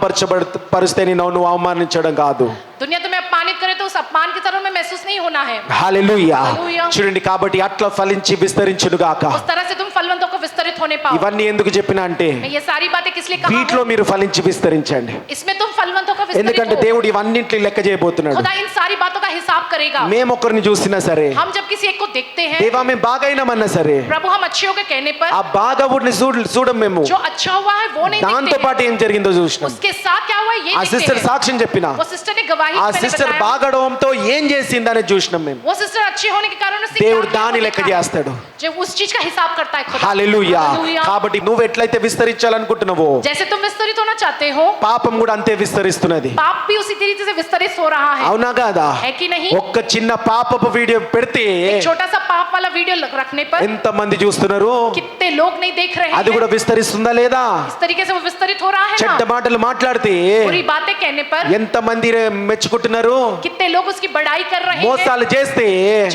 Speaker 1: పరిస్తే నువ్వు అవమానించడం కాదు.
Speaker 2: दुनिया तुम्हें अपमानित करे तो उस अपमान की तरह में महसूस नहीं होना है.
Speaker 1: హల్లెలూయా.
Speaker 2: హల్లెలూయా.
Speaker 1: చూడండి, కాబట్టి అట్లా ఫలించి విస్తరించును గాక.
Speaker 2: उस तरह से तुम फलवंतों को विस्तरित होने पाओ.
Speaker 1: ఇవన్నీ ఎందుకు చెప్పినా అంటే
Speaker 2: मैं ये सारी बातें किस लिए कहा
Speaker 1: వీటిలో
Speaker 2: हूं?
Speaker 1: మీరు ఫలించి విస్తరించండి.
Speaker 2: इसमें तुम फलवंतों को विस्तरित
Speaker 1: ఎందుకంటే
Speaker 2: हो.
Speaker 1: దేవుడు ఇవన్నింటిని లెక్క చేయబోతున్నాడు.
Speaker 2: खुदा इन सारी बातों का हिसाब करेगा.
Speaker 1: మేము ఒకరిని చూసినా సరే,
Speaker 2: हम जब किसी एक को देखते हैं,
Speaker 1: దేవా మేము బాగైనామన్నా సరే,
Speaker 2: प्रभु हम अच्छे हो के कहने पर
Speaker 1: ఆ బాగవుడిని చూడం మేము,
Speaker 2: जो अच्छा हुआ है वो नहीं
Speaker 1: దాంతో
Speaker 2: देखते
Speaker 1: పాటు ఏం జరిగిందో చూసినాం.
Speaker 2: हैं. उसके साथ क्या हुआ है ये
Speaker 1: ఆ
Speaker 2: देखते
Speaker 1: సిస్టర్
Speaker 2: हैं.
Speaker 1: సాక్ష్యం చెప్పిన,
Speaker 2: वो सिस्टर ने गवाही
Speaker 1: ఆ
Speaker 2: मैंने
Speaker 1: సిస్టర్
Speaker 2: बताया.
Speaker 1: బాగడడంతో ఏం చేసిందని చూసినాం మేము.
Speaker 2: वो सिस्टर अच्छे होने के कारण उससे
Speaker 1: దేవుడు
Speaker 2: क्या किया
Speaker 1: దాని
Speaker 2: वो
Speaker 1: లెక్క
Speaker 2: देखा.
Speaker 1: చేస్తాడు.
Speaker 2: जो उस चीज का हिसाब करता है खुदा.
Speaker 1: హల్లెలూయా.
Speaker 2: Hallelujah.
Speaker 1: కాబట్టి నువ్వు ఎట్లయితే విస్తరించాలనుకుంటున్నావో
Speaker 2: जैसे तुम विस्तरित होना चाहते हो,
Speaker 1: పాపం కూడా అంతే విస్తరిస్తున్నది.
Speaker 2: पाप भी उसी तरीके से विस्तरित हो रहा है
Speaker 1: అవునా కాదా?
Speaker 2: कि नहीं?
Speaker 1: ఒక్క చిన్న పాపపు వీడియో పెడితే
Speaker 2: एक छोटा सा पाप वाला वीडियो रखने पर
Speaker 1: ఎంత మంది చూస్తున్నారు?
Speaker 2: कितने लोग नहीं देख रहे
Speaker 1: అది
Speaker 2: हैं?
Speaker 1: కూడా విస్తరిస్తుందా లేదా?
Speaker 2: इस तरीके से वो विस्तरित हो रहा है
Speaker 1: చెడ్డ
Speaker 2: ना?
Speaker 1: మాటలు మాట్లాడితే
Speaker 2: बुरी बातें कहने पर
Speaker 1: ఎంత మంది మెచ్చుకుంటున్నారు?
Speaker 2: कितने लोग उसकी बड़ाई कर रहे हैं?
Speaker 1: మోసాలు చేస్తే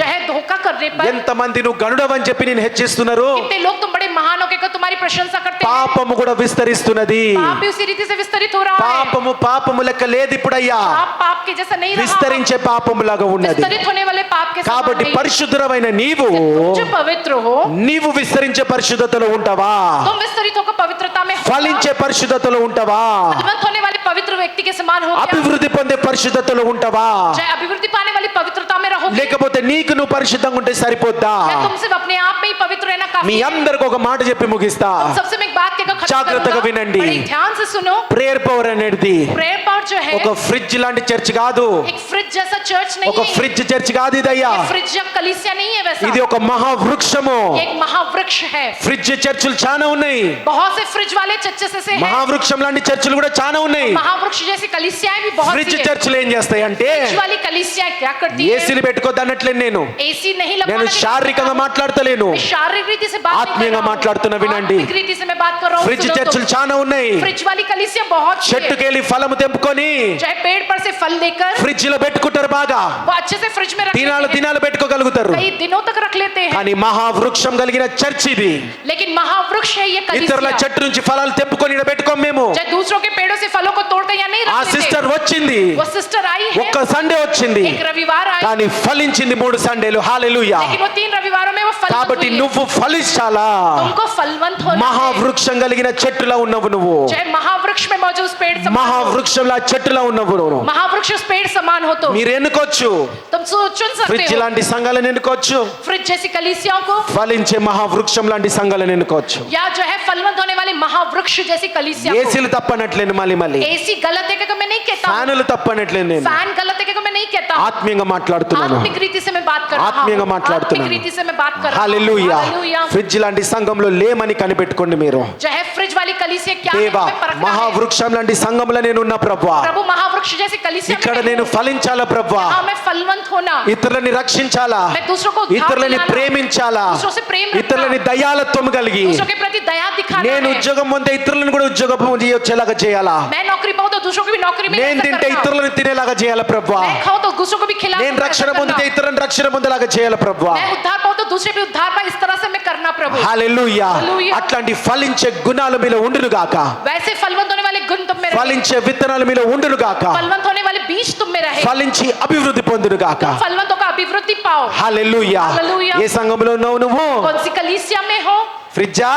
Speaker 2: चाहे धोखा करने पर
Speaker 1: ఎంత మంది నువ్వు గనుడవని చెప్పి నేను హెచ్చిస్తున్నారు?
Speaker 2: कितने लोग तुम बड़े महान हो के तुम्हारी प्रशंसा करते हैं?
Speaker 1: పాపము కూడా విస్తరిస్తున్నది.
Speaker 2: पाप भी उसी रीति से विस्तरित हो रहा है.
Speaker 1: పాపము పాపము లెక్క లేదు ఇప్పుడయ్యా,
Speaker 2: पाप पाप के जैसा नहीं रहा.
Speaker 1: విస్తరించే పాపము లాగా ఉన్నది.
Speaker 2: विस्तरित होने वाले पाप के समान
Speaker 1: కాబట్టి
Speaker 2: नहीं.
Speaker 1: పరిశుద్ధమైన నీవు
Speaker 2: तुम जो पवित्र हो,
Speaker 1: నీవు విస్తరించే పరిశుద్ధతలో ఉంటావా?
Speaker 2: तुम विस्तरित होकर पवित्रता में होगा.
Speaker 1: ఫలించే పరిశుద్ధతలో ఉంటావా?
Speaker 2: फलवंत होने वाले पवित्र व्यक्ति के समान हो गया.
Speaker 1: అభివృద్ధి పొందే పరిశుద్ధతలో ఉంటావా?
Speaker 2: चाहे अभिवृद्धि पाने वाली पवित्रता में रहोगे,
Speaker 1: లేకపోతే నీకు నువ్వు పరిశుద్ధంగా ఉంటే సరిపోద్దా?
Speaker 2: या तुम सिर्फ अपने आप में ही पवित्र रहना
Speaker 1: మీ
Speaker 2: काफी है?
Speaker 1: అందరికి ఒక మాట చెప్పి ముగిస్తా.
Speaker 2: तुम सबसे मैं एक बात कहकर खत्म
Speaker 1: జాగ్రత్తగా
Speaker 2: करूंगा.
Speaker 1: వినండి.
Speaker 2: बड़ी ध्यान से सुनो.
Speaker 1: ప్రేయర్ పవర్ అనేది
Speaker 2: प्रेयर पावर जो है
Speaker 1: ఒక ఫ్రిడ్జ్ లాంటి చర్చ్ కాదు,
Speaker 2: एक फ्रिज जैसा चर्च नहीं
Speaker 1: ఒక
Speaker 2: है.
Speaker 1: ఫ్రిడ్జ్ చర్చ్ కాదు ఇదయ్యా.
Speaker 2: ये फ्रिज या कलीसिया नहीं है वैसा.
Speaker 1: ఇది ఒక మహావృక్షము.
Speaker 2: ये एक महावृक्ष है.
Speaker 1: ఫ్రిడ్జ్ చర్చిలు చాలా ఉన్నాయి,
Speaker 2: बहुत से फ्रिज वाले चर्चेस ऐसे हैं.
Speaker 1: మహావృక్షం లాంటి చర్చిలు కూడా చాలా ఉన్నాయి.
Speaker 2: महावृक्ष जैसी कलीसियाएं भी बहुत
Speaker 1: ఫ్రిడ్జ్
Speaker 2: सी हैं.
Speaker 1: చర్చిలు ఏం చేస్తాయి అంటే
Speaker 2: फ्रिज वाली कलीसियाएं क्या करती है?
Speaker 1: ఏసీలు పెట్టుకోద్దు అనట్లేదు నేను.
Speaker 2: एसी नहीं
Speaker 1: నేను
Speaker 2: लगवाना.
Speaker 1: శారీరకంగా మాట్లాడతలేను,
Speaker 2: मैं शारीरिक रीति से बात नहीं कर
Speaker 1: ఆత్మీయంగా
Speaker 2: रहा हूं.
Speaker 1: మాట్లాడుతున్నా వినండి.
Speaker 2: आत्मिक रीति से मैं बात कर रहा हूं.
Speaker 1: ఫ్రిడ్జ్
Speaker 2: सुनो
Speaker 1: చర్చిలు
Speaker 2: तो.
Speaker 1: చాలా ఉన్నాయి.
Speaker 2: फ्रिज वाली कलीसिया बहुत सी है.
Speaker 1: చెట్టుకెళ్ళి ఫలము తెంపుకొని
Speaker 2: चाहे पेड़ पर से फल लेकर
Speaker 1: ఫ్రిడ్జ్ లో పెట్టుకుంటారు, బాగా
Speaker 2: वो अच्छे से फ्रिज में रख लेते
Speaker 1: దినాలు
Speaker 2: हैं.
Speaker 1: దినాలు పెట్టుకోగలుగుతారు.
Speaker 2: कई दिनों तक रख लेते हैं.
Speaker 1: కానీ మహావృక్షం కలిగిన చర్చ్ ఇది.
Speaker 2: लेकिन महावृक्ष है ये
Speaker 1: ఇతరుల
Speaker 2: कलीसिया.
Speaker 1: చెట్టు నుంచి ఫలాలు తెంపుకొని ఈడ పెట్టుకోం మేము.
Speaker 2: चाहे दूसरों के पेड़ों से फलों को तोड़कर या नहीं
Speaker 1: ఆ
Speaker 2: रख लेते.
Speaker 1: సిస్టర్ వచ్చింది,
Speaker 2: वो सिस्टर आई है.
Speaker 1: ఒక్క సండే వచ్చింది,
Speaker 2: एक रविवार आई.
Speaker 1: కానీ ఫలించింది 3 సండేలు. హల్లెలూయా.
Speaker 2: लेकिन वो 3 रविवारों में वो फलवंत
Speaker 1: కాబట్టి
Speaker 2: हुई है.
Speaker 1: నువ్వు ఫలించాలా?
Speaker 2: तुमको फलवंत होना है.
Speaker 1: మహావృక్షం కలిగిన చెట్టులా ఉన్నవు నువ్వు.
Speaker 2: चाहे महावृक्ष में मौजूद उस पेड़ समान हो.
Speaker 1: మహావృక్షంలా చెట్టులా ఉన్నవు నువ్వు.
Speaker 2: महावृक्ष उस पेड़ समान हो तो
Speaker 1: మీరు ఎన్నుకోవచ్చు,
Speaker 2: तुम चुन सकते
Speaker 1: ఫ్రిడ్జ్
Speaker 2: हो.
Speaker 1: లాంటి సంఘాలను ఎన్నుకోవచ్చు,
Speaker 2: फ्रिज जैसी कलीसियाओं को,
Speaker 1: ఫలించే మహావృక్షం లాంటి సంఘాలను ఎన్నుకోవచ్చు.
Speaker 2: या जो है फलवंत होने वाले महावृक्ष जैसी कलीसिया को.
Speaker 1: ఏసీలు తప్పనట్లేదు మళ్ళీ
Speaker 2: एसी गलत है कि मैं नहीं कहता हूं.
Speaker 1: ఫ్యానులు తప్పనట్లేదు నేను.
Speaker 2: फैन गलत है कि मैं नहीं कहता हूं.
Speaker 1: ఆత్మీయంగా మాట్లాడుతున్నాను,
Speaker 2: आत्मिक रीति से मैं बात कर रहा हूं.
Speaker 1: ఆత్మీయంగా మాట్లాడుతున్నాను.
Speaker 2: आत्मिक रीति से मैं बात कर रहा हूं.
Speaker 1: హల్లెలూయా.
Speaker 2: हालेलुया.
Speaker 1: ఫ్రిడ్జ్ లాంటి సంఘంలో లేమని కనిపెట్టుకోండి మీరు.
Speaker 2: जो है फ्रिज वाली कलीसिया क्या है
Speaker 1: దేవా,
Speaker 2: हमें परखना है.
Speaker 1: మహావృక్షం లాంటి సంఘంలో నేను ఉన్న ప్రభువా,
Speaker 2: प्रभु महावृक्ष जैसी कलीसिया
Speaker 1: ఇక్కడ
Speaker 2: में
Speaker 1: నేను ఫలించాలా ప్రభువా,
Speaker 2: मैं फलवंत होना,
Speaker 1: ఇతరులని రక్షించాలా,
Speaker 2: मैं दूसरों को उद्धार
Speaker 1: ఇతరులని
Speaker 2: दिलाना,
Speaker 1: ప్రేమించాలా,
Speaker 2: दूसरों से प्रेम रखना,
Speaker 1: ఇతరులని దయాలత్వం కలిగి
Speaker 2: दूसरों के प्रति दया दिखाना
Speaker 1: నేను
Speaker 2: है.
Speaker 1: ఉద్యోగం పొందే ఇతరులను కూడా ఉద్యోగం వచ్చేలాగా చేయాలా,
Speaker 2: मैं नौकरी पाऊं तो दूसरों को भी नौकरी में
Speaker 1: నేను
Speaker 2: ऐसा
Speaker 1: తింటే
Speaker 2: करना.
Speaker 1: ఇతరులను తినేలాగా చేయాలా ప్రభువా,
Speaker 2: मैं खाऊं तो दूसरों को भी खिलाना.
Speaker 1: నేను రక్షణ పొందితే ఇతరులను రక్షణ పొందేలాగా చేయాలా ప్రభువా.
Speaker 2: मैं उद्धार पाऊं तो दूसरे भी उद्धार पाए. इस तरह से मैं करना प्रभु.
Speaker 1: హల్లెలూయా.
Speaker 2: హల్లెలూయా.
Speaker 1: అట్లాంటి ఫలించే గుణాలు మీలో ఉండును గాక,
Speaker 2: वैसे फलवंत होने वाले गुण तुम में रहे.
Speaker 1: ఫలించే విత్తనాలు మీలో ఉండును గాక,
Speaker 2: फलवंत होने वाले बीज तुम में रहे.
Speaker 1: ఫలించి అభివృద్ధి పొందును గాక.
Speaker 2: फलवंतों का अभिवृद्धि पाओ.
Speaker 1: హల్లెలూయా.
Speaker 2: హల్లెలూయా.
Speaker 1: ఏ సంఘంలో ఉన్నావు నువ్వు?
Speaker 2: कौन सी कलीसिया में हो?
Speaker 1: ఫ్రిడ్జా?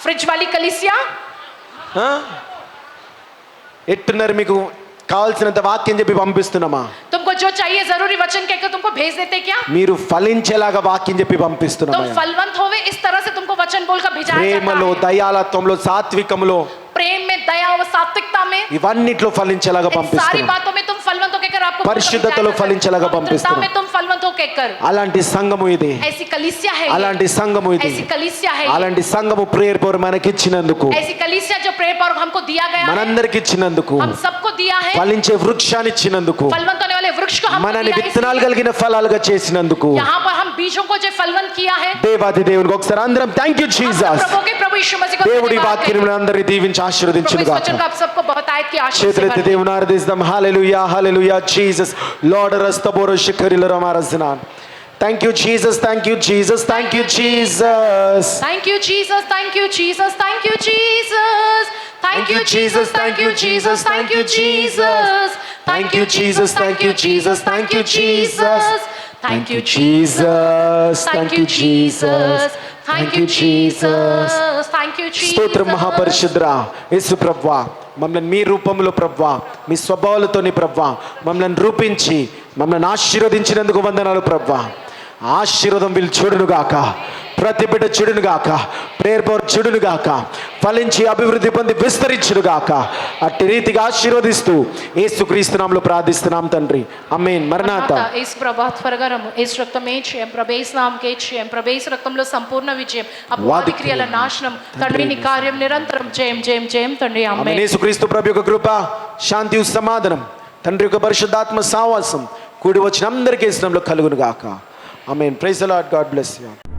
Speaker 2: फ्रिज वाली कलीसिया.
Speaker 1: ఆ? ఎట్టున్నారు? మీకు కావాల్సినంత వాక్యం చెప్పి పంపిస్తున్నామా?
Speaker 2: तुमको जो चाहिए जरूरी वचन कहकर तुमको भेज देते क्या?
Speaker 1: మీరు ఫలించేలాగా వాక్యం చెప్పి పంపిస్తున్నామా?
Speaker 2: तुम फलवंत होवे इस तरह से तुमको वचन बोलकर भेजा
Speaker 1: ప్రేమలో,
Speaker 2: जाता है.
Speaker 1: దయాలత్వంలో, సాత్వికంలో,
Speaker 2: प्रेम में, दया और सात्विकता में,
Speaker 1: ఇవన్నిట్లో ఫలించేలాగా
Speaker 2: इन सारी
Speaker 1: పంపిస్తున్నాం.
Speaker 2: बातों में तुम फलवंत हो कहकर आपको बोलकर
Speaker 1: పరిశుద్ధతలో
Speaker 2: भेजा जाता है.
Speaker 1: ఫలించేలాగా
Speaker 2: पवित्रता
Speaker 1: పంపిస్తున్నాం.
Speaker 2: में तुम फलवंत हो कहकर.
Speaker 1: అలాంటి సంఘము ఇది,
Speaker 2: ऐसी कलीसिया है ये.
Speaker 1: అలాంటి సంఘము ఇది,
Speaker 2: ऐसी कलीसिया है ये.
Speaker 1: అలాంటి సంఘము ప్రేయర్ పవర్ మనకి ఇచ్చినందుకు,
Speaker 2: ऐसी कलीसिया जो प्रेयर पावर हमको दिया गया है,
Speaker 1: మనందరికి ఇచ్చినందుకు,
Speaker 2: हम सबको दिया है.
Speaker 1: ఫలించే వృక్షాన్ని ఇచ్చినందుకు,
Speaker 2: फलवंत होने वाले वृक्ष को हमको
Speaker 1: మనని
Speaker 2: दिया है.
Speaker 1: విత్తనాలు
Speaker 2: इसलिए
Speaker 1: కలిగిన ఫలాలుగా చేసినందుకు
Speaker 2: यहाँ पर हम बीजों को जो फलवंत किया है,
Speaker 1: దేవాది దేవునికి ఒకసారి అందరం థ్యాంక్ యూ
Speaker 2: हम सब
Speaker 1: జీసస్.
Speaker 2: प्रभु के प्रभु यीशु मसीह को
Speaker 1: దేవుడి
Speaker 2: धन्यवाद
Speaker 1: వాక్యం
Speaker 2: दें.
Speaker 1: అందరినీ దీవించి
Speaker 2: प्रभु
Speaker 1: ఆశీర్వదించును
Speaker 2: इस
Speaker 1: గాక.
Speaker 2: वचन को आप सबको बहुत आयत की आशीष से
Speaker 1: చేతులెత్తి
Speaker 2: भर दें.
Speaker 1: దేవుని ఆరాధిస్తాం. Hallelujah, hallelujah. జీసస్ లార్డ్ రస్తబోరో శిఖరిల రమారజనాన్. Thank you Jesus, thank you Jesus, thank you Jesus.
Speaker 2: Thank you Jesus, thank you Jesus, thank you Jesus. Thank you Jesus, thank you Jesus, thank you Jesus. Thank you Jesus, thank you Jesus, thank you Jesus. Thank you Jesus, thank you Jesus. Thank you Jesus, thank you Jesus.
Speaker 1: స్తోత్రం మహాపరిశుద్ర యేసు ప్రభువా, మమ్మల్ని మీ రూపంలో ప్రభువా, మీ స్వభావాలతోని ప్రభువా మమ్మల్ని రూపించి మమ్మల్ని ఆశీర్వదించినందుకు వందనాలు ప్రభువా. ఆశీర్వాదం వీళ్ళు చూడును గాక, ప్రతి బిడ్డ చుడునుగాక, ప్రేయర్ పవర్ చుడునుగాక, ఫలించి అభివృద్ధి పొంది విస్తరించునుగాక. అట్టి రీతిగా ఆశీర్వదిస్తూ యేసుక్రీస్తు నామములో ప్రార్థిస్తున్నాం తండ్రి. ఆమేన్. మరణాత.
Speaker 2: యేసు ప్రభా త్వరగా రమ్ము. యేసు రక్తమే జయం, ప్రభేస్ నామకే జయం, ప్రభేస్ రక్తంలో సంపూర్ణ విజయం, అపవాది క్రియల నాశనం. తండ్రి నీ కార్యం నిరంతరం జయం జయం జయం తండ్రి. ఆమేన్.
Speaker 1: యేసుక్రీస్తు ప్రభు యొక్క కృప, శాంతి, సమాధానం, తండ్రి యొక్క పరిశుద్ధాత్మ సావాసం కూడి వచ్చిన అందరికీ యేసు నామములో కలుగునుగాక. Amen. Praise the Lord. God bless you.